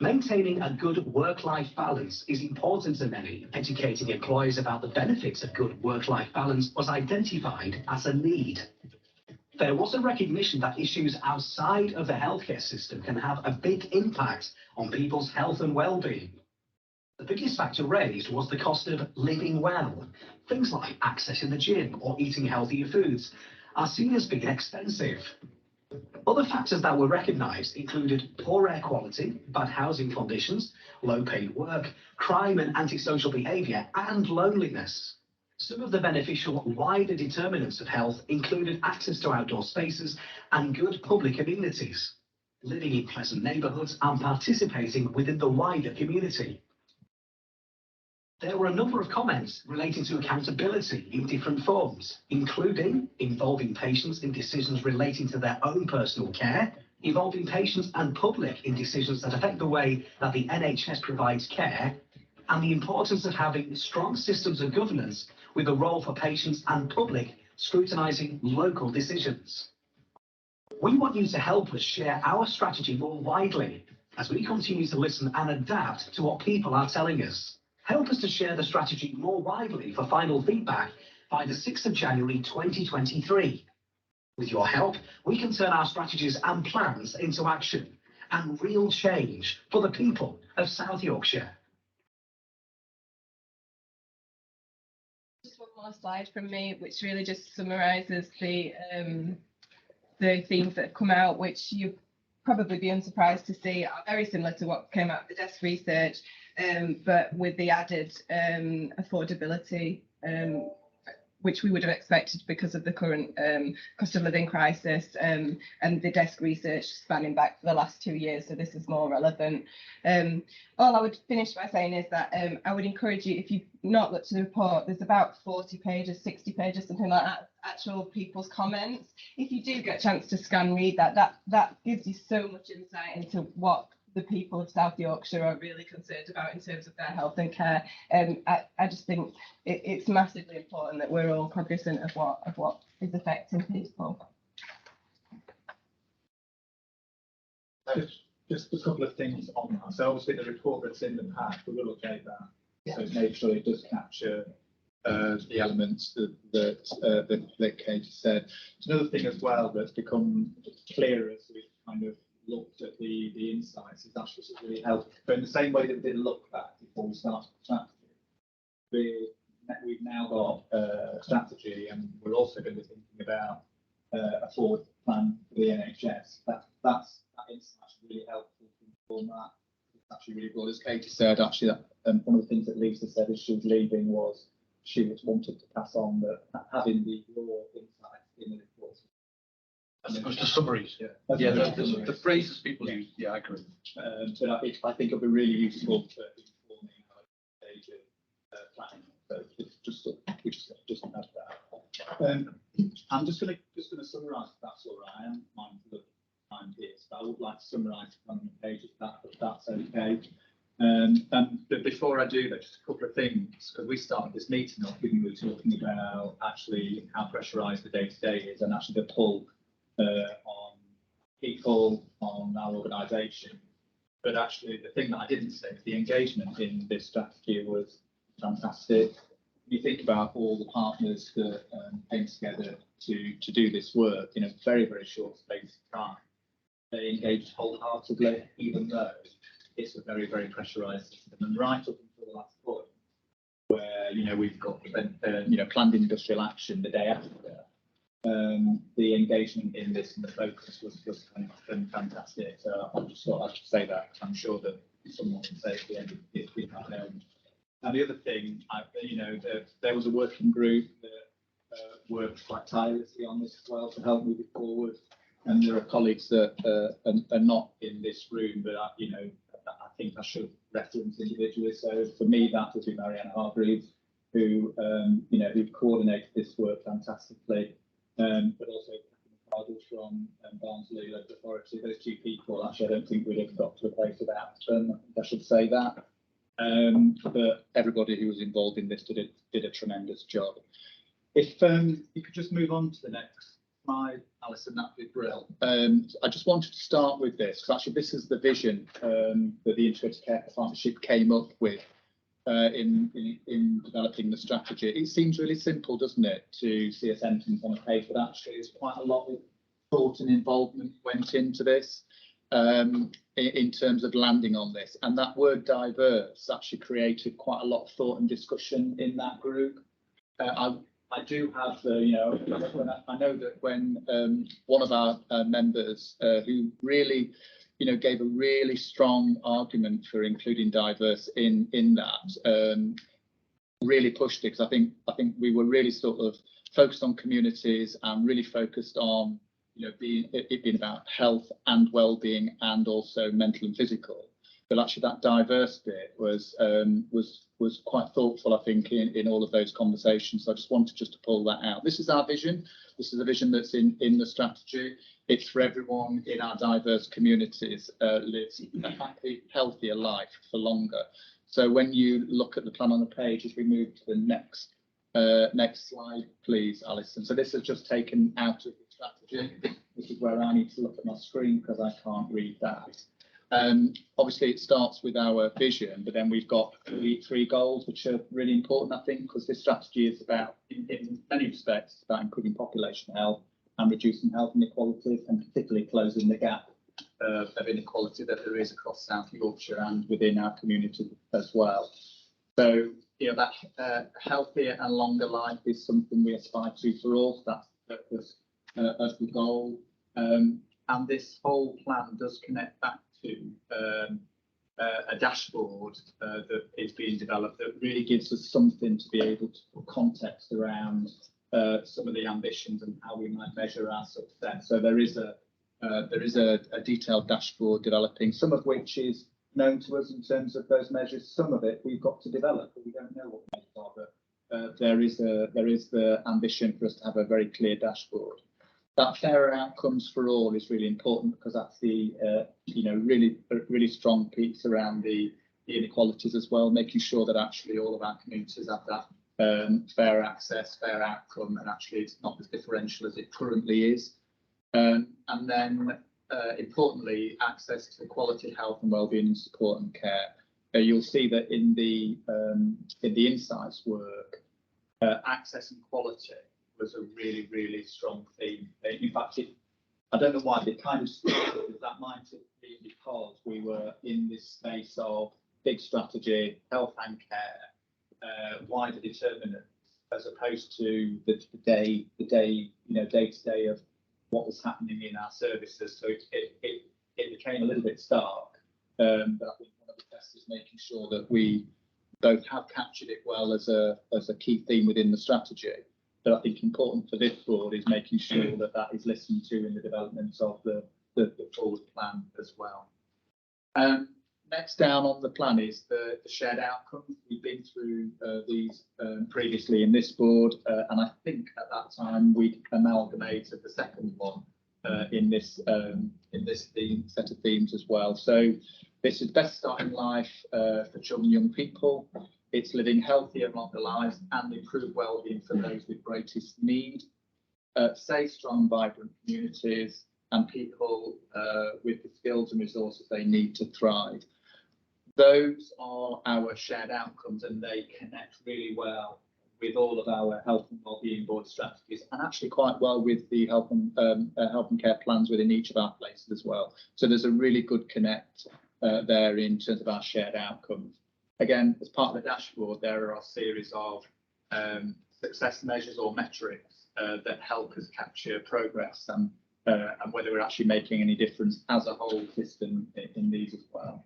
Maintaining a good work-life balance is important to many. Educating employers about the benefits of good work-life balance was identified as a need. There was a recognition that issues outside of the healthcare system can have a big impact on people's health and well-being. The biggest factor raised was the cost of living well. Things like accessing the gym or eating healthier foods are seen as being expensive. Other factors that were recognised included poor air quality, bad housing conditions, low-paid work, crime and antisocial behaviour, and loneliness. Some of the beneficial wider determinants of health included access to outdoor spaces and good public amenities, living in pleasant neighbourhoods and participating within the wider community. There were a number of comments relating to accountability in different forms, including involving patients in decisions relating to their own personal care, involving patients and public in decisions that affect the way that the NHS provides care, and the importance of having strong systems of governance with a role for patients and public scrutinising local decisions. We want you to help us share our strategy more widely as we continue to listen and adapt to what people are telling us. Help us to share the strategy more widely for final feedback by the 6th of January 2023. With your help, we can turn our strategies and plans into action and real change for the people of South Yorkshire. Just one more slide from me, which really just summarises the themes that have come out, which you'll probably be unsurprised to see are very similar to what came out of the desk research, but with the added affordability, which we would have expected because of the current cost of living crisis, and the desk research spanning back for the last 2 years, so this is more relevant. All I would finish by saying is that I would encourage you, if you've not looked at the report, there's about 40 pages, 60 pages, something like that, actual people's comments. If you do get a chance to scan read that gives you so much insight into what the people of South Yorkshire are really concerned about in terms of their health and care. I just think it's massively important that we're all cognizant of what is affecting people. Just a couple of things on that. So obviously the report that's in the pack, we will update that. Yeah. So make sure it does capture the elements that Kate said. Another thing as well that's become clearer as we've kind of looked at the insights is actually really helpful. But in the same way that we did look back before we started the strategy, we've now got a strategy, and we're also going to be thinking about a forward plan for the NHS. That insight's really helpful to inform that. It's actually really good. As Katie said, actually, that one of the things that Lisa said as she was leaving was she was wanted to pass on that having the raw insights in the report. As opposed to summaries. Yeah, the phrases people use. Yeah, I agree. But I think it'll be really useful for informing our stage of planning. So it's just add that. I'm just going to summarise if that's all right. I am mindful of time here, so I would like to summarise on the page if that's okay. But before I do that, just a couple of things, because we started this meeting off, we were talking about actually how pressurised the day-to-day is and actually the pull on people, on our organisation. But actually, the thing that I didn't say is the engagement in this strategy was fantastic. You think about all the partners that came together to do this work in a very, very short space of time. They engaged wholeheartedly, even though it's a very, very pressurised system. And right up until the last point, where we've got planned industrial action the day after, the engagement in this and the focus was fantastic. So I just thought I should say that. I'm sure that someone can say at the end it's been known. And the other thing, there was a working group that worked quite tirelessly on this as well to help move it forward. And there are colleagues that are not in this room, but I think I should reference individually. So for me, that would be Marianne Hargreaves, who coordinated this work fantastically, but also Cardle from Barnsley Local Authority. Those two people, actually, I don't think we'd have got to a place without them. I should say that. But everybody who was involved in this did a tremendous job. If you could just move on to the next slide, Alison, that'd be brilliant. I just wanted to start with this, because actually this is the vision that the Integrated Care Partnership came up with in developing the strategy. It seems really simple, doesn't it, to see a sentence on a page, but actually there's quite a lot of thought and involvement went into this in terms of landing on this. And that word diverse actually created quite a lot of thought and discussion in that group. I do have, I know that when one of our members who really, gave a really strong argument for including diverse in that, really pushed it, because I think we were really sort of focused on communities and really focused on, it being about health and well-being and also mental and physical. But actually that diverse bit was quite thoughtful, I think, in all of those conversations. So I just wanted to pull that out. This is our vision. This is the vision that's in the strategy. It's for everyone in our diverse communities lives a happy, healthier life for longer. So when you look at the plan on the page, as we move to the next slide, please, Alison. So this is just taken out of the strategy. This is where I need to look at my screen because I can't read that. Obviously, it starts with our vision, but then we've got three goals, which are really important, I think, because this strategy is about, in many respects, it's about improving population health and reducing health inequalities, and particularly closing the gap of inequality that there is across South Yorkshire and within our community as well. So, that healthier and longer life is something we aspire to for all. So that's the purpose of the goal. And this whole plan does connect back to a dashboard that is being developed that really gives us something to be able to put context around some of the ambitions and how we might measure our success. So there is a detailed dashboard developing, some of which is known to us in terms of those measures. Some of it we've got to develop, but we don't know what the measures are. But there is the ambition for us to have a very clear dashboard. That fairer outcomes for all is really important, because that's the really strong piece around the inequalities as well, making sure that actually all of our communities have that fair access, fair outcome, and actually it's not as differential as it currently is. And then importantly, access to quality health and wellbeing and support and care. You'll see that in the insights work, access and quality was a really, really strong theme. In fact, I don't know why they kind of started with that might have been because we were in this space of big strategy, health and care, wider determinants, as opposed to the day-to-day of what was happening in our services. So it became a little bit stark. But I think one of the tests is making sure that we both have captured it well as a key theme within the strategy. But I think important for this board is making sure that that is listened to in the development of the forward plan as well. Next down on the plan is the shared outcomes. We've been through these previously in this board, and I think at that time we amalgamated the second one in this set of themes as well. So This is best start in life for children and young people. It's living healthier, longer lives and improved well-being for those with greatest need. Safe, strong, vibrant communities and people with the skills and resources they need to thrive. Those are our shared outcomes, and they connect really well with all of our health and wellbeing board strategies, and actually quite well with the health and care plans within each of our places as well. So there's a really good connect there in terms of our shared outcomes. Again, as part of the dashboard, there are a series of success measures or metrics that help us capture progress and whether we're actually making any difference as a whole system in these as well.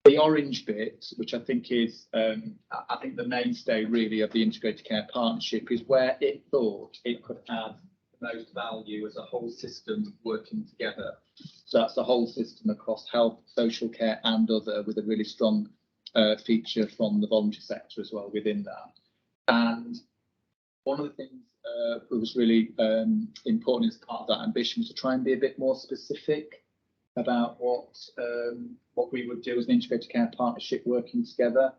The orange bit, which I think is, I think the mainstay really of the integrated care partnership, is where it thought it could add the most value as a whole system working together. So that's the whole system across health, social care and other, with a really strong feature from the voluntary sector as well within that. And one of the things that was really important as part of that ambition was to try and be a bit more specific about what we would do as an integrated care partnership working together.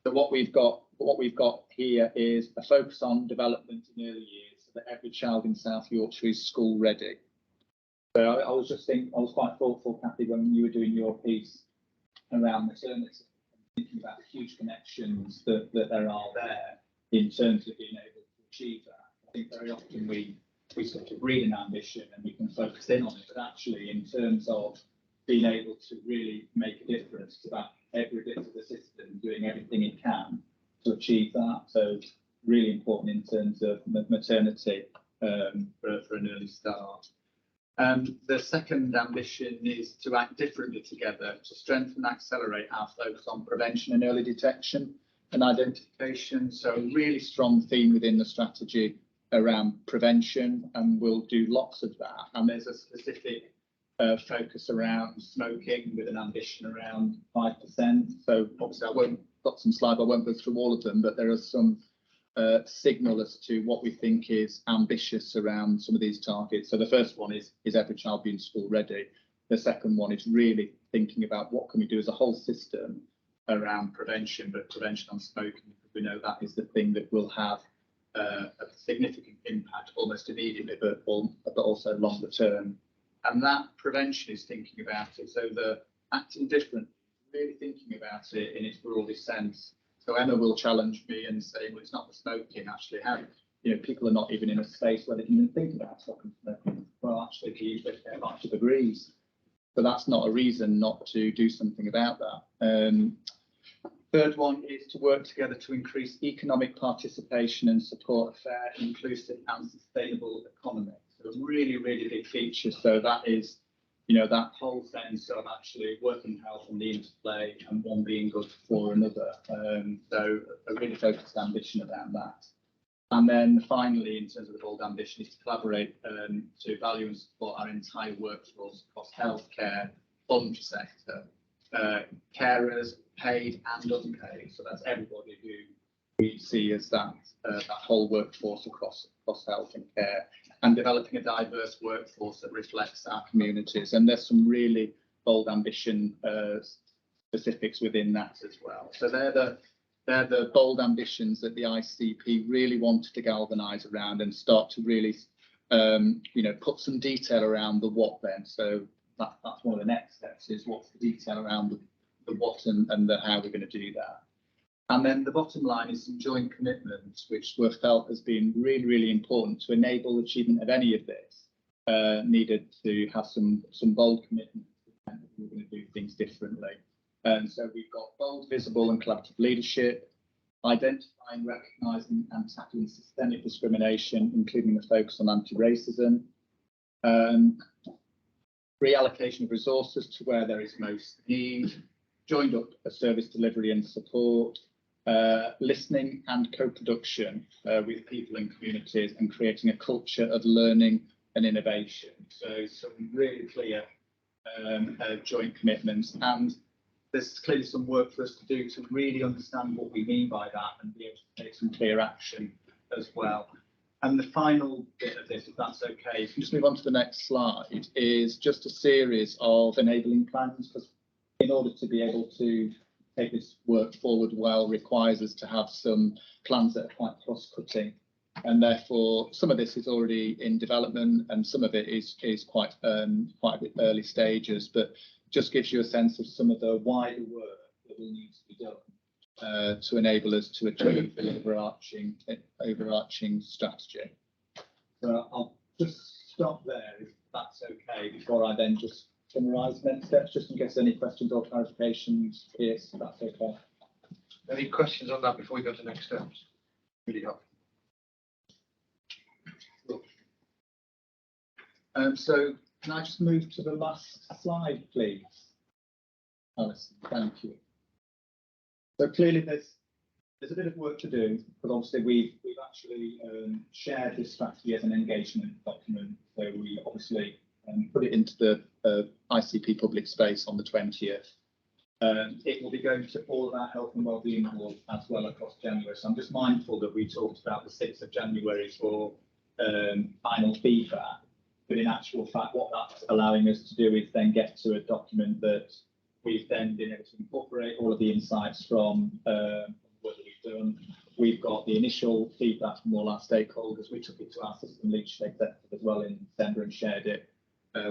So what we've got here is a focus on development in early years, so that every child in South Yorkshire is school ready. So I was quite thoughtful, Kathy, when you were doing your piece around maternity, thinking about the huge connections that there are there in terms of being able to achieve that. I think very often we sort of read an ambition and we can focus in on it, but actually in terms of being able to really make a difference, it's about every bit of the system doing everything it can to achieve that. So really important in terms of maternity for an early start. The second ambition is to act differently together to strengthen and accelerate our focus on prevention and early detection and identification. So a really strong theme within the strategy around prevention, and we'll do lots of that. And there's a specific focus around smoking with an ambition around 5%. So obviously got some slides, I won't go through all of them, but there are some signal as to what we think is ambitious around some of these targets. So the first one is every child being school ready. The second one is really thinking about what can we do as a whole system around prevention, but prevention on smoking, because we know that is the thing that will have a significant impact almost immediately, but also longer term. And that prevention is thinking about it. So the acting different, really thinking about it in its broadest sense. So Emma will challenge me and say, well, it's not the smoking, actually. How, people are not even in a space where they can even think about stopping smoking. Well, actually, the partnership agrees. But that's not a reason not to do something about that. Third one is to work together to increase economic participation and support a fair, inclusive and sustainable economy. So a really, really big feature. So that is, that whole sense of actually working health and the interplay and one being good for another. So a really focused ambition around that. And then finally, in terms of the bold ambition, is to collaborate to value and support our entire workforce across healthcare, voluntary sector, carers, paid and unpaid. So that's everybody who we see as that whole workforce across health and care, and developing a diverse workforce that reflects our communities. And there's some really bold ambition specifics within that as well. So they're the bold ambitions that the ICP really wanted to galvanise around and start to really, put some detail around the what then. So that's one of the next steps, is what's the detail around the what and the how we're going to do that. And then the bottom line is some joint commitments, which were felt as being really, really important to enable achievement of any of this. Needed to have some bold commitments that we're going to do things differently. And so we've got bold, visible and collaborative leadership, identifying, recognising and tackling systemic discrimination, including the focus on anti-racism, reallocation of resources to where there is most need, joined up service delivery and support, listening and co-production with people and communities, and creating a culture of learning and innovation. So some really clear joint commitments, and there's clearly some work for us to do to really understand what we mean by that and be able to take some clear action as well. And the final bit of this, if that's okay, if you just move on to the next slide, is just a series of enabling plans, because in order to be able to take this work forward well requires us to have some plans that are quite cross-cutting. And therefore, some of this is already in development and some of it is quite a bit early stages, but just gives you a sense of some of the wider work that will need to be done to enable us to achieve the overarching strategy. So I'll just stop there if that's okay before I then just summarise the next steps, just in case any questions or clarifications. Yes, that's okay. Any questions on that before we go to next steps? Really helpful. So can I just move to the last slide, please? Alison, thank you. So clearly there's a bit of work to do, but obviously we've actually shared this strategy as an engagement document. So we obviously put it into the ICP public space on the 20th. It will be going to all of our health and wellbeing boards as well across January. So I'm just mindful that we talked about the 6th of January for final feedback. But in actual fact, what that's allowing us to do is then get to a document that we've then been able to incorporate all of the insights from what we've done. We've got the initial feedback from all our stakeholders. We took it to our system leadership executive as well in December and shared it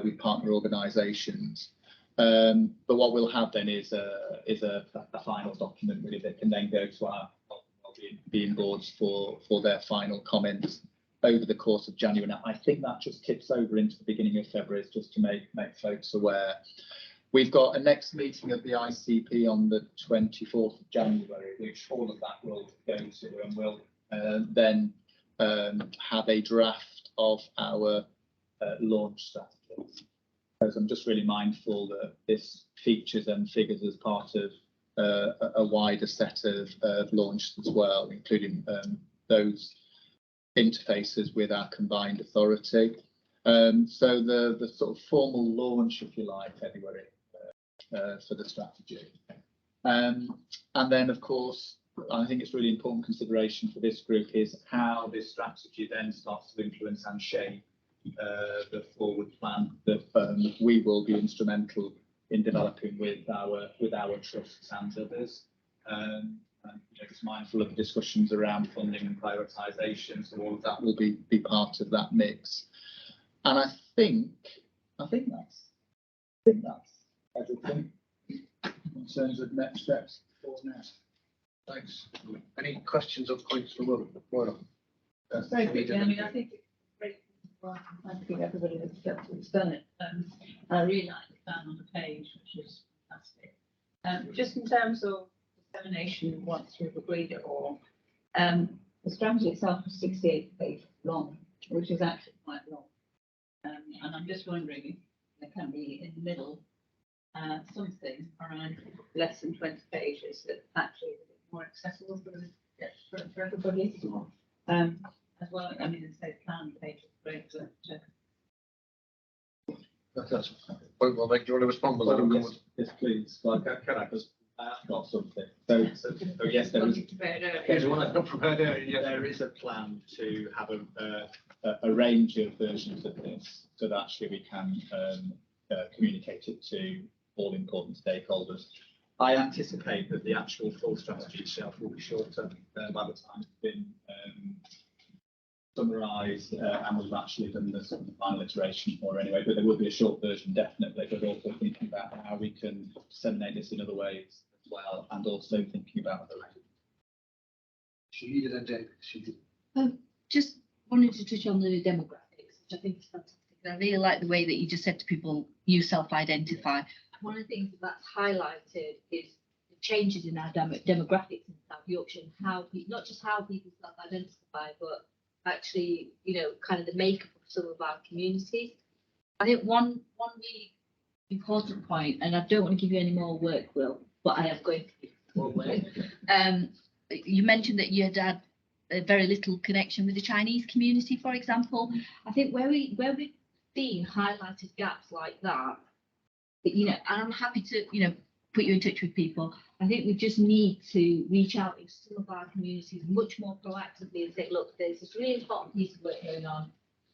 with partner organisations. But what we'll have then is a final document really that can then go to our wellbeing boards for their final comments over the course of January. Now, I think that just tips over into the beginning of February, just to make folks aware. We've got a next meeting of the ICP on the 24th of January, which all of that will go to, and we'll then have a draft of our launch strategy. Because I'm just really mindful that this features and figures as part of a wider set of launches as well, including those interfaces with our combined authority. So the sort of formal launch, if you like, February for the strategy. And then, of course, I think it's really important consideration for this group is how this strategy then starts to influence and shape the forward plan that we will be instrumental in developing with our trusts and others. And just mindful of the discussions around funding and prioritisation, so all of that will be part of that mix. And I think that's everything in terms of next steps for now. Thanks. Any questions or points from Royal? Very quickly, I mean, I think it's great. Thank you, everybody that's done it. I really like the plan on the page, which is fantastic. Just in terms of dissemination, once we've agreed it all, the strategy itself is 68 pages long, which is actually quite long. And I'm just wondering if there can be in the middle something around less than 20 pages that actually is a bit more accessible for everybody. As well, I mean, the plan page is great. That's point well made. Do you want to respond? Yes, please. Well, can I just ask got something? So yes, there is. There is a plan to have a range of versions of this, so that actually we can communicate it to all important stakeholders. I anticipate that the actual full strategy itself will be shorter by the time it's been summarised and we've actually done the sort of final iteration for anyway, but there will be a short version definitely, but also thinking about how we can disseminate this in other ways as well, and also thinking about other ways. Just wanted to touch on the demographics, which I think is fantastic. I really like the way that you just said to people, you self-identify. One of the things that's highlighted is the changes in our demographics in South Yorkshire, and how not just how people self-identify, but actually, kind of the makeup of some of our communities. I think one really important point, and I don't want to give you any more work, Will, but I am going to give you more work. You mentioned that you had very little connection with the Chinese community, for example. I think where we've seen highlighted gaps like that, and I'm happy to, put you in touch with people. I think we just need to reach out into some of our communities much more proactively and say, look, there's this really important piece of work going on.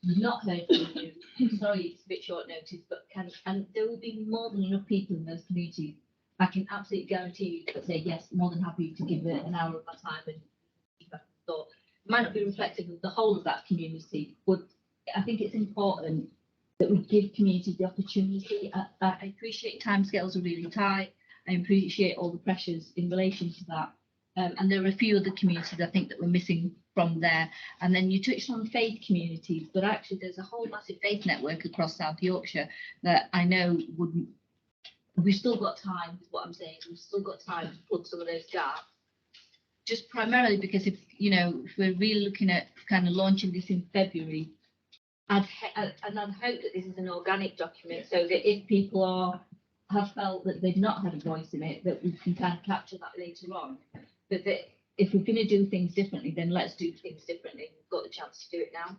We've not heard from you. Sorry, it's a bit short notice, but and there will be more than enough people in those communities I can absolutely guarantee you that say yes, more than happy to give it an hour of my time and thought it might not be reflective of the whole of that community, but I think it's important that we give communities the opportunity. I appreciate timescales are really tight. I appreciate all the pressures in relation to that. And there are a few other communities I think that we're missing from there. And then you touched on faith communities, but actually there's a whole massive faith network across South Yorkshire that I know wouldn't. We've still got time, is what I'm saying. We've still got time to plug some of those gaps. Just primarily because if we're really looking at kind of launching this in February, I'd hope that this is an organic document so that if people have felt that they've not had a voice in it, that we can kind of capture that later on. But that if we're going to do things differently, then let's do things differently. We've got the chance to do it now.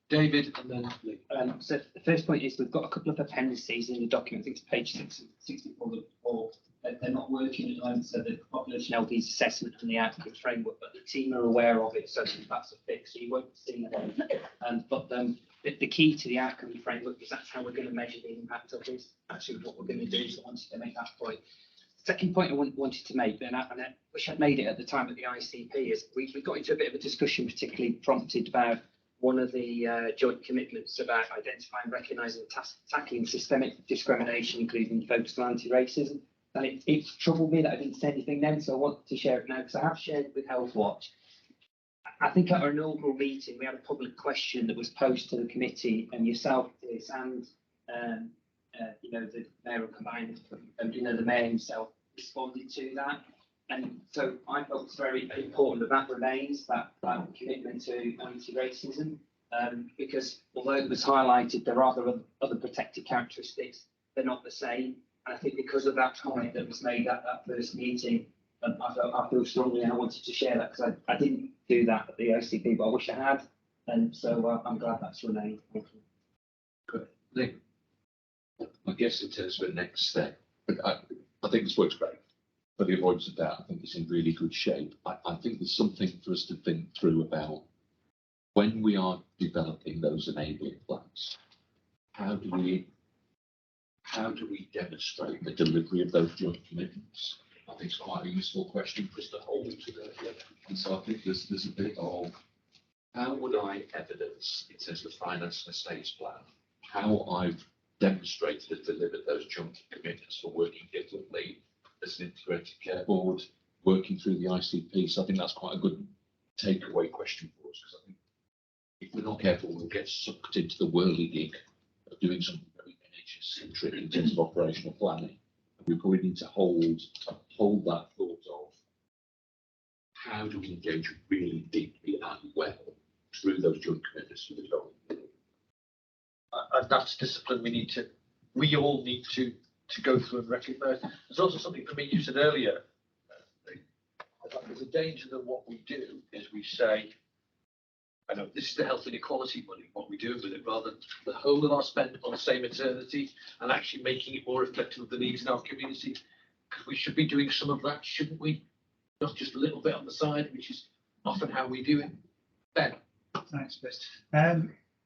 David, and then Lee. So the first point is we've got a couple of appendices in the document. I think it's page 64. They're not working at the moment, so the population health needs assessment and the outcome framework, but the team are aware of it, so that's a fix. So you won't see them. But the key to the outcome framework is that's how we're going to measure the impact of this. Actually, what we're going to do. So I wanted to make that point. Second point I wanted to make, and I wish I'd made it at the time at the ICP, is we got into a bit of a discussion, particularly prompted about one of the joint commitments about identifying, recognising, tackling systemic discrimination, including focus on anti-racism. And it troubled me that I didn't say anything then, so I wanted to share it now because I have shared it with Health Watch. I think at our inaugural meeting, we had a public question that was posed to the committee, and yourself, Liz, and the mayor combined, the mayor himself responded to that. And so I felt it's very important that remains, that commitment to anti-racism, because although it was highlighted, there are other protected characteristics, they're not the same. And I think because of that comment that was made at that first meeting, I feel strongly and I wanted to share that because I didn't do that at the OCP, but I wish I had. And so I'm glad that's remained. Good. Lee. I guess in terms of the next step, I think this works great. For the avoidance of doubt, I think it's in really good shape. I think there's something for us to think through about when we are developing those enabling plans. How do we demonstrate the delivery of those joint commitments? I think it's quite a useful question for us to hold today. And so I think there's a bit of how would I evidence in terms of the finance and estates plan how I've demonstrated and delivered those joint commitments for working differently as an integrated care board, working through the ICP. So I think that's quite a good takeaway question for us, because I think if we're not careful, we'll get sucked into the whirligig of doing something very NHS-centric in terms of operational planning. And we probably need to hold that thought of how do we engage really deeply and well through those joint commitments to the development. And that's discipline we all need to go through and recognise. There's also something for me you said earlier. There's a danger that what we do is we say, I know this is the health inequality money, what we do with it, rather than the whole of our spend on the same maternity and actually making it more reflective of the needs in our community. Because we should be doing some of that, shouldn't we? Not just a little bit on the side, which is often how we do it. Ben. Thanks, Chris.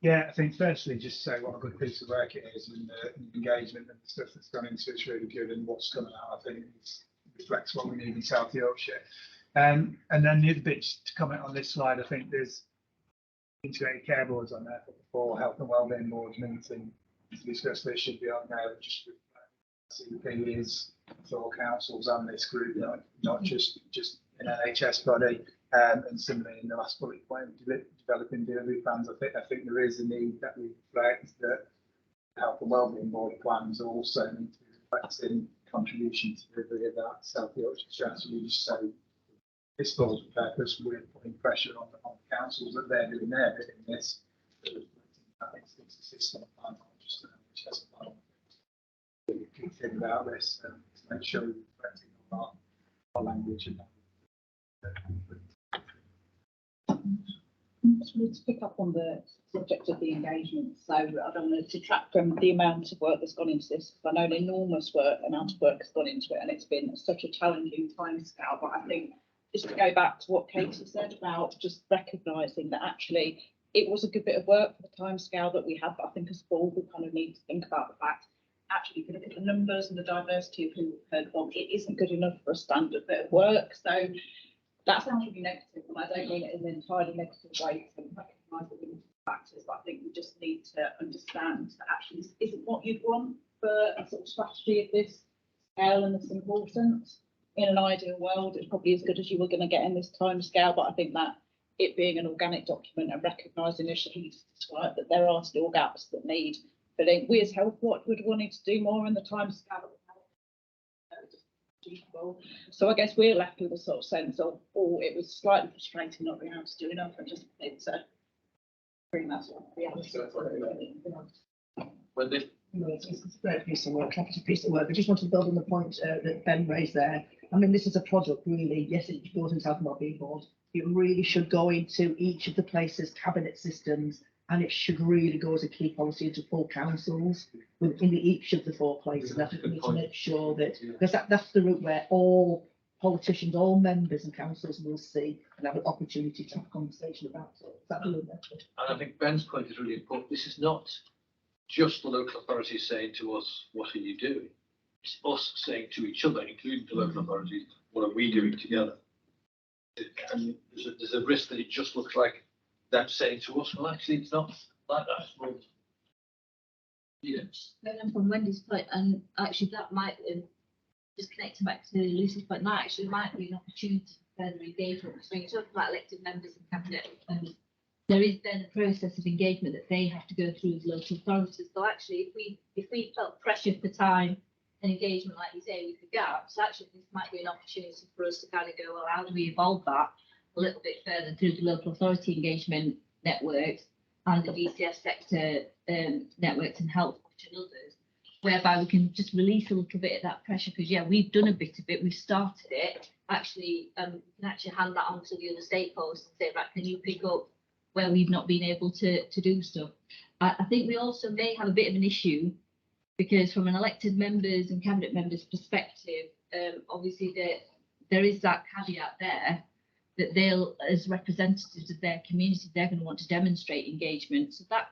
Yeah, I think firstly, just say what a good piece of work it is, and the engagement and the stuff that's gone into it's really good, and what's coming out, I think, reflects what we need in South Yorkshire. And then the other bit to comment on this slide, I think there's integrated care boards on there for health and wellbeing boards meeting to discuss this should be on there. Just CP is for all councils and this group, not just an NHS body. And similarly, in the last bullet point, developing delivery plans, I think there is a need that we reflect that health and wellbeing board plans also need to be reflecting contribution to delivery of that South Yorkshire strategy. Just so this board's purpose, we're putting pressure on the councils that they're doing their bit in this. I think it's a system plan, not just an NHS plan. The key thing about this to make sure we're reflecting on our language and I just wanted to pick up on the subject of the engagement. So I don't want to detract from the amount of work that's gone into this, because I know an enormous amount of work has gone into it, and it's been such a challenging timescale. But I think just to go back to what Katie said about just recognising that actually it was a good bit of work for the timescale that we had. But I think as a board, we kind of need to think about the fact actually, if you look at the numbers and the diversity of who we've heard from, it isn't good enough for a standard bit of work. So that sounds really negative, and I don't mean it in an entirely negative way to recognise the limited factors, but I think we just need to understand that actually this isn't what you'd want for a sort of strategy of this scale and this importance. In an ideal world, it's probably as good as you were going to get in this time scale, but I think that it being an organic document and recognising initially that there are still gaps that need filling. We as Health Watch would want to do more in the time scale. So I guess we're left with a sort of sense of, oh, it was slightly frustrating not being able to do enough, and just need to bring that sort of reality. Wendy? It's a great piece of work, collaborative piece of work. I just wanted to build on the point that Ben raised there. I mean, this is a product really, yes, it goes into Health and Wellbeing Board. It really should go into each of the places, cabinet systems, and it should really go as a key policy into full councils within each of the 4 places. And I think we need to make sure that, because that's the route where all politicians, all members and councils will see and have an opportunity to have a conversation about it. And I think Ben's point is really important. This is not just the local authorities saying to us, what are you doing? It's us saying to each other, including the local authorities, what are we doing together? And there's a risk that it just looks like them saying to us, well, actually, it's not like that. Well, yes. And from Wendy's point, and actually that might, just connecting back to Lucy's point, that actually might be an opportunity for further engagement. So when you talk about elected members and cabinet, there is then a process of engagement that they have to go through as local authorities. So actually, if we felt pressure for time and engagement, like you say, with the gaps, actually this might be an opportunity for us to kind of go, well, how do we evolve that a little bit further through the local authority engagement networks and the DCS sector networks and Health Watch and others, whereby we can just release a little bit of that pressure, because yeah, we've done a bit of it, we've started it. Actually, we can actually hand that on to the other stakeholders and say, right, can you pick up where we've not been able to do stuff. I think we also may have a bit of an issue, because from an elected members and cabinet members perspective, obviously there is that caveat there that they'll, as representatives of their community, they're going to want to demonstrate engagement. So that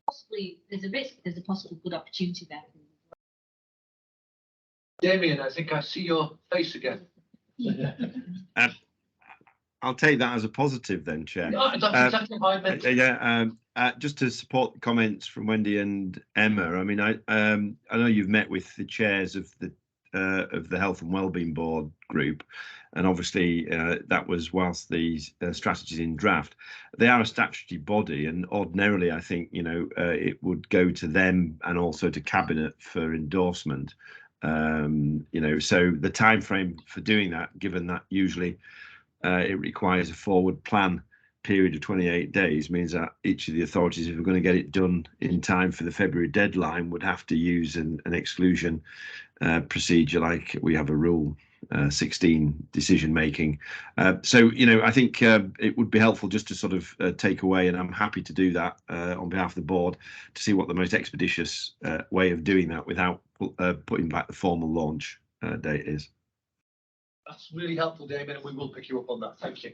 possibly, there's a risk, there's a possible good opportunity there. Damien, I think I see your face again. I'll take that as a positive then, Chair. No, that's exactly what I meant. Just to support the comments from Wendy and Emma, I mean, I know you've met with the chairs of the Health and Wellbeing Board group, and obviously that was whilst the strategy's in draft. They are a statutory body, and ordinarily I think it would go to them and also to Cabinet for endorsement. So the time frame for doing that, given that usually it requires a forward plan period of 28 days, means that each of the authorities, if we're going to get it done in time for the February deadline, would have to use an exclusion procedure, like we have a Rule 16 decision making. So I think it would be helpful just to sort of take away, and I'm happy to do that on behalf of the board, to see what the most expeditious way of doing that without putting back the formal launch date is. That's really helpful, Damien, and we will pick you up on that. Thank you.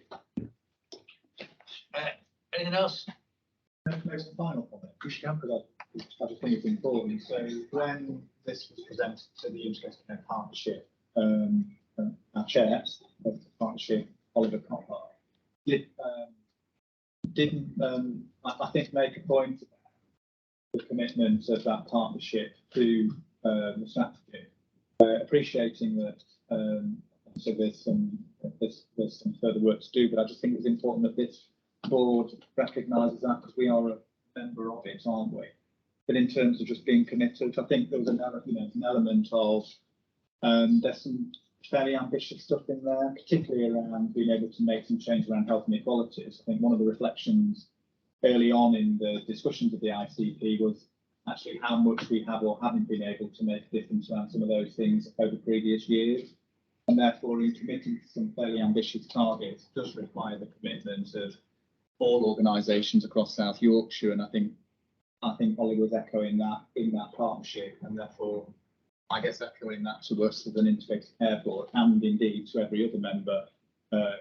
Anything else? Can I make a final comment? Because I just think it's important. So when this was presented to the Interest Partnership, our chair of the partnership, Oliver Copper, didn't I think make a point about the commitment of that partnership to the strategy, appreciating that so there's some further work to do, but I just think it's important that this board recognises that, because we are a member of it, aren't we? But in terms of just being committed, I think there was an element of there's some fairly ambitious stuff in there, particularly around being able to make some change around health inequalities. I think one of the reflections early on in the discussions of the ICP was actually how much we have or haven't been able to make a difference around some of those things over previous years. And therefore, in committing to some fairly ambitious targets does require the commitment of all organisations across South Yorkshire. And I think Ollie was echoing that in that partnership, and therefore, I guess echoing that to us as an integrated care board, and indeed to every other member,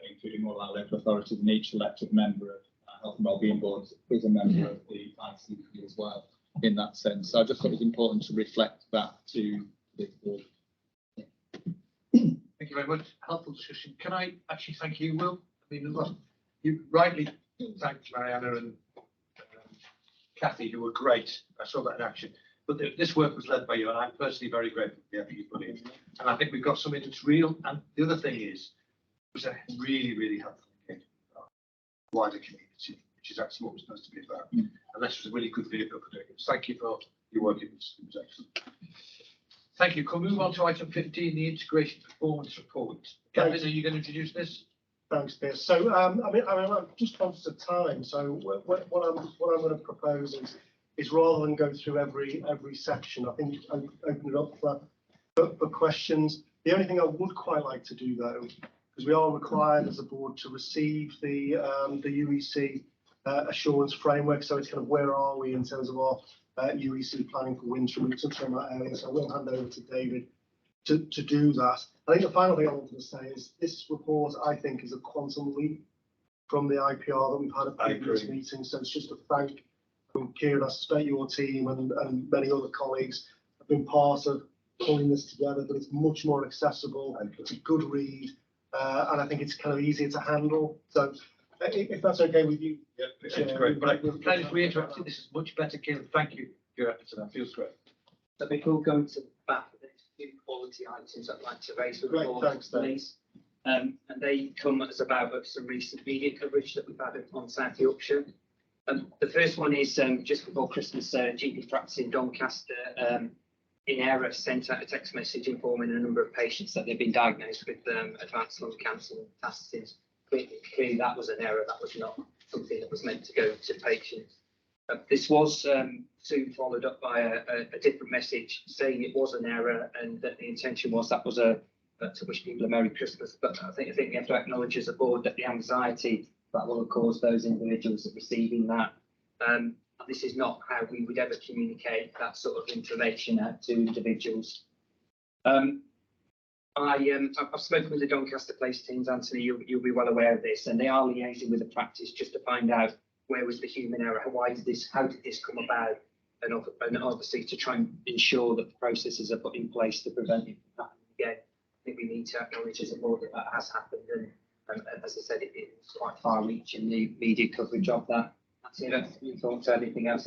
including all our local authorities, and each elected member of our Health and Wellbeing Boards is a member of the ICP as well. in that sense. So I just thought it was important to reflect that to the board. Thank you very much. Helpful discussion. Can I actually thank you, Will? I mean, look, you rightly thanked Mariana and Kathy, who were great. I saw that in action. But this work was led by you, and I'm personally very grateful for the effort you put in. And I think we've got something that's real. And the other thing is, it was a really, really helpful engagement with our wider community, which is actually what we're supposed to be about. And this was a really good vehicle for doing it. Thank you for your work. It was excellent. Thank you. Can we move on to item 15, the integration performance report? Gavin, are you going to introduce this? Thanks, Piers. So, I'm just conscious of time. So, what I'm going to propose is rather than go through every section, I think open it up for questions. The only thing I would quite like to do, though, because we are required as a board to receive the UEC assurance framework. So it's kind of where are we in terms of our UEC planning for winter, and we touched on that earlier. So I will hand over to David to do that. I think the final thing I wanted to say is this report, I think, is a quantum leap from the IPR that we've had at previous meetings. So it's just to thank Kieran, I suspect your team and many other colleagues have been part of pulling this together, but it's much more accessible. It's a good read, and I think it's kind of easier to handle. So if that's okay with you. Yeah, it's great. But can I just reiterate, this is much better, Kieran. Thank you for your efforts, and that feels great. So before going to the back of the few quality items I'd like to raise with the board, please. And they come as about of some recent media coverage that we've had on South Yorkshire. The first one is just before Christmas, GP practice in Doncaster in error sent out a text message informing a number of patients that they've been diagnosed with advanced lung cancer metastases. Clearly that was an error, that was not something that was meant to go to patients. This was soon followed up by a different message saying it was an error and that the intention was to wish people a Merry Christmas. But I think we have to acknowledge as a board that the anxiety that will have caused those individuals receiving that. This is not how we would ever communicate that sort of information out to individuals. I've spoken with the Doncaster Place teams, Anthony, you'll be well aware of this, and they are liaising with the practice just to find out where was the human error, how did this come about, and obviously to try and ensure that the processes are put in place to prevent it from happening again. I think we need to acknowledge as a board that has happened, and as I said, it's quite far-reaching, the media coverage of that. You thought anything else?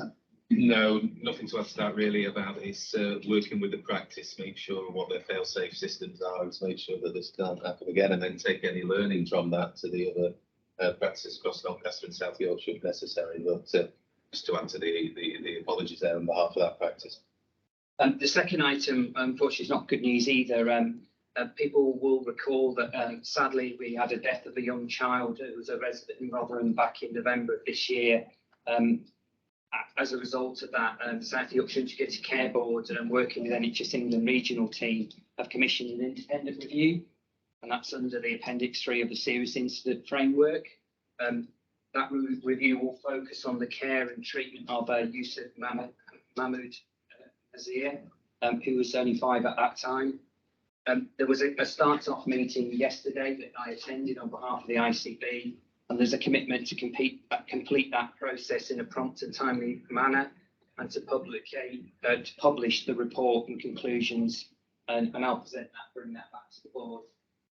No, nothing to add to that really. About is working with the practice, make sure what their fail-safe systems are, and to make sure that this can't happen again, and then take any learning from that to the other practices across Doncaster and South Yorkshire if necessary. But just to answer the apologies there on behalf of that practice. The second item, unfortunately, is not good news either. People will recall that sadly we had a death of a young child who was a resident in Rotherham back in November of this year. As a result of that, South Yorkshire Integrated Care Board and working with NHS England regional team have commissioned an independent review, and that's under the Appendix 3 of the Serious Incident Framework. That review will focus on the care and treatment of Yusuf Mahmoud Azir, who was only 5 at that time. There was a start-off meeting yesterday that I attended on behalf of the ICB, and there's a commitment to complete that process in a prompt and timely manner, and to publish the report and conclusions, and I'll present that, bring that back to the board.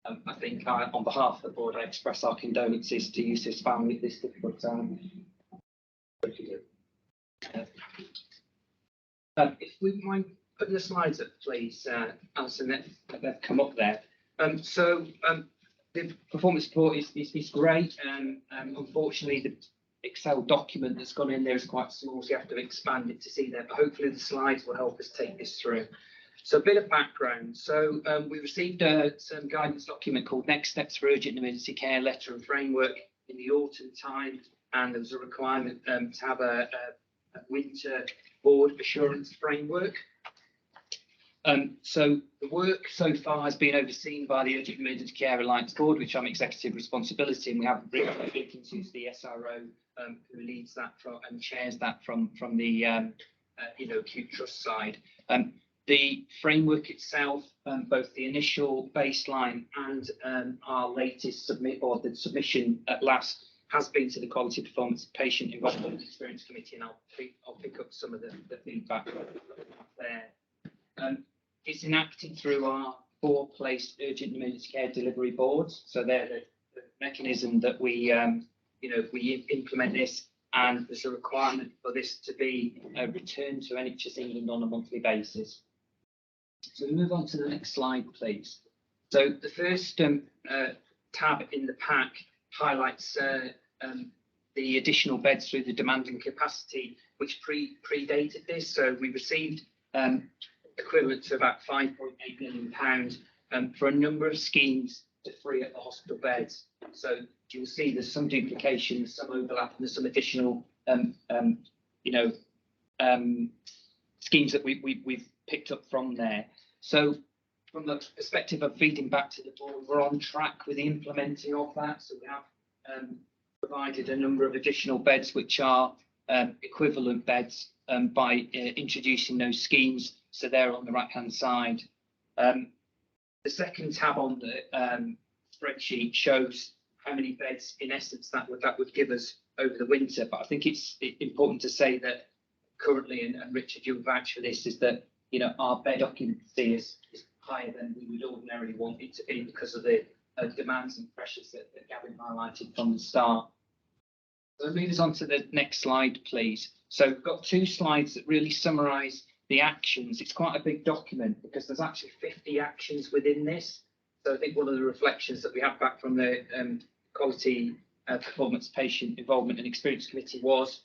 I think on behalf of the board, I express our condolences to Yusuf's family at this difficult time. If we mind putting the slides up, please, Alison, they've come up there. The performance report is great. Unfortunately, the Excel document that's gone in there is quite small, so you have to expand it to see that. But hopefully the slides will help us take this through. So a bit of background. So we received some guidance document called Next Steps for Urgent and Emergency Care Letter and Framework in the autumn time, and there was a requirement to have a winter board assurance framework. So the work so far has been overseen by the Urgent Emergency Care Alliance Board, which I'm executive responsibility, and we have Rick Wilkins, who's the SRO, who leads that and chairs that from the acute trust side. The framework itself, both the initial baseline and our latest the submission at last, has been to the Quality Performance Patient Involvement and Experience Committee, and I'll pick up some of the feedback there. It's enacted through our 4-place urgent emergency care delivery boards. So they're the mechanism that we, we implement this, and there's a requirement for this to be returned to NHS England on a monthly basis. So we move on to the next slide, please. So the first tab in the pack highlights the additional beds through the demand and capacity, which predated this. So we received equivalent to about £5.8 million for a number of schemes to free up the hospital beds. So you'll see there's some duplication, there's some overlap, and there's some additional schemes that we've picked up from there. So from the perspective of feeding back to the board, we're on track with the implementing of that. So we have provided a number of additional beds, which are equivalent beds by introducing those schemes. So they're on the right-hand side. The second tab on the spreadsheet shows how many beds, in essence, that would give us over the winter. But I think it's important to say that currently, and Richard, you'll vouch for this, is that our bed occupancy is higher than we would ordinarily want it to be because of the demands and pressures that Gavin highlighted from the start. So move us on to the next slide, please. So we've got 2 slides that really summarise the actions. It's quite a big document because there's actually 50 actions within this. So I think one of the reflections that we had back from the Quality Performance Patient Involvement and Experience Committee was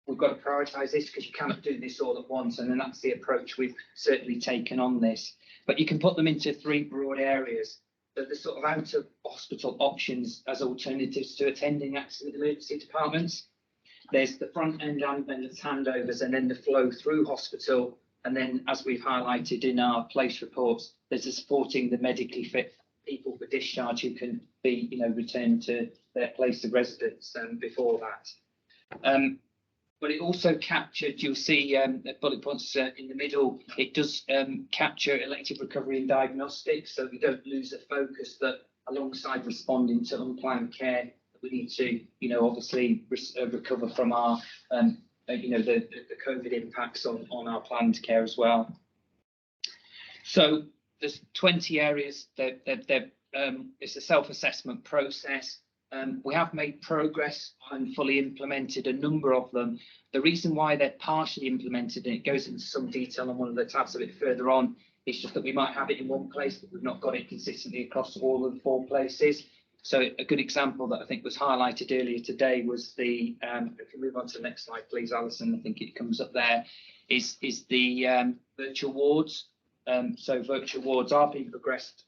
we've got to prioritise this because you cannot do this all at once. And then that's the approach we've certainly taken on this. But you can put them into 3 broad areas. So the sort of out of hospital options as alternatives to attending accident emergency departments. There's the front end ambulance handovers, and then the flow through hospital. And then, as we've highlighted in our place reports, there's the supporting the medically fit people for discharge who can be, returned to their place of residence before that. But it also captured, you'll see the bullet points in the middle, it does capture elective recovery and diagnostics, so we don't lose the focus that alongside responding to unplanned care, we need to, obviously recover from our, the COVID impacts on our planned care as well. So there's 20 areas that it's a self-assessment process. We have made progress and fully implemented a number of them. The reason why they're partially implemented, and it goes into some detail on one of the tabs a bit further on, is just that we might have it in one place, but we've not got it consistently across all of the 4 places. So a good example that I think was highlighted earlier today was the, if we move on to the next slide, please, Alison, I think it comes up there, is the virtual wards. So virtual wards are being progressed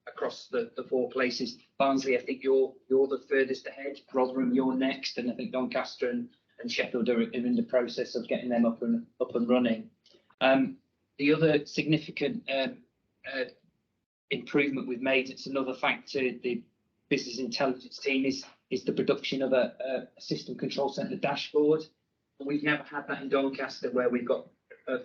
across the 4 places. Barnsley, I think you're the furthest ahead. Rotherham, you're next, and I think Doncaster and Sheffield are in the process of getting them up and running. The other significant improvement we've made, it's another factor, the business intelligence team, is the production of a system control centre dashboard. And we've never had that in Doncaster, where we've got a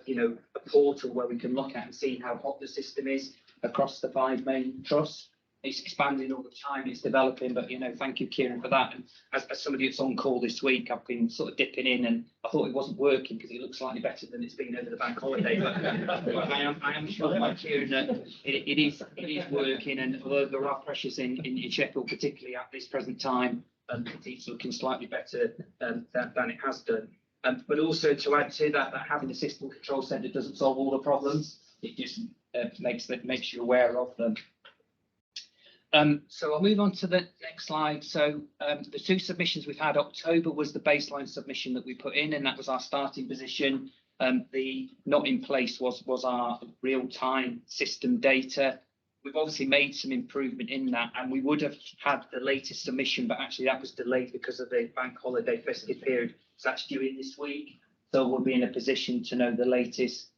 portal where we can look at and see how hot the system is across the 5 main trusts. It's expanding all the time, it's developing, but thank you, Kieran, for that. And as somebody that's on call this week, I've been sort of dipping in, and I thought it wasn't working because it looks slightly better than it's been over the bank holiday. But I am sure, like Kieran, that it is working, and although there are pressures in Sheffield, particularly at this present time, it's looking slightly better than it has done. But also to add to that having a system control centre doesn't solve all the problems. It just makes you aware of them. So I'll move on to the next slide. So the 2 submissions we've had, October was the baseline submission that we put in, and that was our starting position. The not in place was our real-time system data. We've obviously made some improvement in that, and we would have had the latest submission, but actually that was delayed because of the bank holiday festive period. It's actually due in this week, so we'll be in a position to know the latest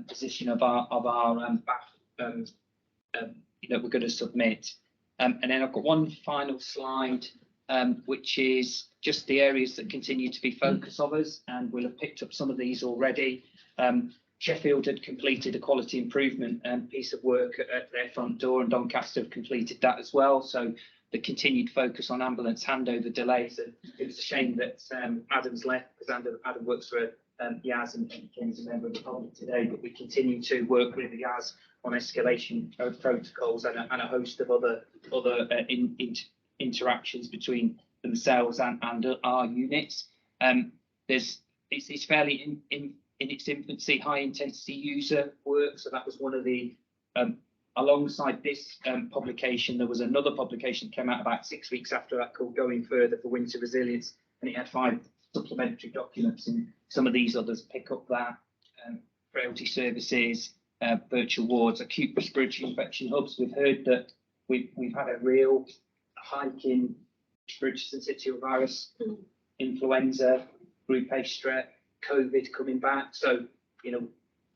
position of our BAF we're going to submit. And then I've got one final slide, which is just the areas that continue to be focus of us, and we'll have picked up some of these already. Sheffield had completed a quality improvement piece of work at their front door, and Doncaster have completed that as well. So the continued focus on ambulance handover delays. And it was a shame that Adam's left, because Adam works for Yaz and becomes a member of the public today, but we continue to work with Yaz on escalation of protocols and a host of other interactions between themselves and our units. It's fairly in its infancy, high intensity user work. So that was one of the, alongside this publication, there was another publication that came out about 6 weeks after that called Going Further for Winter Resilience, and it had 5 supplementary documents, and some of these others pick up that. Frailty services, virtual wards, acute respiratory infection hubs. We've heard that we've had a real hike in respiratory syncytial virus, influenza, group A strep, COVID coming back. So, you know,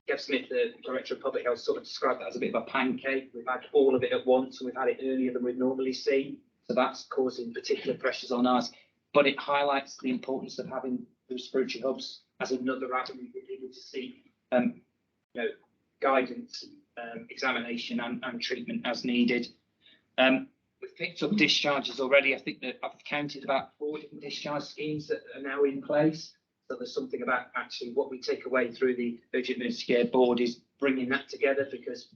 Kev Smith, the Director of Public Health, sort of described that as a bit of a pancake. We've had all of it at once, and we've had it earlier than we'd normally see. So that's causing particular pressures on us. But it highlights the importance of having the respiratory hubs as another avenue for people to seek, guidance, examination, and treatment as needed. We've picked up discharges already. I think that I've counted about 4 different discharge schemes that are now in place. So there's something about actually what we take away through the Urgent Emergency Care Board is bringing that together, because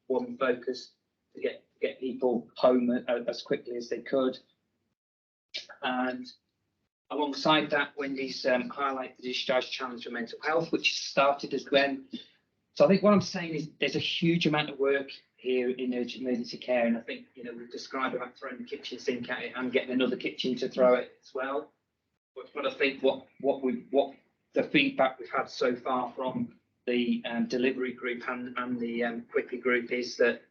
one focus to get people home as quickly as they could. And alongside that, Wendy's highlight the discharge challenge for mental health, which started as when. So I think what I'm saying is there's a huge amount of work here in urgent emergency care, and I think, you know, we've described about throwing the kitchen sink at it and getting another kitchen to throw it as well. But I think what the feedback we've had so far from the delivery group and the Quickly group is that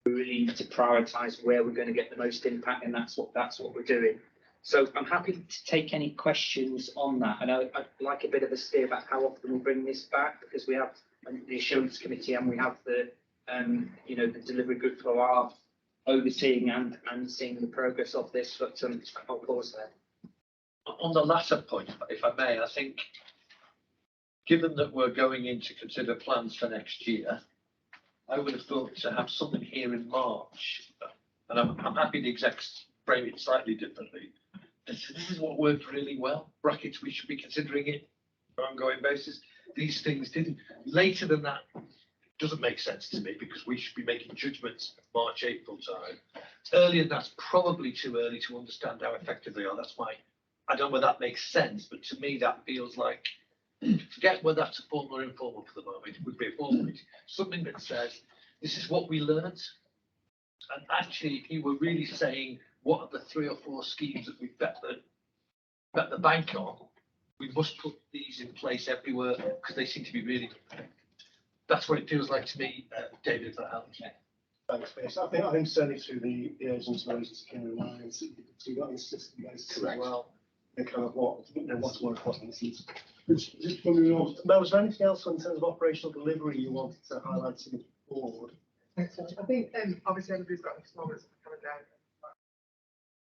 we really need to prioritise where we're going to get the most impact, and that's what we're doing. So I'm happy to take any questions on that. And I'd like a bit of a steer about how often we bring this back, because we have the assurance committee and we have the the delivery group who are overseeing and seeing the progress of this. But I'll pause there. On the latter point, if I may, I think, given that we're going in to consider plans for next year, I would have thought to have something here in March, and I'm happy the execs frame it slightly differently. This is what worked really well. Brackets, we should be considering it on an ongoing basis. These things didn't. Later than that doesn't make sense to me, because we should be making judgments March, April time. Earlier, that's probably too early to understand how effective they are. That's why I don't know whether that makes sense, but to me that feels like, forget whether that's formal or informal for the moment. It would be a formal meeting. Something that says, this is what we learned. And actually, if you were really saying, what are the 3 or 4 schemes that we've bet the bank on, we must put these in place everywhere, because they seem to be really good. That's what it feels like to me, David, if that helps. Thanks, Chris. I think certainly through the Urgent Emergency Care Alliance, you've got this system basis as well. And kind of what's work, what's missing. Mel, was there anything else in terms of operational delivery you wanted to highlight to the board? I think obviously everybody's got these moments coming down.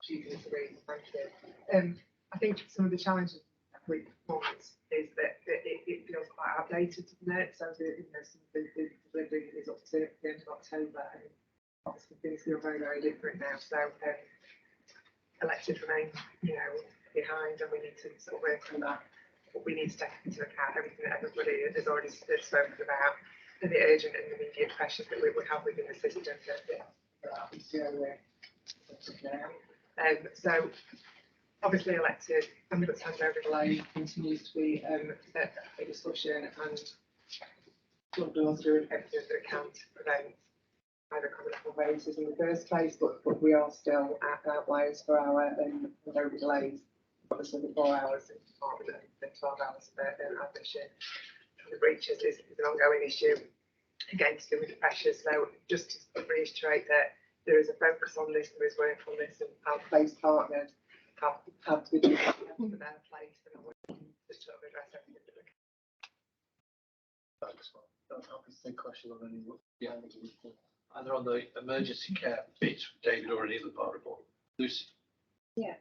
Thank you. I think some of the challenges with performance is that it feels quite outdated, doesn't it? So the delivery is up to the end of October, and obviously things feel very, very different now. So elected remain, behind, and we need to sort of work on that. But we need to take into account everything that everybody has already spoken about, and the urgent and immediate pressures that we have within the system that happens to now. So obviously elected, ambulance handover delay continues to be a discussion, and we'll go through everything that can to prevent either common basis in the first place, but we are still at outliers for our handover delays. Obviously, the 4 hours in department and 12 hours of admission. The breaches is an ongoing issue, again, to do with the pressures. So just to reiterate that there is a focus on this, there is work on this, and our place partners have to be doing for their place, and I'm working to sort of address everything that we can. Thanks, Mark. I'm happy to take questions on any. Yeah. Either on the emergency care bit, David, or any other part report. Lucy. Yeah.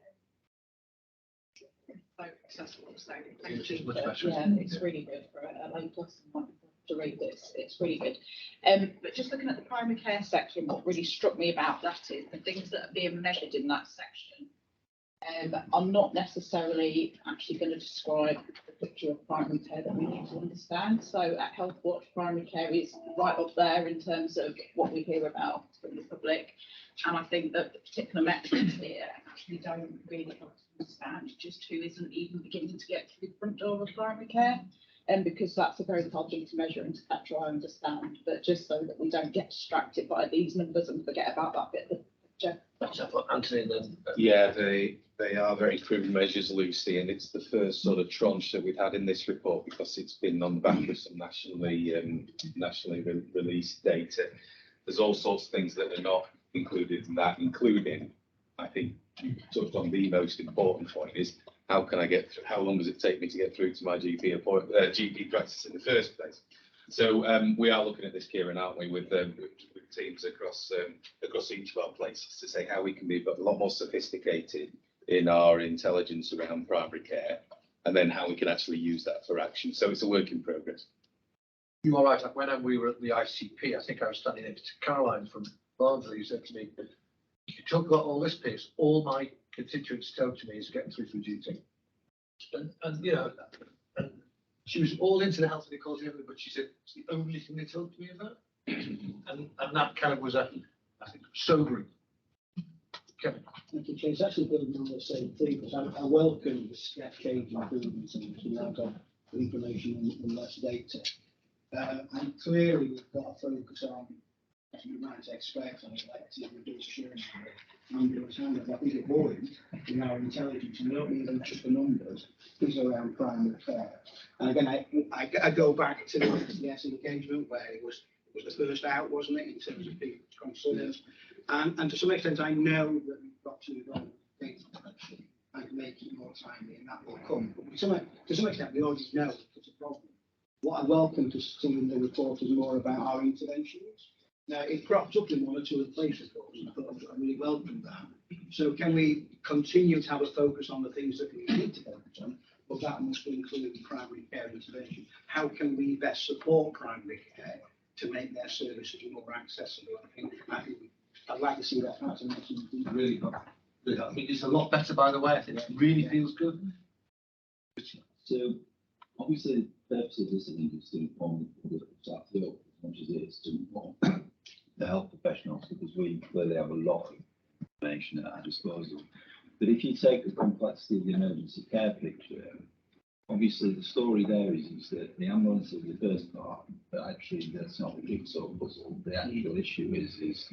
So accessible, so it's yeah, it's really good for a low plus and to read this. It's really good. But just looking at the primary care section, what really struck me about that is the things that are being measured in that section are not necessarily actually going to describe the picture of primary care that we need to understand. So at Health Watch, primary care is right up there in terms of what we hear about from the public. And I think that the particular metrics here actually don't really help us understand just who isn't even beginning to get through the front door of primary care. And because that's a very hard thing to measure and to try and understand, but just so that we don't get distracted by these numbers and forget about that bit of the picture. That's what Anthony then. Yeah, they are very crude measures, Lucy, and it's the first sort of tranche that we've had in this report because it's been on the back of some nationally released data. There's all sorts of things that are not included in that, including, I think, you touched on the most important point is how can I get through, how long does it take me to get through to my GP practice in the first place? So we are looking at this, Kieran, aren't we, with teams across each of our places to say how we can be a lot more sophisticated in our intelligence around primary care, and then how we can actually use that for action. So it's a work in progress. You are right. When we were at the ICP, I think I was standing next to Caroline from Barnsley, who said to me, "You talk about all this piece. All my constituents tell to me is getting through GT." And you know, and she was all into the health inequality, but she said it's the only thing they told me about, and that kind of was I think sobering. Kevin. Thank you, Chair. It's actually building on the same thing, because I welcome the step change improvements and we now got information and less data. And clearly we've got to focus on, as we might expect, on elective reduction and ambulance handlers. I think it worried in our intelligence, and not even just the numbers, is around primary care. And again, I go back to the NHS engagement where it was the first out, wasn't it, in terms of people's concerns. And to some extent, I know that we've got to go data collection and make it more timely, and that will come. But to some extent, we already know it's a problem. What I welcome to some in the report is more about our interventions. Now, it cropped up in one or two of the places, and I thought I really welcome that. So can we continue to have a focus on the things that we need to focus on, but that must include primary care intervention? How can we best support primary care to make their services more accessible? I think I'd like to see that as a really good. I think it's a lot better, by the way. I think it really feels good. So obviously the purpose of this is to inform the public of South York as much as it is to inform the health professionals, because we clearly have a lot of information at our disposal. But if you take the complexity of the emergency care picture, obviously the story there is that the ambulance is the first part, but actually that's not the jigsaw puzzle. The actual issue is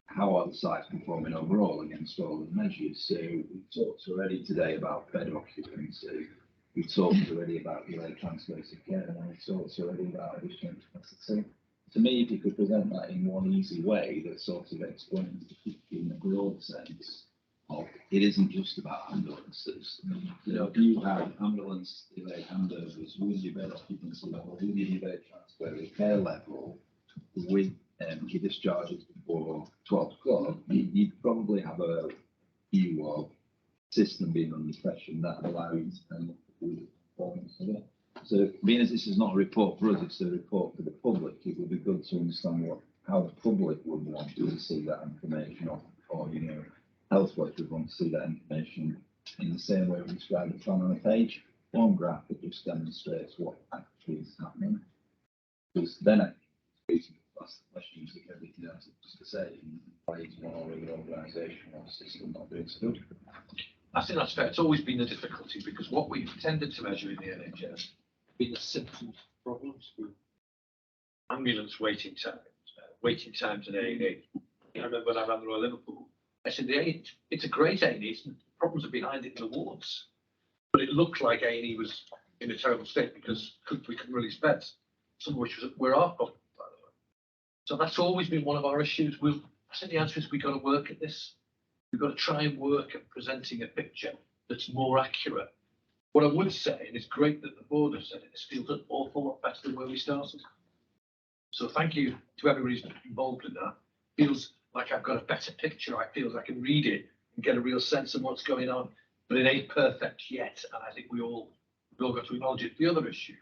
how are the sites performing overall against all the measures. So we talked already today about bed occupancy. We talked already about delayed transfers of care, and we talked already about additional capacity. To me, if you could present that in one easy way that sort of explains in a broad sense of it isn't just about ambulances. You know, if you have ambulance delayed handovers with your bed occupancy level, with your delayed transfer of care level, with your discharges before 12 o'clock, you'd probably have a view of system being under pressure, and that allows you to look at the performance of it. So being as this is not a report for us, it's a report for the public, it would be good to understand how the public would want to see that information, or you know, health workers would want to see that information in the same way we describe the plan on a page. One graph that just demonstrates what actually is happening. Because then I ask the questions that everything else is to say, why is one or other organisation or system not doing so good? I think that's fair. It's always been a difficulty because what we've tended to measure in the NHS have been the symptoms problems, ambulance waiting times in A&E. I remember when I ran the Royal Liverpool, I said it's a great A&E, the problems are behind it in the wards. But it looked like A&E was in a terrible state because we couldn't release beds, some of which were our problem, by the way. So that's always been one of our issues. I said the answer is we've got to work at this. We've got to try and work at presenting a picture that's more accurate. What I would say, and it's great that the board has said it, this feels an awful lot better than where we started. So thank you to everybody who's involved in that. Feels like I've got a better picture. I feel like I can read it and get a real sense of what's going on. But it ain't perfect yet, and I think we all got to acknowledge it. The other issue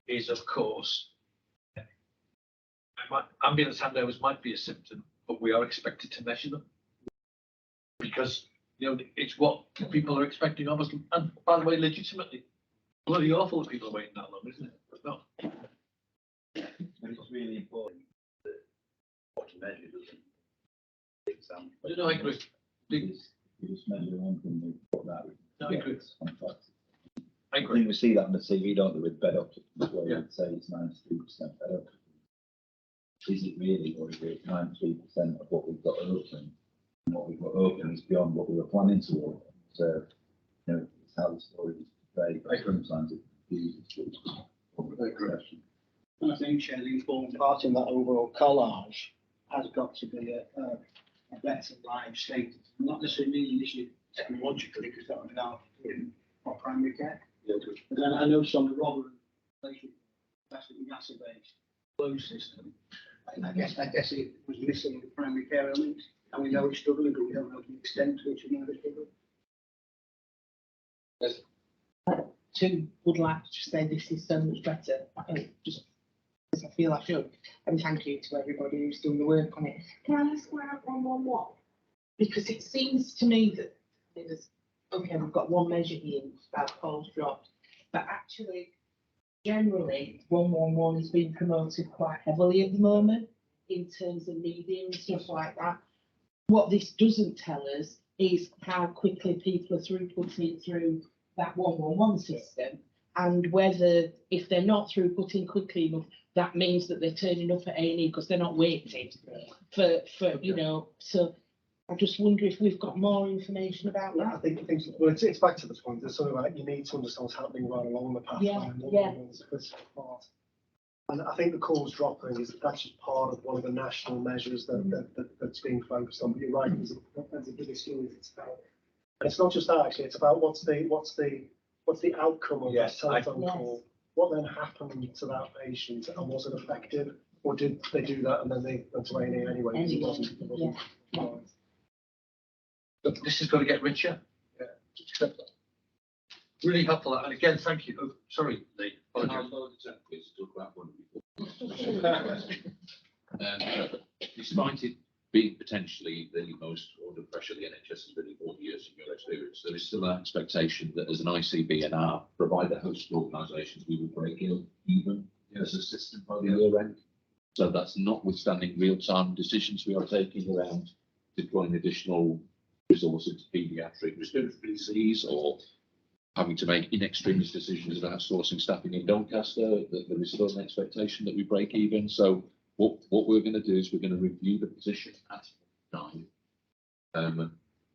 is, of course, ambulance handovers might be a symptom, but we are expected to measure them. Because, you know, it's what people are expecting of us. And by the way, legitimately, bloody awful that people are waiting that long, isn't it? But no. And it's really important that what to measure doesn't. No, I agree. You just measure one thing, they put that. No, I agree. I think we see that on the TV, don't we, with bed occupancy, where yeah. You'd say it's 93% bed occupancy. Is it really, or is it 93% of what we've got open? And what we've got open is beyond what we were planning to open. So, you know, it's how the story is portrayed, but sometimes it confuses. I think, Chair, the important part in that overall collage has got to be a better live state. Not necessarily meaning this is technologically, because that would now in our primary care. Yeah, but then I know some Robert that's the gas-based closed system. And I guess it was missing the primary care elements, and we know it's struggling, but we don't know the extent to which it's now struggling. Too would like to say this is so much better. Just as I feel I should. And thank you to everybody who's done the work on it. Can I ask where 111? Because it seems to me that there's, okay, we've got one measure here about calls dropped, but actually, generally, 111 is being promoted quite heavily at the moment in terms of media and stuff like that. What this doesn't tell us is how quickly people are throughputting through that 111 system, and whether, if they're not throughputting quickly enough, that means that they're turning up at A&E because they're not waiting for you know. So I just wonder if we've got more information about that. I think well, it's back to the point. There's something like you need to understand what's happening right along the pathway. Yeah. Part. And I think the calls dropping is that's just part of one of the national measures that's being focused on. But you're right, there's a big issue. And it's not just that actually. It's about what's the outcome of that telephone call. What then happened to that patient, and was it effective, or did they do that and then they went to A&E anyway? Because it wasn't But this has got to get richer. Yeah. Really helpful. And again, thank you. Oh, sorry, Lee. Despite it being potentially the most under pressure the NHS has been in 40 years in your experience, there is still an expectation that as an ICB and our provider host organisations, we will break even as a system by the year end. So that's notwithstanding real-time decisions we are taking around deploying additional resources to paediatric respiratory disease, or having to make in extremis decisions about sourcing staffing in Doncaster. That there is still an expectation that we break even. So what we're going to do is we're going to review the position at 9.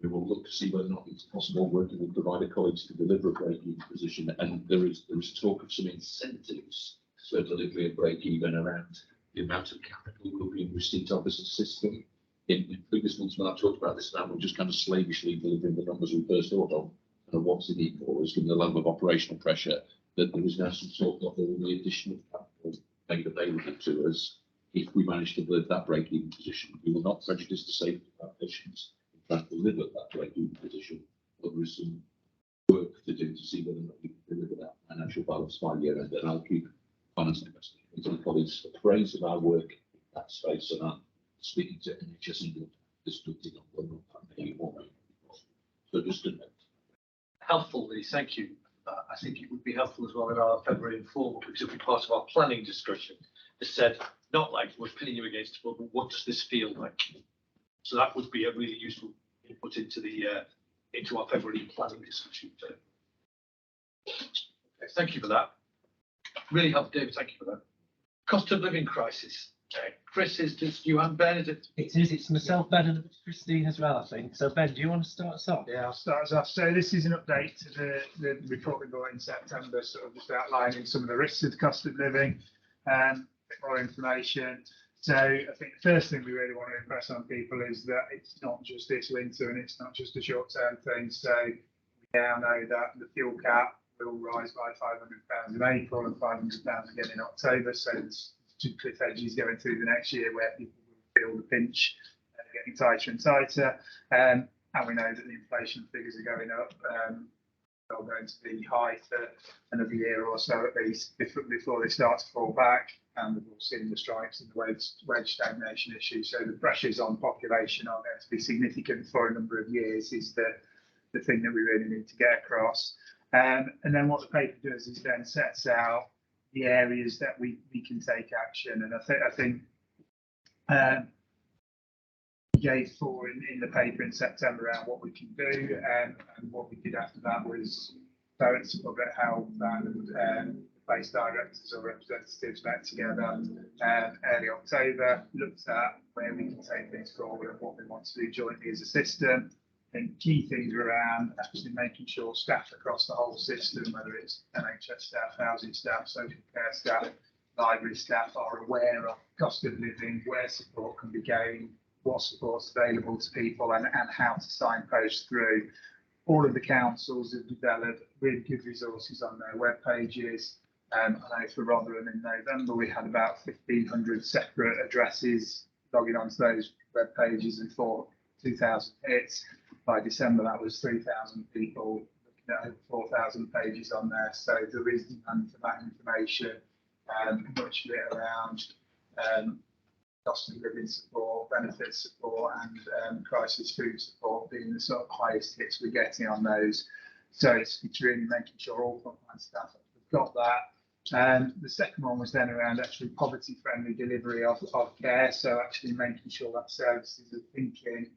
We will look to see whether or not it's possible working with provider colleagues to deliver a break-even position, and there is talk of some incentives for delivery of break-even around the amount of capital will be in receipt of as a system. In previous months when I've talked about this, now we're just kind of slavishly delivering the numbers we first thought of, and what's in it for us, given the level of operational pressure, that there is now some talk that there will be additional capital made available to us if we manage to deliver that break-even position. We will not prejudice the safety of our patients. In fact, deliver that break-even position. But there is some work to do to see whether or not we can deliver that financial balance by year end. And I'll keep finance and colleagues appraised of our work in that space, and I'm speaking to NHS England this meeting on whether or not that may or may not. So just a note. Helpful, Lee, thank you. I think it would be helpful as well in our February informal, because it would be part of our planning discussion. It said, not like we're pinning you against the wall, but what does this feel like? So that would be a really useful input into the into our February planning discussion. So, okay, thank you for that. Really helpful, David. Thank you for that. Cost of living crisis. Chris, is just you and Ben? Is it? It is. It's myself, Ben, and Christine as well, I think. So, Ben, do you want to start us off? Yeah, I'll start us off. So this is an update to the report we got in September, sort of just outlining some of the risks of the cost of living, a bit more information. So I think the first thing we really want to impress on people is that it's not just this winter and it's not just a short-term thing. So we now know that the fuel cap will rise by £500 in April and £500 again in October. So it's cliff edges going through the next year where people will feel the pinch, getting tighter and tighter. And we know that the inflation figures are going up. are going to be high for another year or so at least before they start to fall back. And we've all seen the strikes and the wage stagnation issue. So the pressures on population are going to be significant for a number of years is the thing that we really need to get across. And then what the paper does is then sets out the areas that we can take action. And I think we gave 4 in the paper in September around what we can do, and what we did after that was parents of public health and place directors or representatives met together early October, looked at where we can take things forward and what we want to do jointly as a system. And key things around actually making sure staff across the whole system, whether it's NHS staff, housing staff, social care staff, library staff, are aware of cost of living, where support can be gained, what support's available to people, and how to signpost through. All of the councils have developed really good resources on their web pages. I know for Rotherham in November we had about 1,500 separate addresses logging onto those web pages and 2,000 hits. By December that was 3,000 people looking at over 4,000 pages on there. So there is demand for that information, much of it around cost of living support, benefit support, and crisis food support being the sort of highest hits we're getting on those. So it's really making sure all frontline staff have got that. The second one was then around actually poverty-friendly delivery of care. So actually making sure that services are thinking,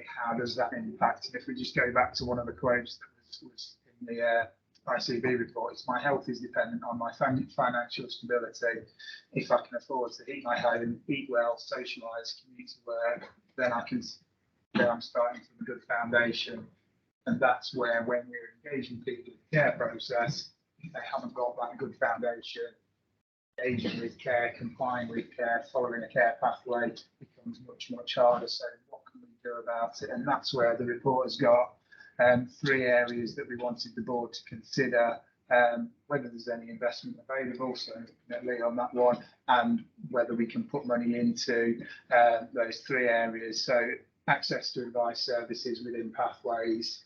how does that impact? And if we just go back to one of the quotes that was in the ICB report, it's my health is dependent on my financial stability. If I can afford to heat my home, eat well, socialise, commute to work, then I'm starting from a good foundation. And that's where, when we're engaging people in the care process, if they haven't got that good foundation, engaging with care, complying with care, following a care pathway becomes much, much harder. So what can we do about it? And that's where the report has got 3 areas that we wanted the board to consider, whether there's any investment available, so definitely on that one, and whether we can put money into those 3 areas. So access to advice services within pathways,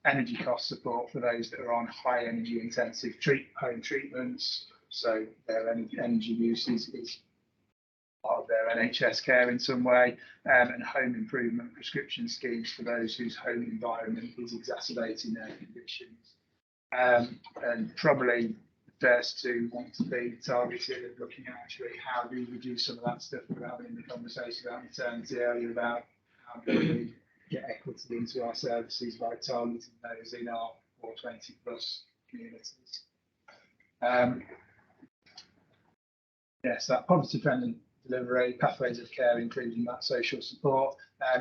energy cost support for those that are on high energy intensive home treatments, so their energy use is part of their NHS care in some way, and home improvement prescription schemes for those whose home environment is exacerbating their conditions. And probably the first 2 want to be targeted at looking at actually how do we do some of that stuff we're having in the conversation about maternity earlier, about how do we get equity into our services by targeting those in our 420 plus communities. Yes, that poverty friendly delivery, pathways of care, including that social support.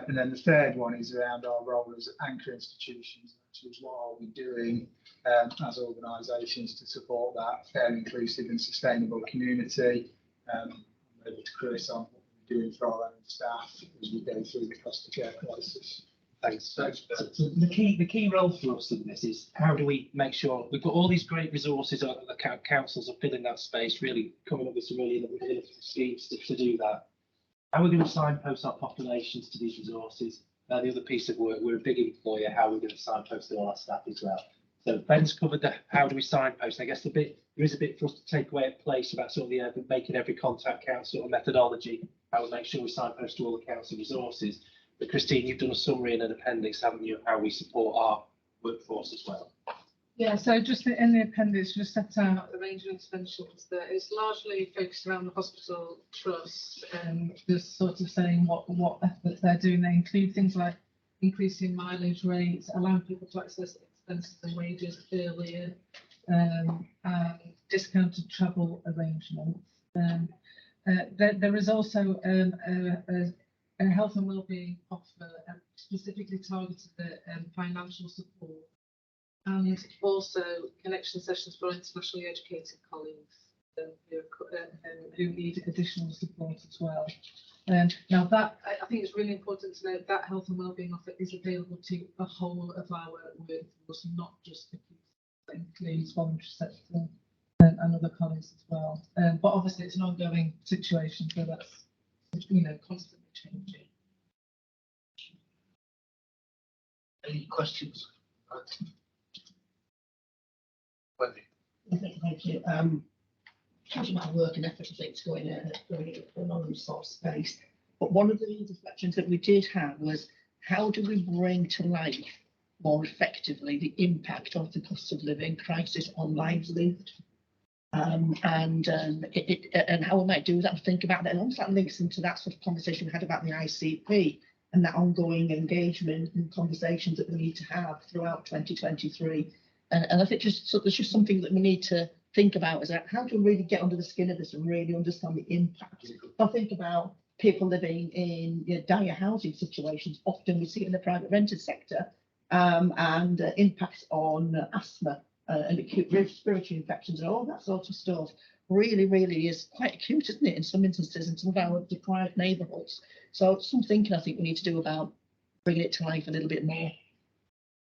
And then the third one is around our role as anchor institutions. Actually, what are we doing as organisations to support that fair, inclusive and sustainable community? Over to Chris on what we're doing for our own staff as we go through the cost of care crisis. Thanks. So the key role for us in this is how do we make sure we've got all these great resources, the councils are filling that space, really coming up with some really innovative schemes to do that. How are we going to signpost our populations to these resources? The other piece of work, we're a big employer, how are we going to signpost to all our staff as well? So Ben's covered the how do we signpost. I guess there is a bit for us to take away at place about sort of the making every contact count sort of methodology, how we make sure we signpost to all the council resources. But Christine, you've done a summary in an appendix, haven't you, of how we support our workforce as well? Yeah, so just in the appendix, just set out the range of interventions that is largely focused around the hospital trust and just sort of saying what efforts they're doing. They include things like increasing mileage rates, allowing people to access expenses and wages earlier, and discounted travel arrangements. There is also a health and wellbeing offer specifically targeted at financial support, and also connection sessions for internationally educated colleagues who need additional support as well. Now that I think it's really important to note that health and wellbeing offer is available to the whole of our workforce, not just the people. That includes voluntary sector and other colleagues as well. But obviously it's an ongoing situation, so that's constantly changing. Any questions? Thank you. Huge amount of work and effort, I think, to go in on this sort of space. But one of the reflections that we did have was, how do we bring to life more effectively the impact of the cost of living crisis on lives lived? And how we might do that and think about that. And also that links into that sort of conversation we had about the ICP and that ongoing engagement and conversations that we need to have throughout 2023. And I think there's just something that we need to think about, is that how do we really get under the skin of this and really understand the impact? I think about people living in dire housing situations. Often we see it in the private rented sector, and impacts on asthma and acute respiratory infections and all that sort of stuff. Really is quite acute, isn't it, in some instances in some of our deprived neighbourhoods. So some thinking I think we need to do about bringing it to life a little bit more.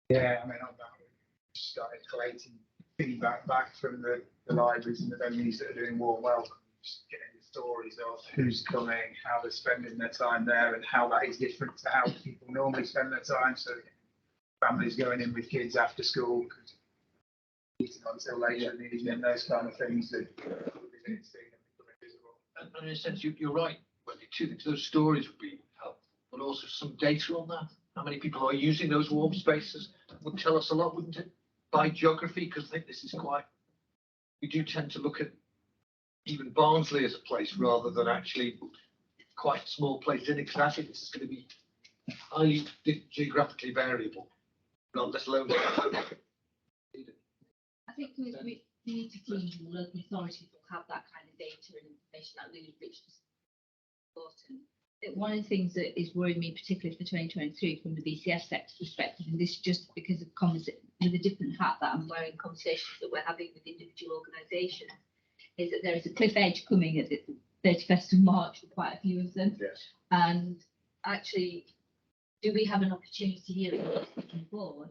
Yeah, I mean, on that, we started collating feedback back from the libraries and the venues that are doing warm welcome, just getting the stories of who's coming, how they're spending their time there, and how that is different to how people normally spend their time. So families going in with kids after school, eating until later in the evening, those kind of things that and in a sense, you're right. Well, two things, those stories would be helpful, but also some data on that. How many people are using those warm spaces would tell us a lot, wouldn't it? By geography, because I think this is quite, we do tend to look at even Barnsley as a place rather than actually quite a small place in it, because I think this is going to be highly geographically variable, not less alone. I think we need to see local authorities will have that kind of data and information that really rich is important. One of the things that is worrying me, particularly for 2023 from the BCS sector perspective, and this is just because of with a different hat that I'm wearing, conversations that we're having with individual organisations, is that there is a cliff edge coming at the 31st of March for quite a few of them. Yes. And actually, do we have an opportunity here at the board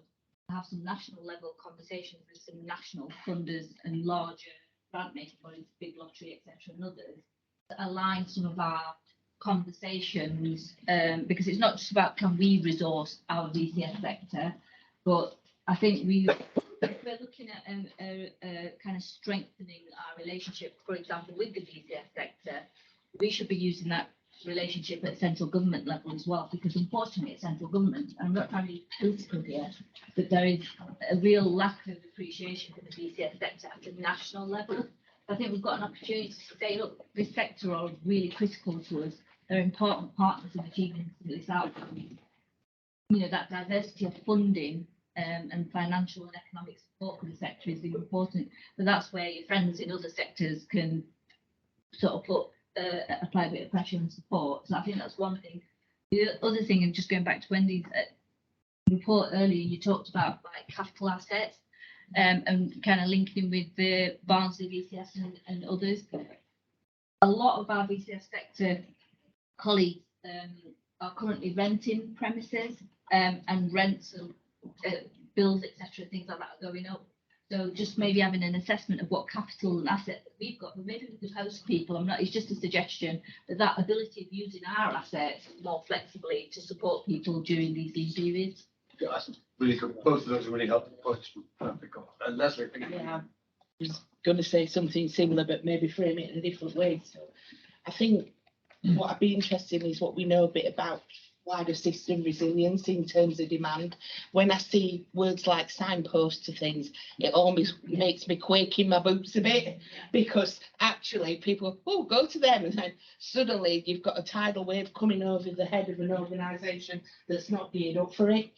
to have some national level conversations with some national funders and larger grant making bodies, Big Lottery, etc., and others, to align some of our conversations, because it's not just about can we resource our VCS sector, but I think if we're looking at kind of strengthening our relationship, for example, with the VCS sector, we should be using that relationship at central government level as well, because unfortunately at central government, I'm not trying to be political here, but there is a real lack of appreciation for the VCS sector at the national level. I think we've got an opportunity to say, look, this sector are really critical to us. They're important partners in achieving this outcome. You know, that diversity of funding and financial and economic support for the sector is important. But that's where your friends in other sectors can sort of apply a bit of pressure and support. So I think that's one thing. The other thing, and just going back to Wendy's report earlier, you talked about like capital assets. And kind of linking with the Barnsley VCS and others. A lot of our VCS sector colleagues are currently renting premises, and rents and bills, etc., things like that are going up. So just maybe having an assessment of what capital and asset that we've got, but maybe we could host people. It's just a suggestion, but that ability of using our assets more flexibly to support people during these lean periods. Yeah, that's really good. Both of those are really helpful points. And Leslie, yeah, I was going to say something similar, but maybe frame it in a different way. So I think what I'd be interested in is what we know a bit about wider system resilience in terms of demand. When I see words like signpost to things, it almost makes me quake in my boots a bit, because actually people, go to them, and then suddenly you've got a tidal wave coming over the head of an organisation that's not geared up for it.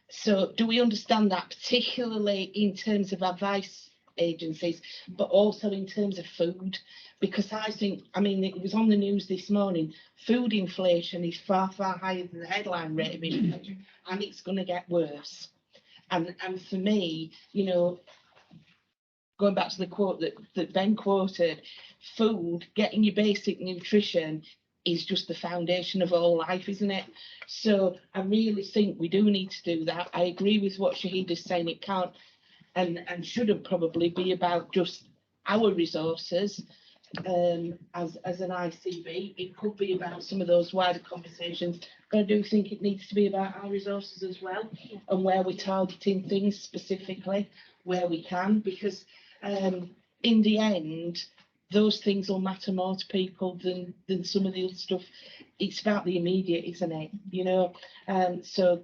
So do we understand that, particularly in terms of advice agencies, but also in terms of food? Because I think, it was on the news this morning, food inflation is far, far higher than the headline rate of inflation, and it's going to get worse. And for me, going back to the quote that Ben quoted, food, getting your basic nutrition is just the foundation of all life, isn't it? So I really think we do need to do that. I agree with what Shahid is saying. It can't and shouldn't probably be about just our resources as an ICB. It could be about some of those wider conversations, but I do think it needs to be about our resources as well, and where we're targeting things specifically where we can, because in the end, those things will matter more to people than some of the other stuff. It's about the immediate, isn't it? You know, so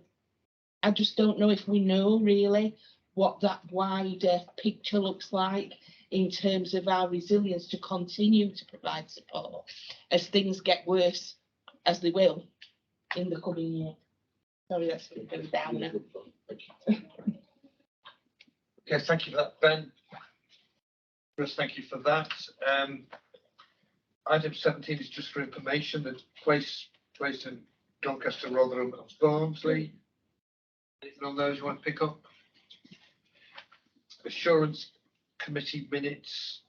I just don't know if we know really what that wider picture looks like in terms of our resilience to continue to provide support as things get worse, as they will in the coming year. Sorry, that's a bit down now. Okay, thank you for that, Ben. Chris, thank you for that. Item 17 is just for information that place in Doncaster, Rotherham and Barnsley. Anything on those you want to pick up? Assurance Committee minutes.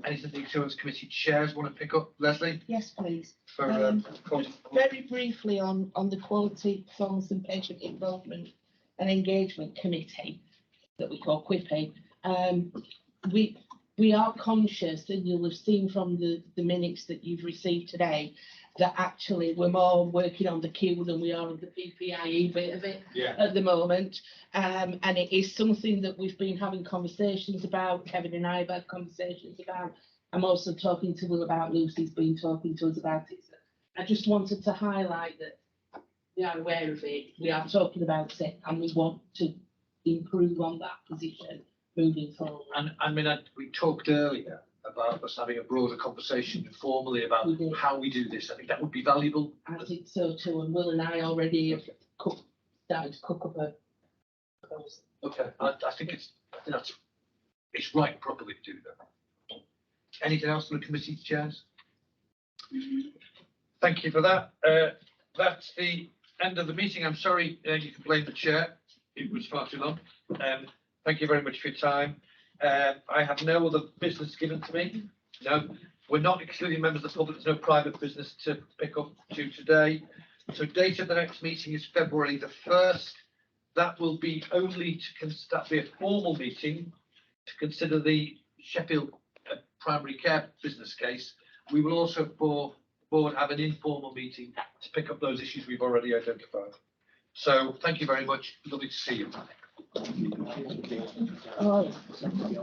Anything the Assurance Committee chairs want to pick up? Leslie? Yes, please. For, very briefly on the Quality, Performance and Patient Involvement and Engagement Committee that we call QIPI. We are conscious, and you'll have seen from the minutes that you've received today, that actually we're more working on the queue than we are on the PPIE bit of it at the moment. And it is something that we've been having conversations about. Kevin and I have had conversations about. I'm also talking to Will about Lucy's been talking to us about it. So I just wanted to highlight that we are aware of it, we are talking about it, and we want to improve on that position moving forward. And I mean, we talked earlier about us having a broader conversation informally about how we do this. I think that would be valuable. I think so too, and Will and I already have started to cook up a proposal. Okay, I think it's right properly to do that. Anything else from the committee chairs? Thank you for that. That's the end of the meeting. I'm sorry you can blame the chair. It was far too long. Thank you very much for your time. I have no other business given to me. No, we're not excluding members of the public. There's no private business to pick up to today. So date of the next meeting is February the 1st. That will be only that'll be a formal meeting to consider the Sheffield primary care business case. We will also for the board have an informal meeting to pick up those issues we've already identified. So thank you very much. Lovely to see you. Oh.